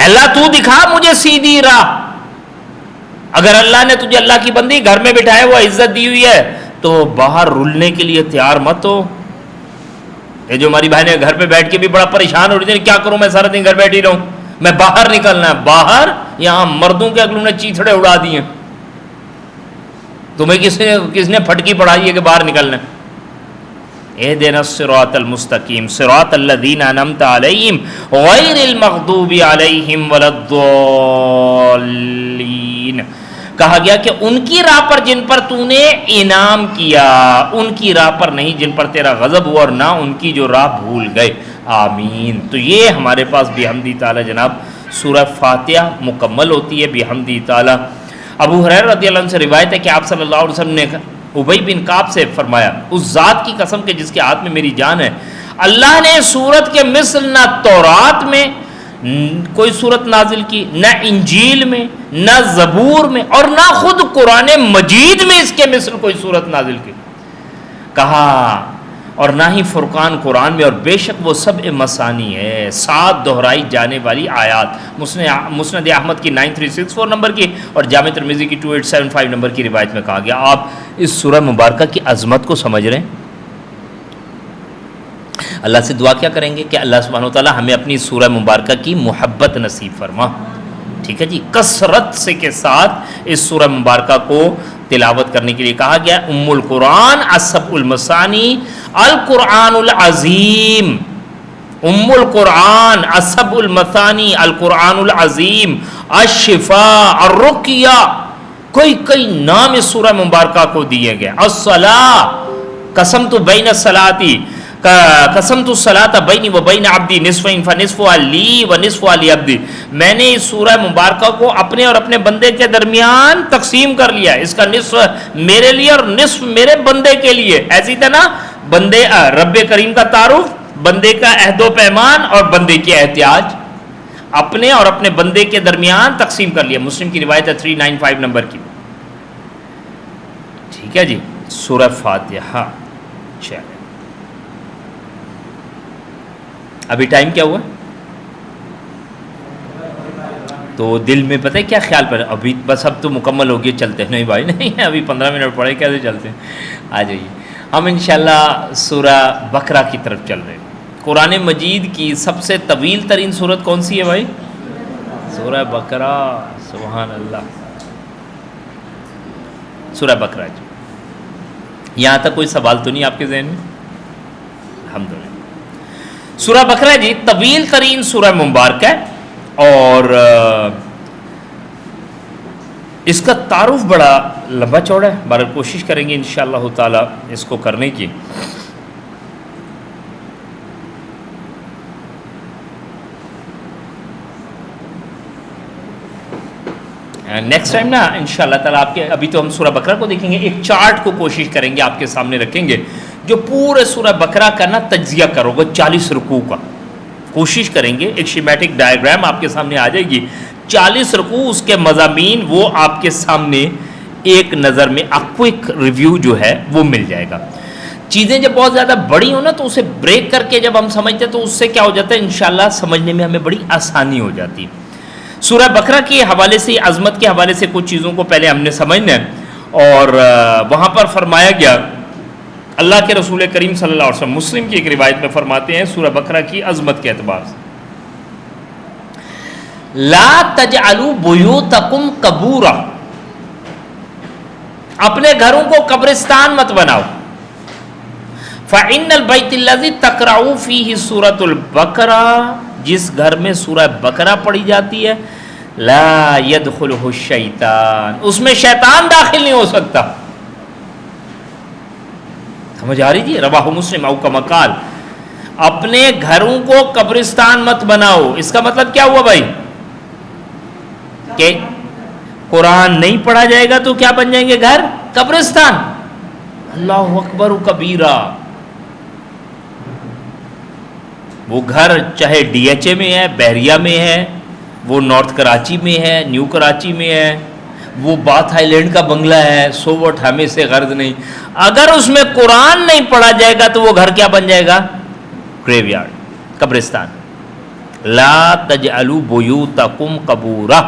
اللہ تو دکھا مجھے سیدھی راہ. اگر اللہ نے تجھے اللہ کی بندی گھر میں بٹھایا ہوا عزت دی ہوئی ہے تو باہر رلنے کے لیے تیار مت ہو. یہ جو ہماری بہنیں گھر پہ بیٹھ کے بھی بڑا پریشان ہو رہی تھی، کیا کروں میں سارا دن گھر بیٹھی رہوں، میں باہر نکلنا ہے. باہر یہاں مردوں کے اگلوں نے چیتھڑے اڑا دیے. تمہیں کس نے پھٹکی پڑھائی ہے کہ باہر نکلنا ہے؟ اهدنا الصراط المستقیم صراط الذین انعمت علیہم غیر المغضوب علیہم ولا الضالین. کہا گیا کہ ان کی راہ پر جن پر تو نے انعام کیا، ان کی راہ پر نہیں جن پر تیرا غضب ہوا، اور نہ ان کی جو راہ بھول گئے. آمین. تو یہ ہمارے پاس بحمدی تعالی جناب سورہ فاتحہ مکمل ہوتی ہے بحمدی تعالی. ابو ہریرہ رضی اللہ عنہ سے روایت ہے کہ آپ صلی اللہ علیہ وسلم نے ابی بن کعب سے فرمایا، اس ذات کی قسم کے جس کے ہاتھ میں میری جان ہے، اللہ نے سورت کے مثل نہ تورات میں کوئی صورت نازل کی، نہ انجیل میں، نہ زبور میں، اور نہ خود قرآن مجید میں اس کے مثل کوئی صورت نازل کی. کہا اور نہ ہی فرقان قرآن میں، اور بے شک وہ سب مسانی ہے، 7 دہرائی جانے والی آیات. مسند احمد کی 9364 نمبر کی اور جامع ترمذی کی 2875 نمبر کی روایت میں کہا گیا. آپ اس سورہ مبارکہ کی عظمت کو سمجھ رہے ہیں؟ اللہ سے دعا کیا کریں گے کہ اللہ سبحانہ وتعالی ہمیں اپنی سورہ مبارکہ کی محبت نصیب فرما. ٹھیک ہے جی. کثرت سے کے ساتھ اس سورہ مبارکہ کو تلاوت کرنے کے لیے کہا گیا. ام القرآن السبع المثانی القرآن العظیم. ام القرآن السبع المثانی القرآن العظیم الشفاء الرقیہ. کئی نام اس سورہ مبارکہ کو دیے گئے. الصلاۃ قسمت بین الصلاۃ قسمت الصلاۃ بینی و بین عبدی نصفین فنصفها لی و نصفها لعبدی. میں نے اس سورہ مبارکہ کو اپنے اور اپنے بندے کے درمیان تقسیم کر لیا. اس کا نصف میرے لیے اور نصف میرے بندے کے لیے. ایسی طرح بندے رب کریم کا تعارف، بندے کا عہد و پیمان اور بندے کی احتیاج اپنے اور اپنے بندے کے درمیان تقسیم کر لیا. مسلم کی روایت ہے 395 نمبر کی. ٹھیک ہے جی. سورہ فاتحہ. چلیں ابھی ٹائم کیا ہوا؟ تو دل میں پتہ ہے کیا خیال پر ابھی بس اب تو مکمل ہو گیا، چلتے ہیں. نہیں بھائی نہیں، ابھی 15 منٹ پڑے، کیسے چلتے ہیں؟ آ جائیے. ہم انشاءاللہ سورہ بقرہ کی طرف چل رہے ہیں. قرآن مجید کی سب سے طویل ترین سورت کون سی ہے بھائی؟ سورہ بقرہ. سبحان اللہ. سورہ بقرہ جی. یہاں تک کوئی سوال تو نہیں آپ کے ذہن میں؟ الحمدللہ. سورہ بقرہ جی طویل ترین سورہ مبارک ہے، اور اس کا تعارف بڑا لمبا چوڑا ہے. بہرحال کوشش کریں گے انشاءاللہ تعالی اس کو کرنے کی. نیکسٹ ٹائم نا انشاءاللہ تعالی آپ کے، ابھی تو ہم سورہ بقرہ کو دیکھیں گے، ایک چارٹ کو کوشش کریں گے آپ کے سامنے رکھیں گے جو پورے سورہ بقرہ کا نا تجزیہ کرو گے 40 رکوع کا. کوشش کریں گے، ایک شیمیٹک ڈائیگرام آپ کے سامنے آ جائے گی. 40 رکوع، اس کے مضامین وہ آپ کے سامنے ایک نظر میں کوئک ریویو جو ہے وہ مل جائے گا. چیزیں جب بہت زیادہ بڑی ہو نا تو اسے بریک کر کے جب ہم سمجھتے ہیں تو اس سے کیا ہو جاتا ہے انشاءاللہ سمجھنے میں ہمیں بڑی آسانی ہو جاتی ہے. سورہ بقرہ کے حوالے سے، عظمت کے حوالے سے کچھ چیزوں کو پہلے ہم نے سمجھنا ہے. اور وہاں پر فرمایا گیا، اللہ کے رسول کریم صلی اللہ علیہ وسلم مسلم کی ایک روایت میں فرماتے ہیں سورہ بقرہ کی عظمت کے اعتبار سے، لا تجعلوا بیوتکم قبورا. اپنے گھروں کو قبرستان مت بناؤ. فإن البیت الذی تقرأ فیہ سورۃ البقرہ، جس گھر میں سورہ بقرہ پڑھی جاتی ہے، لا يدخلہ الشیطان، اس میں شیطان داخل نہیں ہو سکتا. سمجھ آ رہی جی؟ رواہ مسلم او کما قال. اپنے گھروں کو قبرستان مت بناؤ. اس کا مطلب کیا ہوا بھائی؟ کہ قرآن نہیں پڑھا جائے گا تو کیا بن جائیں گے گھر؟ قبرستان. اللہ اکبر کبیرہ. وہ گھر چاہے ڈی ایچ اے میں ہے، بحریہ میں ہے، وہ نارتھ کراچی میں ہے، نیو کراچی میں ہے، وہ بات آئی لینڈ کا بنگلہ ہے، سو وٹ ہمیں سے غرض نہیں. اگر اس میں قرآن نہیں پڑھا جائے گا تو وہ گھر کیا بن جائے گا؟ گریو یارڈ، قبرستان. لا تجعلوا بیوتکم قبورا.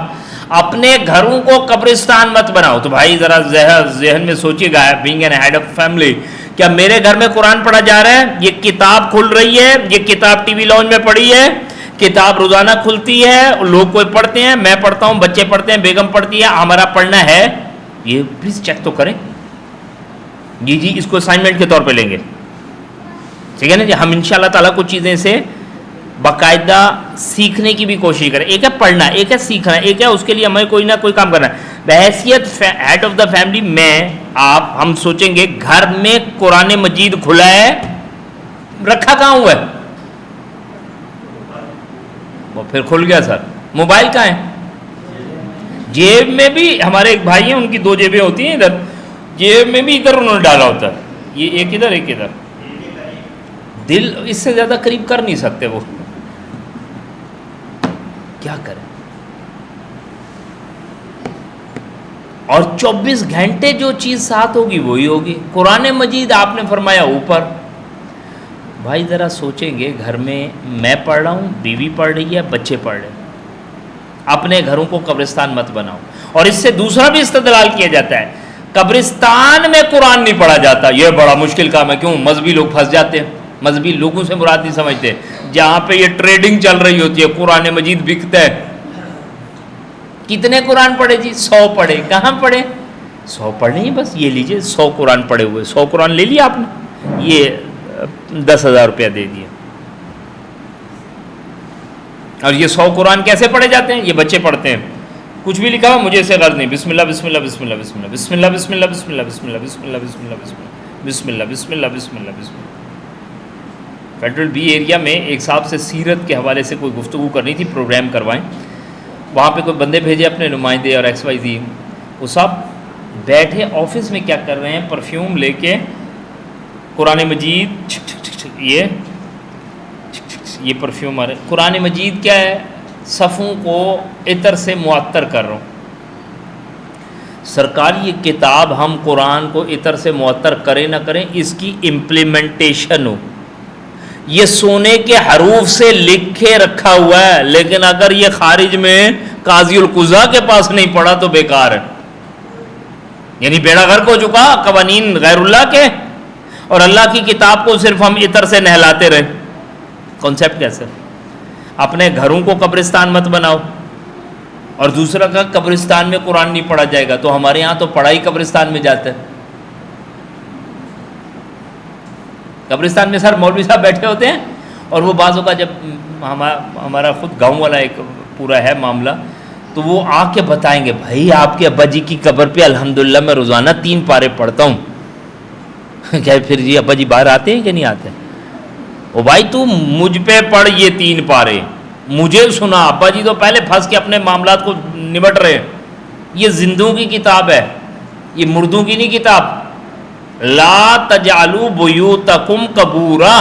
اپنے گھروں کو قبرستان مت بناؤ. تو بھائی ذرا ذہن میں سوچیے گا, being an head of family, کیا میرے گھر میں قرآن پڑھا جا رہا ہے؟ یہ کتاب کھل رہی ہے, یہ کتاب ٹی وی لاؤنج میں پڑھی ہے, کتاب روزانہ کھلتی ہے, لوگ کوئی پڑھتے ہیں, میں پڑھتا ہوں, بچے پڑھتے ہیں, بیگم پڑھتی ہے, ہمارا پڑھنا ہے. یہ پلیز چیک تو کریں. جی اس کو اسائنمنٹ کے طور پہ لیں گے, ٹھیک ہے نا جی. ہم انشاءاللہ تعالیٰ کچھ چیزیں سے باقاعدہ سیکھنے کی بھی کوشش کریں. ایک ہے پڑھنا, ایک ہے سیکھنا, ایک ہے اس کے لیے ہمیں کوئی نہ کوئی کام کرنا ہے. بحیثیت ہیڈ آف دا فیملی میں ہم سوچیں گے گھر میں قرآن مجید کھلا ہے, رکھا کہاں ہوا ہے؟ وہ پھر کھل گیا سر. موبائل کہاں ہے؟ جیب میں بھی. ہمارے ایک بھائی ہیں, ان کی 2 جیبیں ہوتی ہیں, ادھر جیب میں بھی ادھر انہوں نے ڈالا ہوتا ہے, یہ ایک ادھر ایک ادھر. دل اس سے زیادہ قریب کر نہیں سکتے, وہ کیا کریں. اور 24 گھنٹے جو چیز ساتھ ہوگی وہی ہوگی. قرآن مجید آپ نے فرمایا اوپر. بھائی ذرا سوچیں گے, گھر میں پڑھ رہا ہوں, بیوی پڑھ رہی ہے, بچے پڑھ رہے ہیں. اپنے گھروں کو قبرستان مت بناؤ. اور اس سے دوسرا بھی استدلال کیا جاتا ہے, قبرستان میں قرآن نہیں پڑھا جاتا, یہ بڑا مشکل کام ہے. کیوں؟ مذہبی لوگ پھنس جاتے ہیں. مذہبی لوگوں سے مراد نہیں سمجھتے. جہاں پہ یہ ٹریڈنگ چل رہی ہوتی ہے, قرآن مجید بکتا ہے. کتنے قرآن پڑھے جی؟ 100 پڑھے. کہاں پڑھے؟ 100 پڑھنے ہی بس. یہ لیجئے 100 قرآن پڑھے ہوئے, 100 قرآن لے لیا آپ نے, یہ 10,000 روپیہ دے دیے. اور یہ 100 قرآن کیسے پڑھے جاتے ہیں؟ یہ بچے پڑھتے ہیں. کچھ بھی لکھا ہوا مجھے اسے غرض نہیں. بسم اللہ بسم اللہ بسم اللہ بسم اللہ بسم اللہ بسم اللہ بسم اللہ بسم اللہ بسم اللہ بسم اللہ بسم اللہ بسم اللہ بسم اللہ بسم اللہ. فیڈرل بی ایریا میں ایک صاحب سے سیرت کے حوالے سے کوئی گفتگو کرنی تھی, پروگرام کروائیں. وہاں پہ کوئی بندے بھیجے اپنے نمائندے اور ایکس وائی زی. وہ صاحب بیٹھے آفس میں کیا کر رہے ہیں, پرفیوم لے کے قرآن مجید یہ پرفیوم آ رہے. قرآن مجید کیا ہے, صفوں کو عطر سے معطر کر رہا ہوں. سرکار یہ کتاب ہم قرآن کو عطر سے معطر کریں نہ کریں, اس کی امپلیمنٹیشن ہو. یہ سونے کے حروف سے لکھ کے رکھا ہوا ہے, لیکن اگر یہ خارج میں قاضی القضاء کے پاس نہیں پڑا تو بیکار ہے. یعنی بیڑا غرق ہو چکا قوانین غیر اللہ کے, اور اللہ کی کتاب کو صرف ہم عطر سے نہلاتے رہے. کانسیپٹ کیسے؟ اپنے گھروں کو قبرستان مت بناؤ. اور دوسرا کا قبرستان میں قرآن نہیں پڑھا جائے گا, تو ہمارے ہاں تو پڑھائی قبرستان میں جاتا ہے. قبرستان میں سر مولوی صاحب بیٹھے ہوتے ہیں, اور وہ بعضوں کا جب ہمارا خود گاؤں والا ایک پورا ہے معاملہ, تو وہ آ کے بتائیں گے, بھائی آپ کے ابا جی کی قبر پہ الحمدللہ میں روزانہ 3 پارے پڑھتا ہوں. کیا پھر جی ابا جی باہر آتے ہیں کہ نہیں آتے؟ او بھائی تو مجھ پہ پڑھ یہ 3 پارے, مجھے سنا. ابا جی تو پہلے پھنس کے اپنے معاملات کو نمٹ رہے. یہ زندوں کی کتاب ہے, یہ مردوں کی نہیں کتاب. لا تجعلوا بیوتکم قبورا,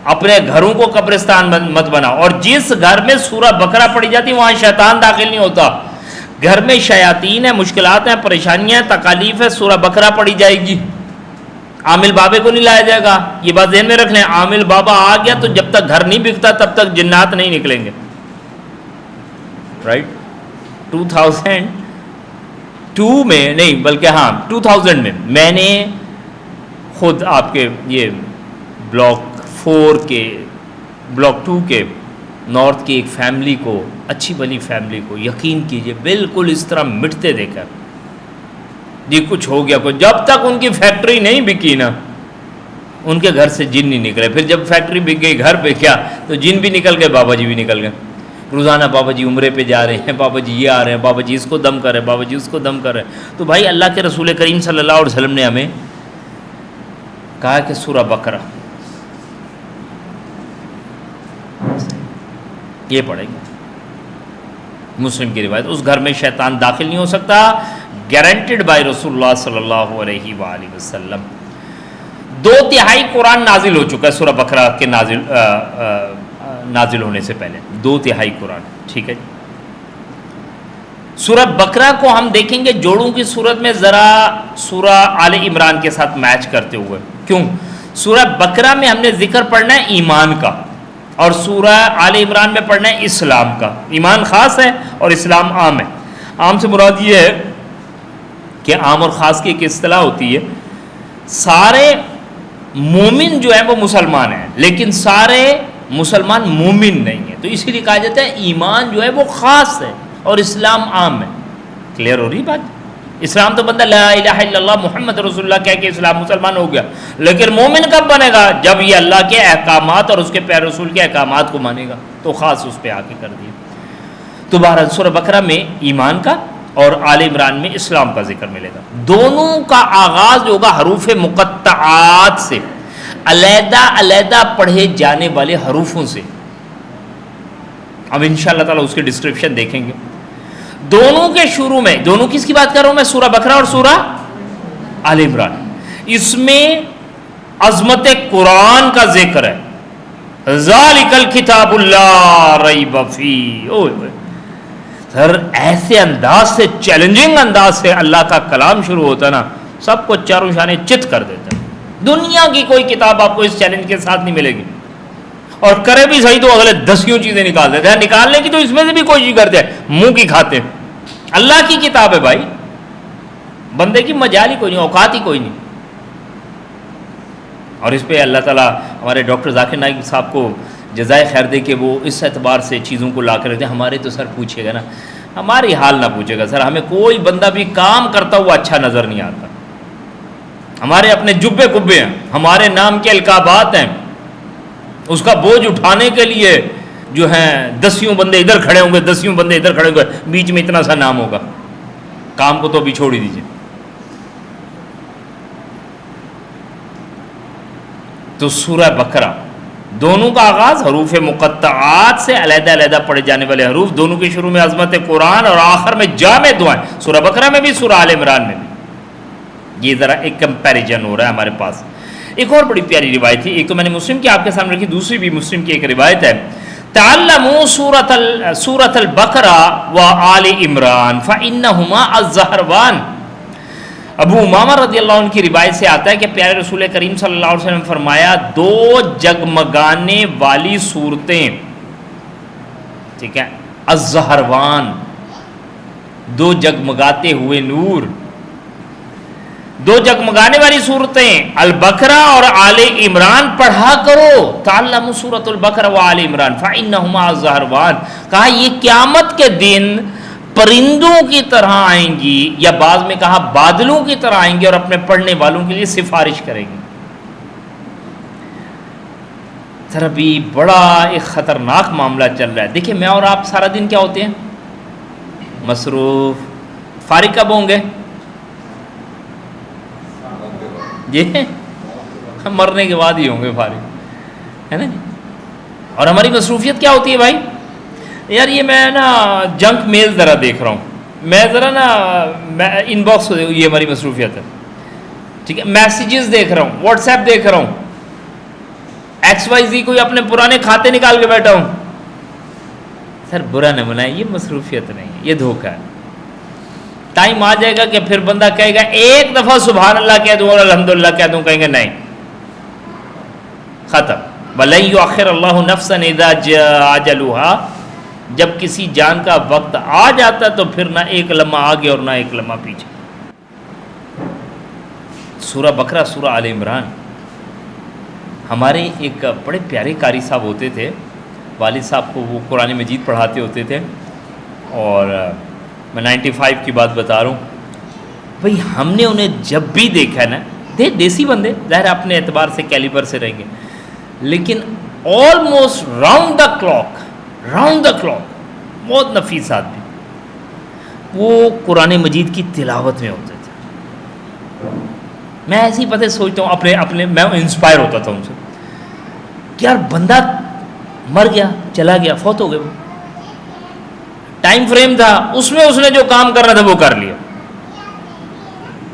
اپنے گھروں کو قبرستان مت بنا. اور جس گھر میں سورہ بقرہ پڑھی جاتی وہاں شیطان داخل نہیں ہوتا. گھر میں شیاطین ہیں, مشکلات ہیں, پریشانیاں ہیں, تکالیف ہے, سورہ بقرہ پڑھی جائے گی. عامل بابے کو نہیں لایا جائے گا. یہ بات ذہن میں رکھ لیں, عامل بابا آ گیا تو جب تک گھر نہیں بکتا تب تک جنات نہیں نکلیں گے. رائٹ 2002 میں نہیں بلکہ 2000 میں نے خود آپ کے یہ بلاک 4 کے بلاک 2 کے نارتھ کی ایک فیملی کو, اچھی بلی فیملی کو, یقین کیجئے بالکل اس طرح مٹتے دیکھا. جی کچھ ہو گیا, جب تک ان کی فیکٹری نہیں بکی نا ان کے گھر سے جن نہیں نکلے. پھر جب فیکٹری بک گئی, گھر پہ کیا, تو جن بھی نکل گئے, بابا جی بھی نکل گئے. روزانہ بابا جی عمرے پہ جا رہے ہیں, بابا جی یہ آ رہے ہیں, بابا جی اس کو دم کر رہے ہیں, بابا جی اس کو دم کر رہے ہیں. تو بھائی اللہ کے رسول کریم صلی اللہ علیہ وسلم نے ہمیں کہا کہ سورہ بقرہ یہ پڑھیں گے. مسلم کی روایت, اس گھر میں شیطان داخل نہیں ہو سکتا, گارنٹیڈ بائی رسول اللہ صلی اللہ علیہ وآلہ وسلم. 2/3 قرآن نازل ہو چکا ہے سورہ بقرہ کے نازل ہونے سے پہلے. 2/3 قرآن, ٹھیک ہے. سورہ بقرہ کو ہم دیکھیں گے جوڑوں کی صورت میں ذرا سورہ آل عمران کے ساتھ میچ کرتے ہوئے. کیوں؟ سورہ بقرہ میں ہم نے ذکر پڑھنا ہے ایمان کا, اور سورہ آل عمران میں پڑھنا ہے اسلام کا. ایمان خاص ہے اور اسلام عام ہے. عام سے مراد یہ ہے کہ عام اور خاص کی ایک اصطلاح ہوتی ہے. سارے مومن جو ہیں وہ مسلمان ہیں لیکن سارے مسلمان مومن نہیں ہیں, تو اسی لیے کہا جاتا ہے ایمان جو ہے وہ خاص ہے اور اسلام عام ہے. کلیئر ہو رہی بات؟ اسلام تو بندہ لا الہ الا اللہ محمد رسول اللہ کہہ کے اسلام مسلمان ہو گیا, لیکن مومن کب بنے گا؟ جب یہ اللہ کے احکامات اور اس کے پیارے رسول کے احکامات کو مانے گا, تو خاص اس پہ آ کے کر دیا. تو بہرحال سورہ بقرہ میں ایمان کا اور آل عمران میں اسلام کا ذکر ملے گا. دونوں کا آغاز ہوگا حروف مقطعات سے, علیحدہ علیحدہ پڑھے جانے والے حروفوں سے. اب انشاءاللہ تعالیٰ اس کی ڈسکرپشن دیکھیں گے. دونوں کے شروع میں, دونوں کس کی بات کر رہا ہوں میں؟ سورہ بقرہ اور سورہ آل عمران. اس میں عظمت قرآن کا ذکر ہے. ذالک الکتاب لا ریب فیہ. سر ایسے انداز سے, چیلنجنگ انداز سے اللہ کا کلام شروع ہوتا نا, سب کو چاروں شانے چت کر دیتا. دنیا کی کوئی کتاب آپ کو اس چیلنج کے ساتھ نہیں ملے گی, اور کرے بھی صحیح تو اگلے 10 چیزیں نکال دیتے ہیں. نکالنے کی تو اس میں سے بھی کوشش کرتے ہیں, منہ کی کھاتے ہیں. اللہ کی کتاب ہے بھائی, بندے کی مجال ہی کوئی نہیں, اوقات ہی کوئی نہیں. اور اس پہ اللہ تعالیٰ ہمارے ڈاکٹر ذاکر نائک صاحب کو جزائے خیر دے کہ وہ اس اعتبار سے چیزوں کو لا کر رہتے ہیں. ہمارے تو سر پوچھے گا نا, ہماری حال نہ پوچھے گا سر, ہمیں کوئی بندہ بھی کام کرتا ہوا اچھا نظر نہیں آتا. ہمارے اپنے جبے کبے ہیں, ہمارے نام کے القابات ہیں, اس کا بوجھ اٹھانے کے لیے جو ہیں 10 بندے ادھر کھڑے ہوں گے, 10 بندے ادھر کھڑے ہوں گے, بیچ میں اتنا سا نام ہوگا. کام کو تو ابھی چھوڑ ہی دیجیے. تو سورہ بقرہ دونوں کا آغاز حروف مقطعات سے, علیحدہ علیحدہ پڑھے جانے والے حروف, دونوں کے شروع میں عظمت قرآن اور آخر میں جامع دعائیں. سورہ بقرہ میں بھی, سورہ آل عمران میں بھی. یہ ذرا ایک کمپیریزن ہو رہا ہے ہمارے پاس. ایک اور بڑی پیاری روایت تھی, ایک تو میں نے مسلم کی آپ کے سامنے رکھی, دوسری بھی مسلم کی ایک روایت ہے. تعلموا سورۃ البقرہ و آل عمران فانہما الزہروان. ابو امامہ رضی اللہ عنہ کی روایت سے آتا ہے کہ پیارے رسول کریم صلی اللہ علیہ وسلم نے فرمایا, 2 جگمگانے والی صورتیں, ٹھیک ہے, الزہروان, 2 جگمگاتے ہوئے نور, 2 جگمگانے والی صورتیں البقرہ اور آل عمران پڑھا کرو. تعلموا سورۃ البقرہ و آل عمران فانہما الزہروان. کہا یہ قیامت کے دن پرندوں کی طرح آئیں گی, یا بعض میں کہا بادلوں کی طرح آئیں گے, اور اپنے پڑھنے والوں کے لیے سفارش کریں گے. سر ابھی بڑا ایک خطرناک معاملہ چل رہا ہے. دیکھیں میں اور آپ سارا دن کیا ہوتے ہیں؟ مصروف. فارغ کب ہوں گے؟ جی ہم مرنے کے بعد ہی ہوں گے فارغ, ہے نا جی. اور ہماری مصروفیت کیا ہوتی ہے بھائی؟ یار یہ میں نا جنک میل ذرا دیکھ رہا ہوں, میں ذرا نا ان باکس, یہ ہماری مصروفیت ہے, ٹھیک ہے. میسیجز دیکھ رہا ہوں, واٹس ایپ دیکھ رہا ہوں, XYZ کوئی اپنے پرانے کھاتے نکال کے بیٹھا ہوں. سر برا نہ منائے, یہ مصروفیت نہیں ہے, یہ دھوکہ ہے. ٹائم آ جائے گا کہ پھر بندہ کہے گا ایک دفعہ سبحان اللہ کہہ دوں اور الحمدللہ کہہ دوں, کہیں گے نہیں, ختم. وَلَن يُؤَخِّرَ اللَّهُ نَفْسًا إِذَا جَاءَ أَجَلُهَا. جب کسی جان کا وقت آ جاتا تو پھر نہ ایک لمحہ آگے اور نہ ایک لمحہ پیچھے. سورہ بقرہ, سورہ آل عمران. ہمارے ایک بڑے پیارے قاری صاحب ہوتے تھے, والد صاحب کو وہ قرآن مجید پڑھاتے ہوتے تھے, اور میں 95 کی بات بتا رہا ہوں بھئی. ہم نے انہیں جب بھی دیکھا نا, دیسی بندے ظاہر اپنے اعتبار سے کیلیبر سے رہیں گے, لیکن آلموسٹ راؤنڈ دا کلاک بہت نفیس آدمی, وہ قرآن مجید کی تلاوت میں ہوتے تھے. میں ایسے ہی پتہ سوچتا ہوں اپنے میں انسپائر ہوتا تھا ان سے کہ یار بندہ مر گیا, چلا گیا, فوت ہو گیا, وہ ٹائم فریم تھا, اس میں اس نے جو کام کرنا تھا وہ کر لیا.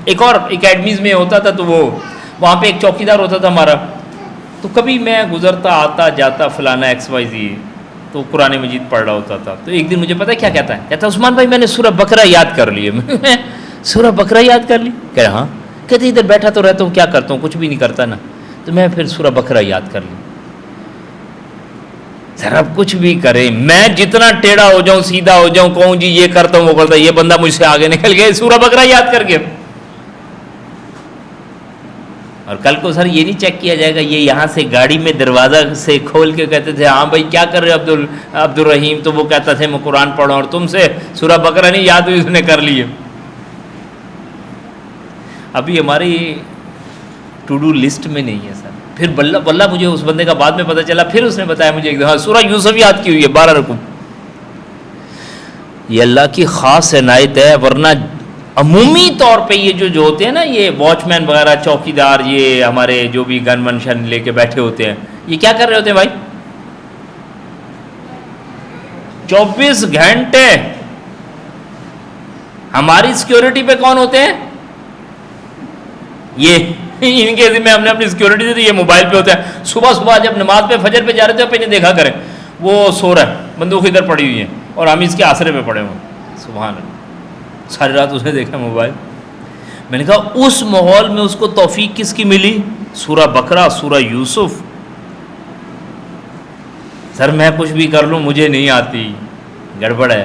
ایک اور اکیڈمیز میں ہوتا تھا, تو وہ وہاں پہ ایک چوکیدار ہوتا تھا ہمارا, تو کبھی میں گزرتا آتا جاتا فلانا XYZ, تو قرآن مجید پڑھ رہا ہوتا تھا. تو ایک دن مجھے پتہ کیا کہتا ہے, کہتا عثمان بھائی میں نے سورہ بقرہ یاد کر لی ہے. سورہ بقرہ یاد کر لی؟ کہہ رہا ہاں. کہتے ادھر بیٹھا تو رہتا ہوں, کیا کرتا ہوں, کچھ بھی نہیں کرتا نا, تو میں پھر سورہ بقرہ یاد کر لی. ذرا کچھ بھی کریں، میں جتنا ٹیڑھا ہو جاؤں سیدھا ہو جاؤں کہوں جی یہ کرتا ہوں وہ کرتا ہوں، یہ بندہ مجھ سے آگے نکل گیا سورہ بقرہ یاد کر کے. اور کل کو سر یہ نہیں چیک کیا جائے گا، یہ یہاں سے گاڑی میں دروازہ سے کھول کے کہتے تھے ہاں بھائی کیا کر رہے ہو عبد الرحیم، تو وہ کہتا تھے میں قرآن پڑھوں، اور تم سے سورہ بقرہ نہیں یاد ہوئی، اس نے کر لی ہے. ابھی ہماری ٹو ڈو لسٹ میں نہیں ہے سر. پھر بلّہ مجھے اس بندے کا بعد میں پتہ چلا، پھر اس نے بتایا مجھے ایک دفعہ سورہ یوسف یاد کی ہوئی ہے 12 رکوع. یہ اللہ کی خاص عنایت ہے، ورنہ عمومی طور پہ یہ جو ہوتے ہیں نا، یہ واچ مین وغیرہ، چوکی دار، یہ ہمارے جو بھی گن منشن لے کے بیٹھے ہوتے ہیں، یہ کیا کر رہے ہوتے ہیں بھائی؟ 24 گھنٹے ہماری سیکیورٹی پہ کون ہوتے ہیں؟ یہ ان کے ذمہ ہم نے اپنی سیکیورٹی دی تھی، یہ موبائل پہ ہوتا ہے. صبح جب نماز پہ فجر پہ جا رہے تھے پہ دیکھا کریں وہ سو رہا ہے، بندوق ادھر پڑی ہوئی ہے اور ہم اس کے آسرے پہ پڑے ہوئے. سبحان اللہ، ساری رات اس نے دیکھا موبائل. میں نے کہا اس ماحول میں اس کو توفیق کس کی ملی؟ سورہ بقرہ، سورہ یوسف. سر میں کچھ بھی کر لوں مجھے نہیں آتی، گڑبڑ ہے.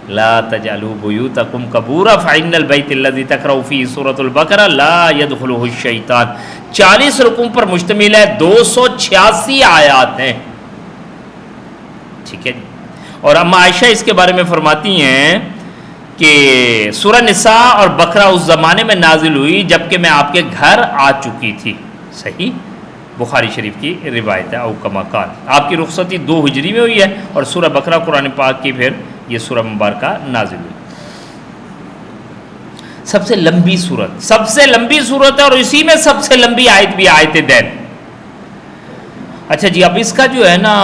لا تجعلوا بیوتکم قبورا فإن البیت الذی تقرأ فیہ سورۃ البقرہ لا یدخلہ الشیطان. 40 رکوع پر مشتمل ہے، 286 آیات ہیں. ٹھیک ہے جی. اور اما عائشہ اس کے بارے میں فرماتی ہیں کہ سورہ نساء اور بقرہ اس زمانے میں نازل ہوئی جبکہ میں آپ کے گھر آ چکی تھی. صحیح بخاری شریف کی روایت ہے. او کما قال، آپ کی رخصتی 2 ہجری میں ہوئی ہے اور سورہ بقرہ قرآن پاک کی پھر یہ سورہ مبارکہ نازل ہوئی. سب سے لمبی صورت ہے اور اسی میں سب سے لمبی آیت بھی آیت دین. اچھا جی، اب اس کا جو ہے نا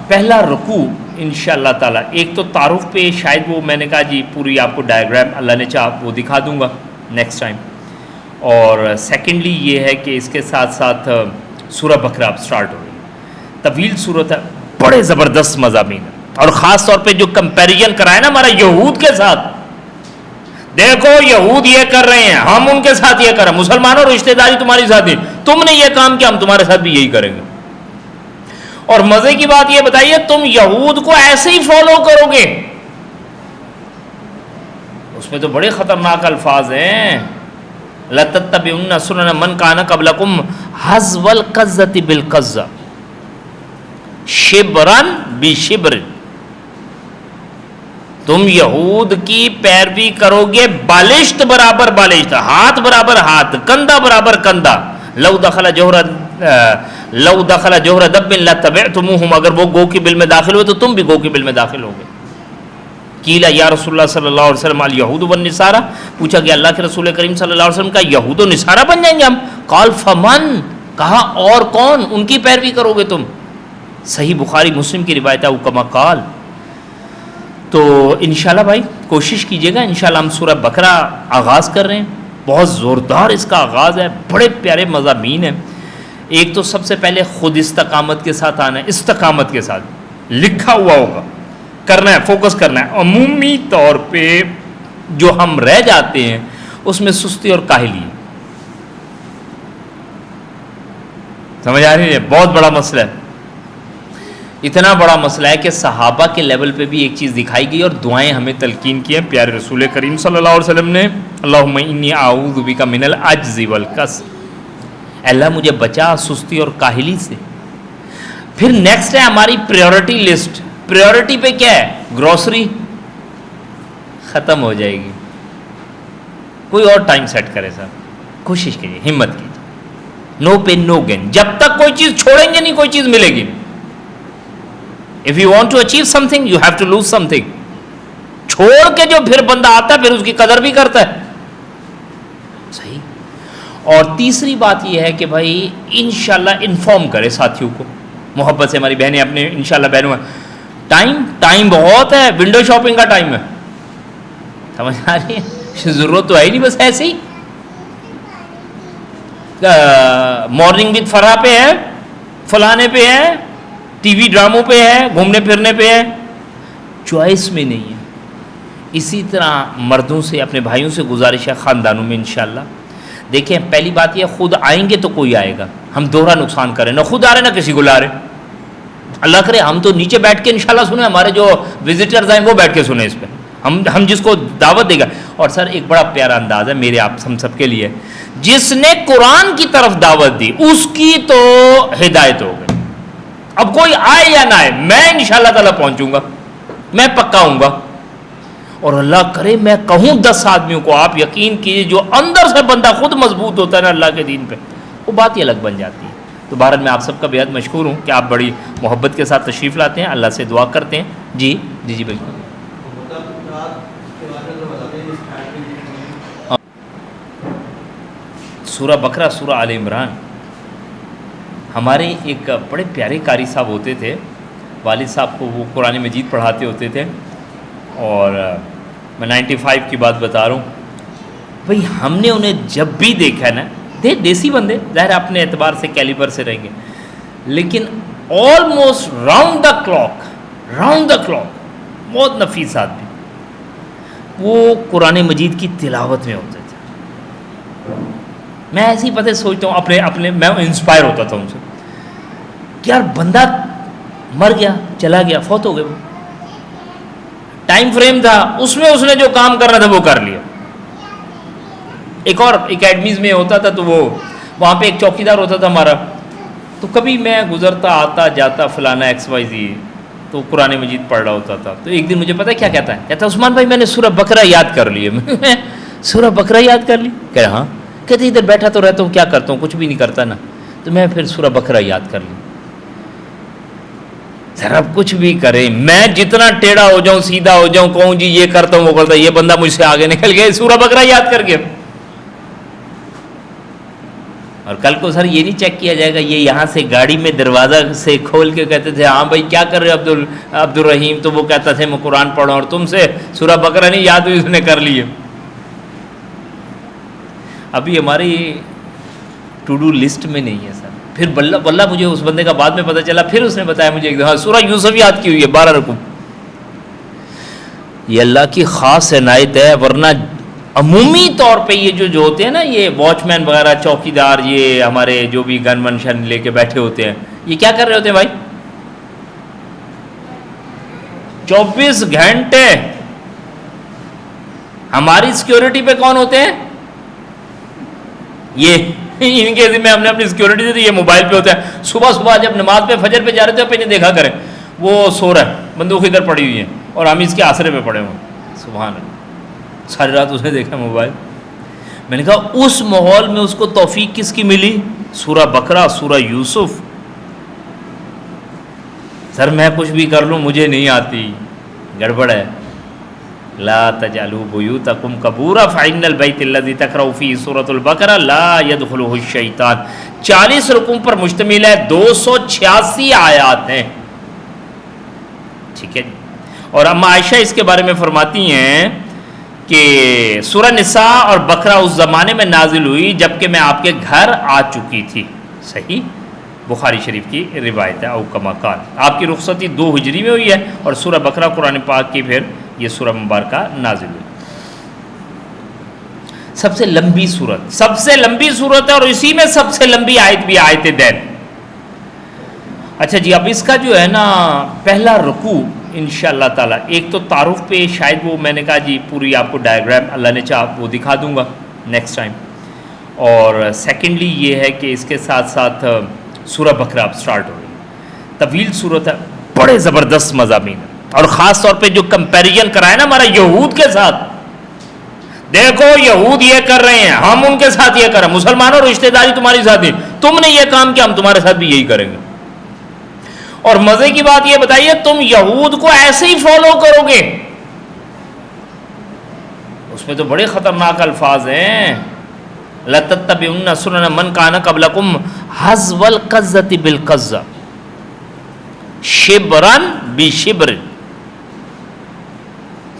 پہلا رکوع انشاءاللہ تعالی، ایک تو تعارف پہ شاید وہ میں نے کہا جی پوری آپ کو ڈائیگرام اللہ نے چاہا وہ دکھا دوں گا نیکسٹ ٹائم. اور سیکنڈلی یہ ہے کہ اس کے ساتھ ساتھ سورہ بقرہ اب سٹارٹ ہو رہی ہے. طویل صورت ہے، بڑے زبردست مضامین ہیں، اور خاص طور پہ جو کمپیریزن کرائے نا ہمارا یہود کے ساتھ، دیکھو یہود یہ کر رہے ہیں ہم ان کے ساتھ یہ کر رہے ہیں، مسلمانوں رشتہ داری تمہاری ساتھ ہے، تم نے یہ کام کیا ہم تمہارے ساتھ بھی یہی کریں گے. اور مزے کی بات یہ بتائیے تم یہود کو ایسے ہی فالو کرو گے، اس میں تو بڑے خطرناک الفاظ ہیں. لَتَتَّبِعُنَّ سُنَنَ مَنْ كَانَ قَبْلَكُمْ حَذْوَ الْقَذَّةِ بِالْقَذَّةِ شِبْرًا بِشِبْرٍ. تم یہود کی پیروی کرو گے بالشت برابر بالشت، ہاتھ برابر ہاتھ، کندھا برابر کندھا. لو دخل جوہر دب لتبعتموہم، اگر وہ گو کی بل میں داخل ہوئے تو تم بھی گو کی بل میں داخل ہوگے. قیل یا رسول اللہ صلی اللہ علیہ وسلم الیہود والنصارى، پوچھا کہ اللہ کے رسول کریم صلی اللہ علیہ وسلم کا یہود و نصارہ بن جائیں گے ہم؟ قال فمن، کہا اور کون، ان کی پیروی کرو گے تم. صحیح بخاری مسلم کی روایت ہے. او کما قال. تو انشاءاللہ بھائی کوشش کیجئے گا، انشاءاللہ ہم سورہ بقرہ آغاز کر رہے ہیں. بہت زوردار اس کا آغاز ہے، بڑے پیارے مضامین ہیں. ایک تو سب سے پہلے خود استقامت کے ساتھ آنا ہے، استقامت کے ساتھ لکھا ہوا ہوگا، کرنا ہے، فوکس کرنا ہے. عمومی طور پہ جو ہم رہ جاتے ہیں اس میں سستی اور کاہلی ہے. سمجھ آ رہی ہے؟ بہت بڑا مسئلہ ہے. اتنا بڑا مسئلہ ہے کہ صحابہ کے لیول پہ بھی ایک چیز دکھائی گئی اور دعائیں ہمیں تلقین کی ہیں پیارے رسول کریم صلی اللہ علیہ وسلم نے. اللہم انی اعوذ بک من العجز والکسل، اللہ مجھے بچا سستی اور کاہلی سے. پھر نیکسٹ ہے ہماری پریورٹی لسٹ. پریورٹی پہ کیا ہے؟ گروسری ختم ہو جائے گی، کوئی اور ٹائم سیٹ کرے صاحب. کوشش کیجیے، ہمت کیجیے. نو پین نو گین، جب تک کوئی چیز چھوڑیں گے نہیں کوئی چیز ملے گی. If you want to achieve something, you have to lose something. چھوڑ کے جو پھر بندہ آتا ہے پھر اس کی قدر بھی کرتا ہے. صحیح. اور تیسری بات یہ ہے کہ بھائی انشاءاللہ انفارم کرے ساتھیوں کو محبت سے. ہماری بہنیں اپنے انشاءاللہ بہنوں میں ٹائم بہت ہے، ونڈو شاپنگ کا ٹائم ہے. سمجھ آ رہی ہے؟ ضرورت تو ہے ہی نہیں، بس ایسے ہی. مارننگ وتھ فرح پہ ہے، فلانے پہ ہے، ٹی وی ڈراموں پہ ہے، گھومنے پھرنے پہ ہے، چوائس میں نہیں ہے. اسی طرح مردوں سے اپنے بھائیوں سے گزارش ہے خاندانوں میں انشاءاللہ. دیکھیں پہلی بات یہ خود آئیں گے تو کوئی آئے گا، ہم دوہرا نقصان کریں، نہ خود آ رہے نہ کسی کو لا رہے. اللہ کرے ہم تو نیچے بیٹھ کے انشاءاللہ سنیں، ہمارے جو وزٹرز آئیں وہ بیٹھ کے سنیں اس پہ، ہم جس کو دعوت دے گا. اور سر ایک بڑا پیارا انداز ہے میرے آپ ہم سب کے لیے، جس نے قرآن کی طرف دعوت دی اس کی تو ہدایت ہو گئی. اب کوئی آئے یا نہ آئے، میں انشاءاللہ تعالیٰ پہنچوں گا، میں پکا ہوں گا. اور اللہ کرے میں کہوں 10 آدمیوں کو، آپ یقین کیجیے جو اندر سے بندہ خود مضبوط ہوتا ہے نا اللہ کے دین پہ، وہ بات ہی الگ بن جاتی ہے. تو بھارت میں آپ سب کا بےحد مشکور ہوں کہ آپ بڑی محبت کے ساتھ تشریف لاتے ہیں، اللہ سے دعا کرتے ہیں. جی جی جی بالکل. سورہ بقرہ، سورہ آل عمران. ہمارے ایک بڑے پیارے قاری صاحب ہوتے تھے، والد صاحب کو وہ قرآن مجید پڑھاتے ہوتے تھے، اور میں 95 کی بات بتا رہا ہوں. بھئی ہم نے انہیں جب بھی دیکھا نا، دیسی بندے ظاہر اپنے اعتبار سے کیلیبر سے رہیں گے، لیکن آلموسٹ راؤنڈ دا کلاک بہت نفیس آدمی، وہ قرآن مجید کی تلاوت میں ہوتے تھے. میں ایسی پتہ سوچتا ہوں اپنے میں انسپائر ہوتا تھا ان سے کہ یار بندہ مر گیا، چلا گیا، فوت ہو گیا، وہ ٹائم فریم تھا اس میں، اس نے جو کام کرنا تھا وہ کر لیا. ایک اور اکیڈمیز میں ہوتا تھا، تو وہ وہاں پہ ایک چوکیدار ہوتا تھا ہمارا، تو کبھی میں گزرتا آتا جاتا فلانا XYZ تو قرآن مجید پڑھ رہا ہوتا تھا. تو ایک دن مجھے پتہ کیا کہتا ہے، کہتا عثمان بھائی میں نے سورہ بقرہ یاد کر لی ہے. سورہ بقرہ یاد کر لی؟ کہہ رہا ہاں. کہتے ادھر بیٹھا تو رہتا ہوں، کیا کرتا ہوں، کچھ بھی نہیں کرتا نا. تو میں پھر سورہ بقرہ یاد کر لی. ذرا کچھ بھی کرے، میں جتنا ٹیڑھا ہو جاؤں سیدھا ہو جاؤں، کہوں جی یہ کرتا ہوں وہ کرتا ہوں، یہ بندہ مجھ سے آگے نکل گیا سورہ بقرہ یاد کر کے. اور کل کو سر یہ نہیں چیک کیا جائے گا، یہ یہاں سے گاڑی میں دروازہ سے کھول کے کہتے تھے ہاں بھائی کیا کر رہے ہو عبد الرحیم، تو وہ کہتا تھے میں قرآن پڑھا، اور تم سے سورہ بقرہ نہیں یاد ہوئی، اس نے کر لی ہے. ابھی ہماری ٹو ڈو لسٹ میں نہیں ہے سر. پھر بلّہ مجھے اس بندے کا بعد میں پتہ چلا، پھر اس نے بتایا مجھے ایک دفعہ سورہ یوسف یاد کی ہوئی ہے 12 رکوع. یہ اللہ کی خاص عنایت ہے، ورنہ عمومی طور پہ یہ جو ہوتے ہیں نا، یہ واچ مین وغیرہ، چوکیدار، یہ ہمارے جو بھی گن منشن لے کے بیٹھے ہوتے ہیں، یہ کیا کر رہے ہوتے ہیں بھائی؟ 24 گھنٹے ہماری سیکیورٹی پہ کون ہوتے ہیں؟ یہ ان کے ذمہ ہم نے اپنی سیکیورٹی دی، یہ موبائل پہ ہوتا ہے. صبح جب نماز پہ فجر پہ جا رہے تھے پہلے دیکھا کریں، وہ سو رہا ہے، بندوق ادھر پڑی ہوئی ہے اور ہم اس کے آسرے پہ پڑے ہوئے. سبحان اللہ، ساری رات اس نے دیکھا موبائل. میں نے کہا اس ماحول میں اس کو توفیق کس کی ملی؟ سورہ بقرہ، سورہ یوسف. سر میں کچھ بھی کر لوں مجھے نہیں آتی، گڑبڑ ہے. لا تجعلوا بیوتکم قبورا فإن البیت الذی تقرأ فیہ سورۃ البقرہ لا يدخلہ الشیطان. 40 رکوع پر مشتمل ہے، 286 آیات ہیں. ٹھیک ہے جی. اور اما عائشہ اس کے بارے میں فرماتی ہیں کہ سورہ نساء اور بقرہ اس زمانے میں نازل ہوئی جبکہ میں آپ کے گھر آ چکی تھی. صحیح بخاری شریف کی روایت ہے. او کما قال، آپ کی رخصتی 2 ہجری میں ہوئی ہے، اور سورہ بقرہ قرآن پاک کی پھر یہ سورہ مبارکہ نازل ہوئی. سب سے لمبی صورت ہے، اور اسی میں سب سے لمبی آیت بھی آیت دین. اچھا جی، اب اس کا جو ہے نا پہلا رکوع انشاءاللہ تعالی، ایک تو تعارف پہ شاید وہ میں نے کہا جی پوری آپ کو ڈائیگرام اللہ نے چاہا وہ دکھا دوں گا نیکسٹ ٹائم. اور سیکنڈلی یہ ہے کہ اس کے ساتھ ساتھ سورہ بقرہ اب سٹارٹ ہو رہی ہے. طویل صورت ہے، بڑے زبردست مضامین ہیں، اور خاص طور پہ جو کمپیریزن کرائے نا ہمارا یہود کے ساتھ. دیکھو یہود یہ کر رہے ہیں، ہم ان کے ساتھ یہ کر رہے ہیں. مسلمانوں رشتہ داری تمہاری ساتھ نہیں، تم نے یہ کام کیا، ہم تمہارے ساتھ بھی یہی کریں گے. اور مزے کی بات یہ بتائیے، تم یہود کو ایسے ہی فالو کرو گے. اس میں تو بڑے خطرناک الفاظ ہیں. لَتَتَّبِعُنَّ سُنَنَ مَنْ كَانَ قَبْلَكُمْ حَذْوَ الْقَذَّةِ بِالْقَذَّةِ شِبْرًا بِشِبْرٍ.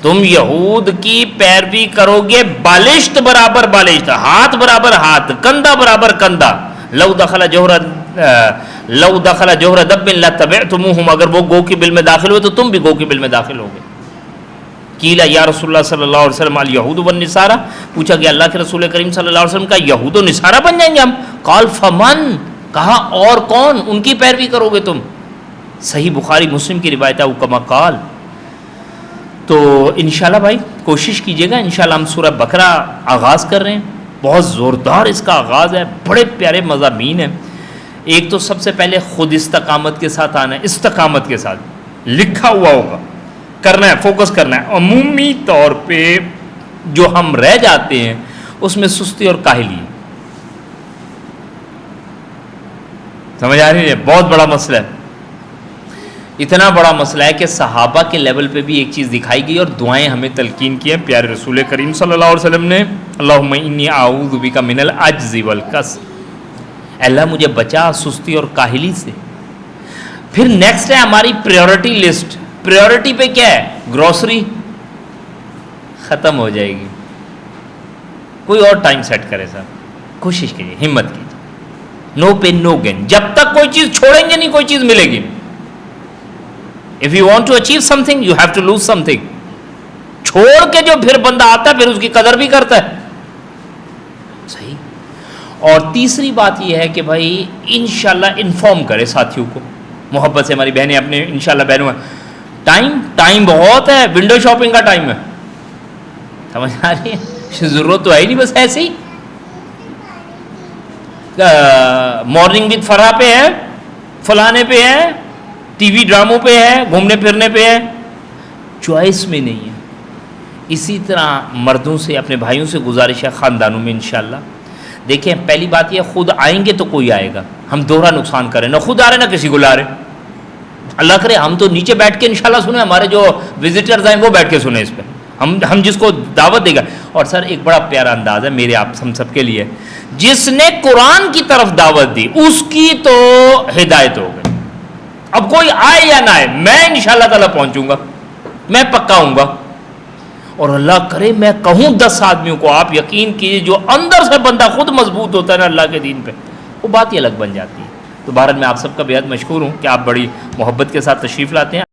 تم یہود کی پیروی کرو گے بالشت برابر بالشت، ہاتھ برابر ہاتھ، کندھا برابر کندھا. لو دخل جوہر دب لتبعتموہم، اگر وہ گو کی بل میں داخل ہوئے تو تم بھی گو کی بل میں داخل ہوگے. قیل یا رسول اللہ صلی اللہ علیہ وسلم الیہود والنصارى، پوچھا کہ اللہ کے رسول کریم صلی اللہ علیہ وسلم کا یہود و نصارہ بن جائیں گے ہم؟ قال فمن، کہا اور کون، ان کی پیروی کرو گے تم؟ صحیح بخاری مسلم کی روایت ہے کما قال. تو انشاءاللہ بھائی کوشش کیجیے گا. انشاءاللہ ہم سورہ بقرہ آغاز کر رہے ہیں. بہت زوردار اس کا آغاز ہے, بڑے پیارے مضامین ہیں. ایک تو سب سے پہلے خود استقامت کے ساتھ آنا ہے, استقامت کے ساتھ لکھا ہوا ہوگا, کرنا ہے, فوکس کرنا ہے. عمومی طور پہ جو ہم رہ جاتے ہیں اس میں سستی اور کاہلی ہے. سمجھ آ رہی ہے؟ بہت بڑا مسئلہ ہے. اتنا بڑا مسئلہ ہے کہ صحابہ کے لیول پہ بھی ایک چیز دکھائی گئی اور دعائیں ہمیں تلقین کی ہیں پیارے رسول کریم صلی اللہ علیہ وسلم نے. اللہم انی اعوذ بک من العجز والکسل, اللہ مجھے بچا سستی اور کاہلی سے. پھر نیکسٹ ہے ہماری پریورٹی لسٹ. پریورٹی پہ کیا ہے؟ گروسری ختم ہو جائے گی, کوئی اور ٹائم سیٹ کرے سر. کوشش کیجیے, ہمت کیجیے. نو پین نو گین. جب تک کوئی چیز چھوڑیں گے نہیں کوئی چیز ملے گی. If you want to achieve something, you have to lose something. چھوڑ کے جو پھر بندہ آتا ہے پھر اس کی قدر بھی کرتا ہے. صحیح. اور تیسری بات یہ ہے کہ بھائی انشاءاللہ انفارم کرے ساتھیوں کو محبت سے. ہماری بہنیں اپنے انشاءاللہ بہنوں ٹائم بہت ہے, ونڈو شاپنگ کا ٹائم ہے. سمجھ آ رہی ہے؟ ضرورت تو ہے ہی نہیں, بس ایسے ہی مارننگ وتھ فرح پہ ہے, فلانے پہ ہے, ٹی وی ڈراموں پہ ہے, گھومنے پھرنے پہ ہے, چوائس میں نہیں ہے. اسی طرح مردوں سے اپنے بھائیوں سے گزارش ہے خاندانوں میں انشاءاللہ. دیکھیں پہلی بات یہ, خود آئیں گے تو کوئی آئے گا. ہم دوہرا نقصان کریں, نہ خود آ رہے نہ کسی کو لا رہے. اللہ کرے ہم تو نیچے بیٹھ کے انشاءاللہ سنیں, ہمارے جو وزٹرز آئیں وہ بیٹھ کے سنیں اس پہ. ہم جس کو دعوت دے گا. اور سر ایک بڑا پیارا انداز ہے میرے آپ ہم سب کے لیے, جس نے قرآن کی طرف دعوت دی اس کی تو ہدایت ہو گئی. اب کوئی آئے یا نہ آئے, میں انشاءاللہ تعالیٰ پہنچوں گا, میں پکا ہوں گا. اور اللہ کرے میں کہوں 10 آدمیوں کو, آپ یقین کیجیے جو اندر سے بندہ خود مضبوط ہوتا ہے نا اللہ کے دین پہ, وہ بات ہی الگ بن جاتی ہے. تو بہرحال میں آپ سب کا بے حد مشکور ہوں کہ آپ بڑی محبت کے ساتھ تشریف لاتے ہیں.